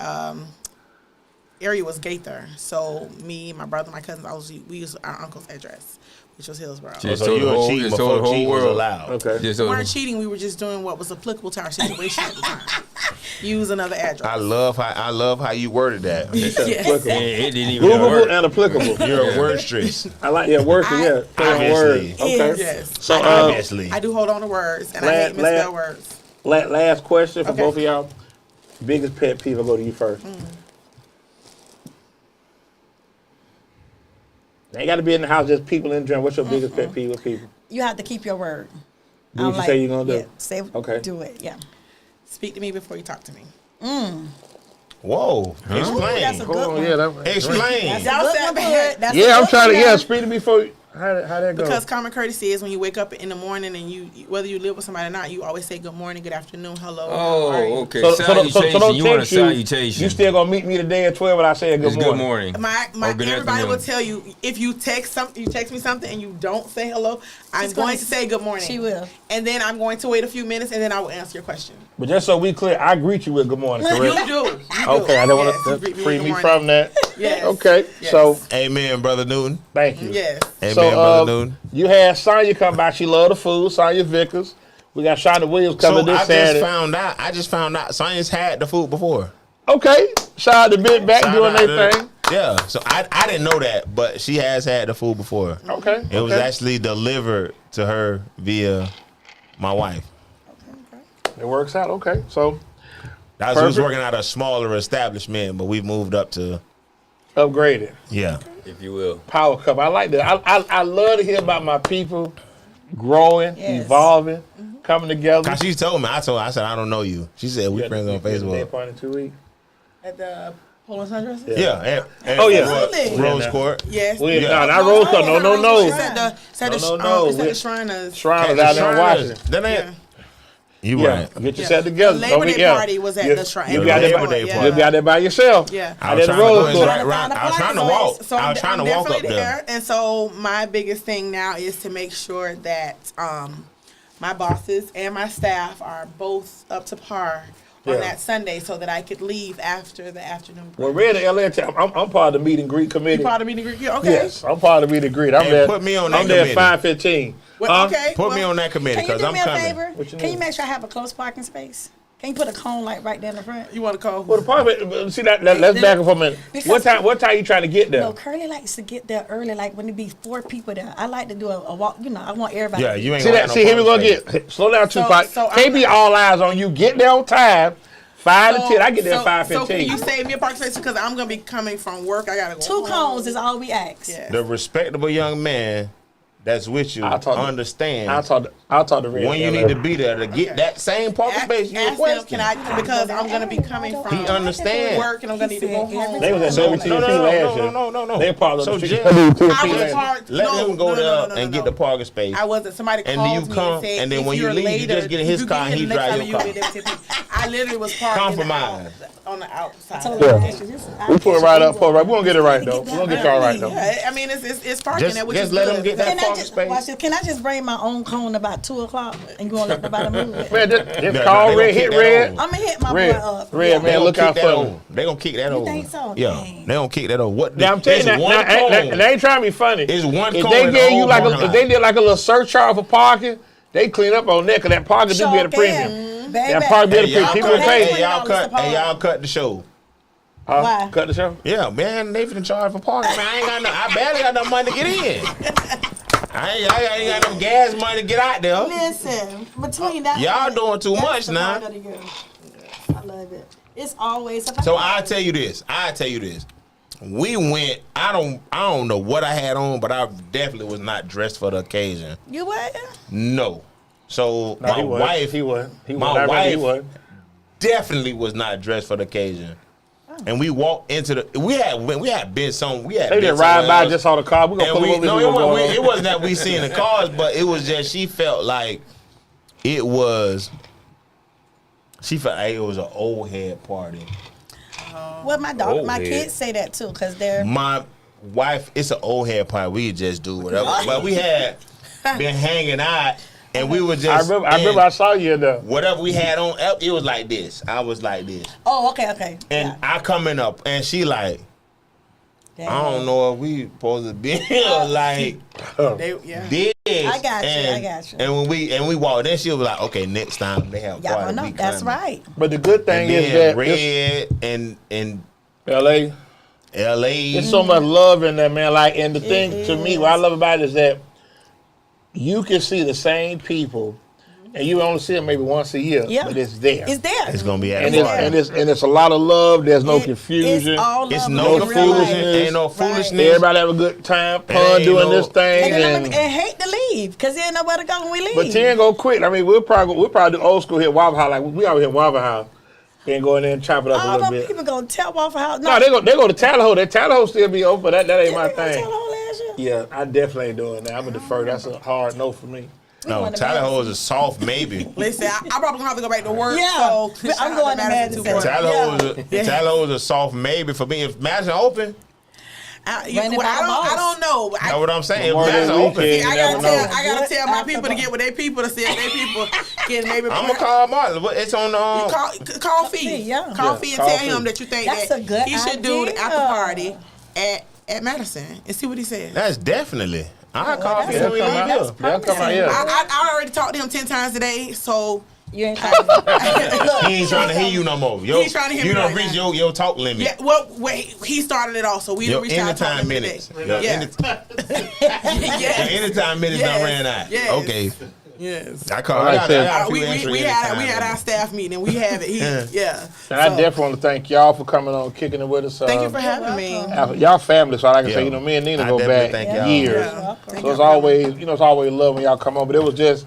area was Gaither, so me, my brother, my cousins, we used our uncle's address, which was Hillsborough. Just so told you the were whole- cheating just told the before whole cheating was world. allowed. Okay. Just We told weren't cheating. We were just doing what was applicable to our situation at the time. Use another address. I love how you worded that. Yes. Applicable. it didn't even Movable work. and applicable. You're a wordstress. I like your word. Yeah. Play on Obviously. words. Okay. Yes. So Obviously. I do hold on to words, and I Last- hate misspell words. last question for Okay. both of y'all. Biggest pet peeve. I'll go to you first. They ain't got to be in the house. Just people in general. What's your biggest pet peeve with people? You have to keep your word. Do what you say you're gonna do. Yeah, say, Okay. do it, yeah. Speak to me before you talk to me. Whoa. Explain. That's a good Hold on. one. Yeah. That, Explain. That's Y'all a good said one, that. Hood. That's a yeah. I'm good trying to. one, Yeah. man. Speak to me before. How that go? Because common courtesy is when you wake up in the morning and you, whether you live with somebody or not, you always say good morning, good afternoon, hello. how are you? Oh, okay. So Salutation. don't You want a text you. salutation. You still gonna meet me today at 12 when I say It's good morning. My Or good everybody will afternoon. tell you if you text me something and you don't say hello, I'm She's gonna going to say good morning. She will. And then I'm going to wait a few minutes and then I will answer your question. But just so we clear, I greet you with good morning, You correct? do. You do. Okay, I don't Yes, want you to greet me free with me good from that. Yes. Okay, Yes. so Amen, Brother Newton. thank you. Yes. Amen, So Brother Newton. you had Sonya come by. She loved the food. Sonya Vickers. We got Shonda Williams So coming this Saturday. I just found out Sonya's had the food before. Okay, shout out to Big Back Shout doing out their to- thing. Yeah. So I didn't know that, but she has had the food before. Okay, It was actually delivered to her via my wife. it works out. Okay, so We was Perfect. working at a smaller establishment, but we've moved up to upgraded. yeah. If you will. Power cup. I like that. I love to hear about my people growing, Yes. evolving, coming together. Cause she told me, I said I don't know you. She said we friends on Day Facebook. party in 2 weeks. At the Poland Sundress? Yeah. And Oh, yeah. Absolutely. Rose Yeah. Court. Yes. We, Yeah. No, not Rose Cup. No. It's at the, it's at the, No. It's at We- the Shriners. Shriners out there in Washington. That ain't. Yeah. You Yeah, right. get your Yeah. set together. The Labor Don't Day forget. party was at You- the Shrine. You The got there Labor by, Day you party. got there by yourself. Yeah. I I was did the trying to Rose go Court. right. I was trying to walk. So I was trying to walk up definitely there. And so my biggest thing now is to make sure that my bosses and my staff are both up to par on Yeah. that Sunday so that I could leave after the afternoon break. When we're in the LA, I'm part of the meet and greet committee. You part of me to agree? Okay. Yes, I'm part of the meet and greet. I'm Hey, there. put me on that I'm there committee. at 5:15. Well, okay. Put me well, on that committee Can you because do I'm me a coming. favor? What you Can you need? make sure I have a close parking space? Can you put a cone like right there in the front? You want to call? Well, the part, see that. Let's back up for a minute. Because- What time you trying to get there? No, Curly likes to get there early, like when it be 4 people there. I like to do a walk. You know, I want everybody. Yeah, to you ain't See gonna that? have no See, here we go parking space. get. Slow down, Tupac. so Can't I'm- be all eyes on you. Get there on time. 5 to 10. I get there at So can 5:15. you save me a parking space because I'm gonna be coming from work? I gotta go. 2 home. cones is all we ask. Yeah. The respectable young man that's with you I'll talk to- understands I'll talk to Red. when you need to be there to get Okay. that same parking space you Ask them, requested. can I? Because I'm gonna be coming from He understands. work and I'm gonna need to go home. They was at So, WTP no. last year. They part of So the just I was WTP. parked. let no, him go no, there no, no, and no, get no. the parking space. I wasn't. Somebody And called then you me come, and said, and then if when you you're leave, you later, just get in his you car get and he in the next drive time your car. you'll be there. I literally was parked Compromise. on the outside. We pull it right up. Pull it right. We gonna get it right though. We gonna get y'all right though. Yeah, I mean it's parking Just- there, which just is let good. him get that Can I parking just space. watch this? Can I just bring my own cone about 2 o'clock and you won't let nobody move it? Man, just No, call they Red, gonna hit kick that Red. over. I'm gonna hit my Red, boy up. Red, Yeah. man, They look gonna out kick that for over. me. They gonna kick that over. think so? Yeah, Dang. they gonna kick that over. What? Now I'm telling you, it's now, one cone. they ain't trying to be funny. It's one If cone they in the gave you whole like parking if lot. they did like a little surcharge for parking, they clean up on that because that parking do be at a premium. Baby. That parking be at a Hey, premium. y'all People cut, pay. hey, y'all $20 cut, a park. hey, y'all cut the show. Why? Cut the show. Yeah, man, they finna charge for parking. Man, I barely got no money to get in. I ain't got no gas money to get out there. Listen, between that, Y'all doing too that's much the now. part of the year. I love it. It's always a So I tell you this. We went. I don't know what I had on, but I definitely was not dressed for the occasion. You what? No. So No, my he wasn't. wife, He wasn't. He my wasn't. He wife wasn't. definitely was not dressed for the occasion. And we walked into the. We had been some. We had. They been just ride by, somewhere just saw the car. We gonna and pull we, over. no, see what's going it on. wasn't that we seen the cars, but it was just she felt like it was. She felt like it was an old head party. Well, my daughter, Old my head. kids say that too, because they're. My wife, it's an old head party. We could just do whatever. But we had been hanging out, and we were just. I remember I saw you in there. Whatever we had on, it was like this. I was like this, Oh, okay. and Yeah. I coming up, and she like, Dang. I don't know if we supposed to be here like Yeah. this. I got you, And, I got you. And when we walked, then she was like, okay, next time they have a Y'all party, gonna know. we That's coming. right. But the good And thing is then that Red and L.A. L.A. There's so much love in there, man. Like, and the thing It to me, is. what I love about it is that you can see the same people, and you only see them maybe once a year, Yeah. but it's there. It's there. It's gonna be at and a it's, party. and it's a lot of love. There's no It- confusion. It's all It's love no in real foolishness. life. Ain't no Right. foolishness. Everybody have a good time, pun ain't doing no- this thing, And and hate to leave because there ain't nowhere to go when we leave. but 10 go quick. I mean, we'll probably do old school here at Waffle House. Like we always hit Waffle House, then go in there and chop it up a all little them bit. people gonna tell Waffle House. No, they go to Tallahassee. That Tallahassee still be open, but that ain't my Didn't we go to thing. Tallahassee last year? Yeah, I definitely ain't doing that. I'm gonna defer. That's a hard no for me. No, going to Tallahassee is a soft maybe. Listen, I probably gonna have to go back to work. Yeah. So But I'm going to Madison. Tallahassee is a soft maybe for me. If Madison open, I Running by the boss. don't know. that's what I'm saying. If Memorial Madison Day open, weekend. I You never know. gotta tell my After people to boss. get with their people to see if their people can maybe I'm gonna call Martin. It's on call Fee. Yeah. Call Yeah, Fee and call tell Fee. him that you think That's that a good he should do the idea. after party at Madison and see what he says. That's definitely. I call that's you They'll when we come leave out. here. They'll come out here. I already talked to him 10 times today, so You ain't talking about He ain't trying to hear you no more. Yo, He ain't trying to hear you me don't right reach now. your talk limit. yeah. Well, wait, he started it all, so we Your reached out and talked to anytime him minutes. today. Your Yes. anytime minutes Yes. done ran out. Yes. Okay. Yes. I call. Like I I said, got a few We extra had anytime our minutes. staff meeting and we have it. Yeah. And I So, definitely want to thank y'all for coming on, kicking it with us. thank you for having me. Y'all family, so like I Yeah. say, me and Nina I go definitely back thank y'all. years. Yeah. So it's always, it's always love when y'all come on. But it was just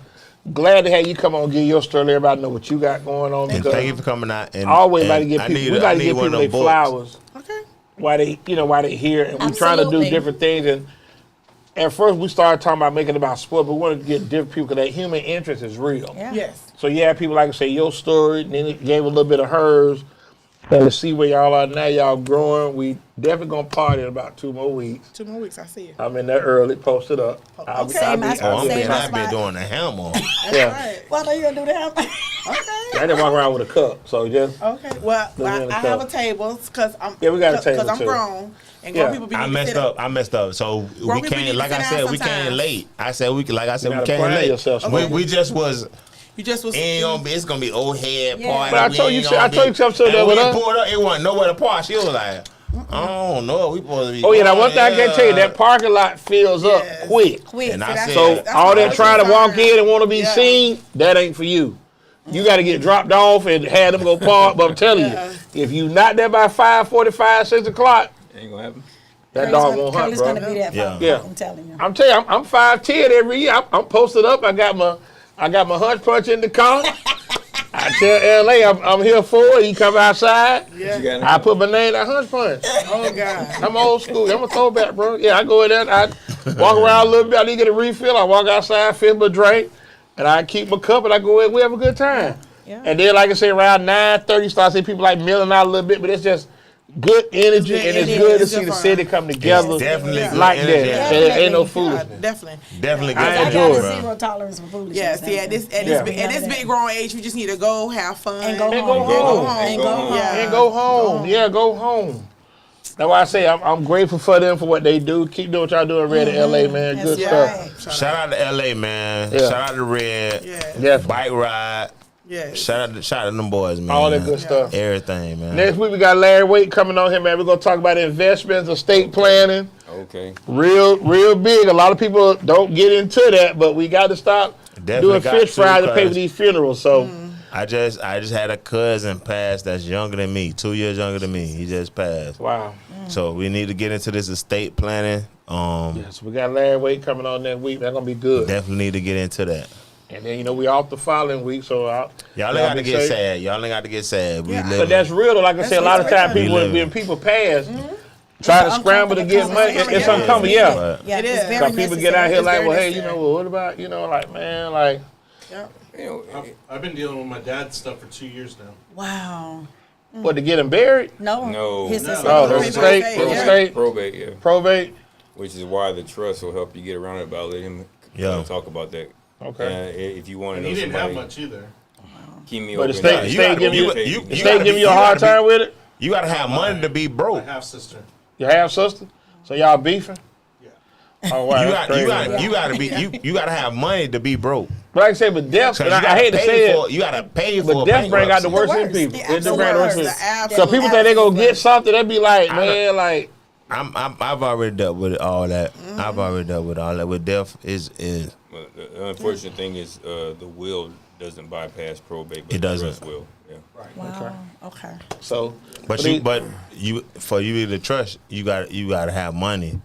glad to have you come on, and give your story, let everybody know what you got going on. And Because thank you for coming out. And always and about to give I people, need- we I got to need give one people of their them books. flowers. Okay. Why they here, and we trying to do Absolutely. different things. And at first we started talking about making it about sport, but we wanted to get different people because that human interest is real. Yeah. Yes. So you have people like to say your story, and then it gave a little bit of hers. And to see where y'all are now, y'all growing. We definitely gonna party in about 2 more weeks. 2 more weeks, I see you. I'm in there early, post it up. I'll Okay, I'll my- Oh, I'm Same been, as I've been mine. doing the hammer. yeah. Right. Why don't you gonna do that? Okay. I didn't walk around with a cup, so just Okay. Well, Let me in the I have a cup. table because I'm. Yeah, we got a table, Because I'm too. grown and Yeah. grown people be. I need to messed sit up. I messed up. So Grown we people need can't. to Like I sit said, down we came sometimes. late. I said we. Like I said, You we gotta came plan late. yourself, We, man. we just was. You just was. Ain't gonna be. It's gonna be old head Yeah. party. But I We told you, ain't I gonna told you be- something to and that when with we her. pulled up, it wasn't nowhere to park. She was like, I don't know. We supposed to be. Oh yeah, now going one thing I can tell you, there. that parking lot fills up Yes. quick. Quick. And I that's- said, So That's all what that I trying to was walk concerned. in and want to be Yeah. seen, that ain't for you. You got to get dropped off and have them go park. But I'm telling Yeah. you, if you not there by 5:45, 6 o'clock, Ain't gonna happen. that dog won't hunt, Curly's bro. gonna be that Yeah. far. Yeah. I'm telling you. I'm telling you, I'm 5'10" every year. I'm posted up. I got my hunch punch in the car. I tell LA I'm here for it. You come outside. Yeah. You got I put my name at hunch punch. Oh God. I'm old school. I'm a throwback, bro. Yeah, I go in there. I walk around a little bit. I need to get a refill. I walk outside, fill my drink, and I keep my cup and I go in. We have a good time. Yeah. And then, like I say, around 9:30, start seeing people like milling out a little bit, but it's just good energy, It's good and it's energy. good to It's see good the fun. city come together It's definitely good like energy. that. And it ain't no Definitely. foolishness. Definitely. Definitely good. I I enjoy got it, a bro. zero tolerance for foolishness. Yeah, see, at this Yeah. big grown age, we just need to go have fun And go And home. go home. And go home. Yeah. And go home. Yeah, go home. That's why I say I'm grateful for them for what they do. Keep doing what y'all doing, Red in LA, man. Good That's stuff. right. Shout out to LA, man. Yeah. Shout out to Red. Yeah. Yeah, Bike ride. Yeah. Shout out to them boys, man. all that good stuff. Everything, man. Next week we got Larry Waite coming on here, man. We're gonna talk about investments, estate planning. Okay. Real big. A lot of people don't get into that, but we got to stop Definitely doing got fish to, fries to pay for 'cause these funerals. So I just had a cousin pass that's younger than me, 2 years younger than me. He just passed. Wow. So we need to get into this estate planning. Yes, we got Larry Wade coming on next week. That's gonna be good. Definitely need to get into that. And then we off the following week, so Y'all ain't got to get sad. Y'all ain't got to get sad. We Yeah. live. But that's real though. Like I said, a lot of times We people, living. when people pass, try to scramble to get money. It's uncomfortable, yeah. But Yeah, It it's is. very Some people get out here It's like, very well, hey, you necessary. know, well, what about, like, man, like, Yeah. You know, I've been dealing with my dad's stuff for 2 years now. Wow. what, to get him buried? No. His No. estate. Oh, the Probate, estate, yeah. the estate, probate, yeah. probate. Which is why the trust will help you get around it. About let him talk about that. Okay. If you want to And know he didn't have somebody, much either. keep me But open. the state you gotta- give you, you- the you state gotta give be- you a you hard gotta be- time with it? you got to have money to be My broke. half sister. Your half sister? So y'all beefing? Yeah. Oh wow, You that's got crazy. to be you got to have money to be broke. But like I say, but death, 'Cause and you I gotta hate to pay say for it, you got to pay for. but death bring out the bankruptcy. worst in people. The It just bring out the worst in worst. people. The So people think they gonna get absolute something, they be like, I don't- man, like, I've already dealt with all that. I've already dealt with all that. With death is But the unfortunate thing is the will doesn't bypass probate. But It doesn't. The trust will. Yeah. Wow. Okay. so. but for you to trust, you got to have money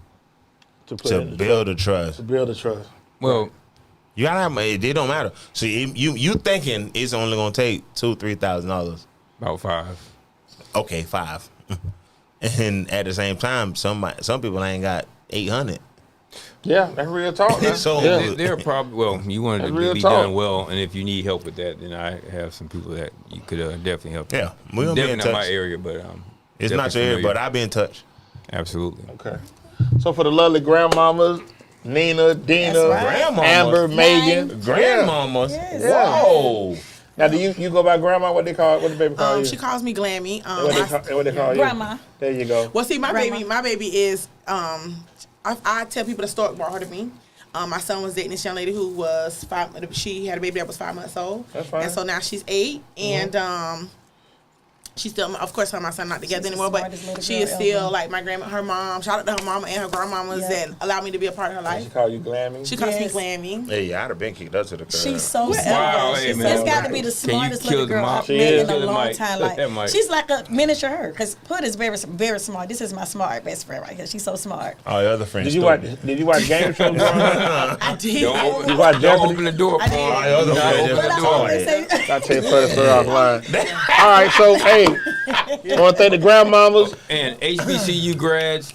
to to build a to trust. build a trust. Well, You gotta have money. It don't matter. So you thinking it's only gonna take $2,000-$3,000. about 5. Okay, 5. And at the same time, some people ain't got 800. Yeah, that's real talk. Man. So- yeah. There are probably you want it That's to real be talk. done well, and if you need help with that, then I have some people that you could definitely help. Yeah, we gonna be Definitely in not my touch. area, but It's not your area, but I'll be in touch. absolutely. Okay. So for the lovely grandmamas, Nina, Dina, That's right. Grandmama. Amber, Megan, Grandmama. Yes. Whoa. Now, do you go by grandma? What they call? What the baby call you? She calls me Glammy. What they call you? Grandma. There you go. Well, see, Grandma. my baby is. I tell people the story brought her to me. My son was dating this young lady who was 5. She had a baby that was 5 months old. That's fine. And so now she's 8, and she's still, of course, her and my son not together She's the anymore, but smartest little she girl is still ever. like my grandma, her mom. Shout out to her mama and her grandmamas Yeah. that allowed me to be a part of her She life. call you Glammy. She calls Yes. me Glammy. Hey, I'd have been kicked up to the curb. She's so Wow, smart. hey, She's man. it's got to be the Can you smartest kill little the girl mom? I've She met is. in a Kill the long mic. time. That mic. Like she's like a miniature her. Because Put is very very smart. This is my smart best friend right here. She's so smart. All your other friends. Did you watch Game Shows growing up? I did. Don't watch open, Jeopardy? open the door I for did. her. All your other Don't friends open just the But I door. always say, I tell you first offline. All right, so hey, I want to thank the grandmamas. And HBCU grads,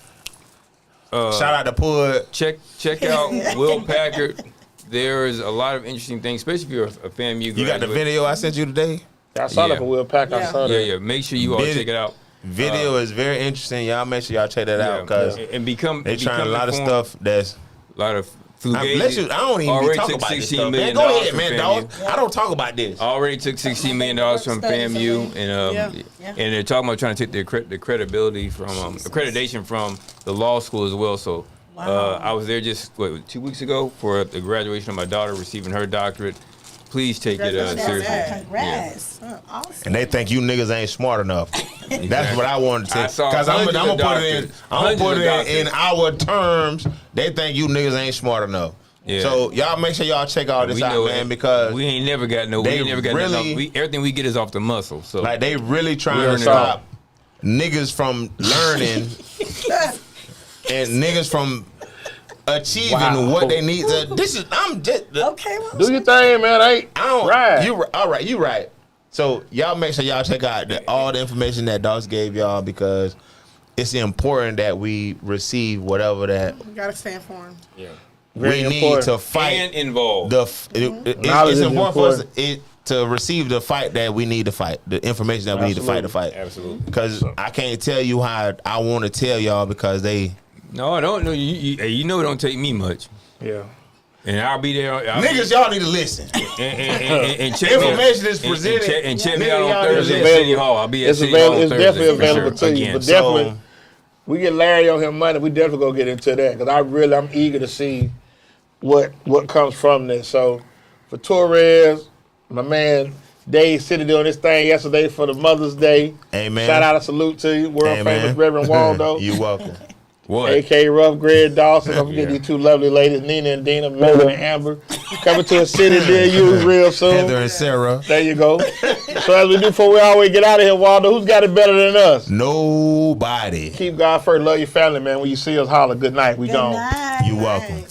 Shout out to Pud. check out Will Packard. There is a lot of interesting things, especially if you're a FAMU graduate. You got the video I sent you today? I saw that Yeah. for Will Pack. I Yeah. saw that. Yeah. Make sure you all Video- check it out. Video is very interesting. Y'all make sure y'all check that out because and become they trying a become lot of informed. stuff that's. A lot of I Fugazi don't even already talk took about this $16 stuff. Man, million go ahead, from man, FAMU. dog. I don't talk about this. Already took $16 million from FAMU, and Yeah. and they're talking about trying to take the credibility from accreditation from the law school as well. So I was there just 2 weeks ago for the graduation of my daughter receiving her doctorate. Please take it seriously. congrats. Awesome. And they think you niggas ain't smart enough. That's what I wanted to I say. saw Because I'm hundreds gonna of put it in. doctors. I'm gonna put Hundreds it of in our terms. They think you niggas ain't smart enough. Yeah. So y'all make sure y'all check all this We out, know man, it. because we ain't never got no. they We ain't never got really- nothing. Everything we get is off the muscle. So like they really trying We to earned it stop niggas from learning and niggas from achieving Wow. what they need to. I'm just. Okay, well, Do your thing, man. I don't. Right. All right. You right. So y'all make sure y'all check out all the information that Doss gave y'all because it's important that we receive whatever that You gotta stand for him. yeah. Very we need important. to fight. And involved. Knowledge It's is important for us important. to receive the fight that we need to fight, the information that we need to fight. Absolutely. Because I can't tell you how I want to tell y'all because they No, I don't know. You know it don't take me much. Yeah. And I'll be there. niggas, y'all need to listen. And check Information me, is presented. And check me Nigga, out y'all on is Thursday at available. City Hall. I'll be at It's City Hall on available. It's Thursday definitely for available sure. to you. Again. But So- definitely, we get Larry on him Monday. We definitely gonna get into that because I'm eager to see what comes from this. So for Torres, my man Dade City doing this thing yesterday for the Mother's Day. Amen. Shout out, a salute to you, world Amen. famous Reverend Waldo. You welcome. What? A.K. Ruff, Greg Dawson. Don't forget Yeah. these two lovely ladies, Nina and Dina, Megan and Amber, coming to a city near you real soon. Heather and Sarah. There you go. So as we do before we always get out of here, Waldo, who's got it better than us? Nobody. Keep God first. Love your family, man. When you see us, holler. Good night. We Good gone. night. You're welcome.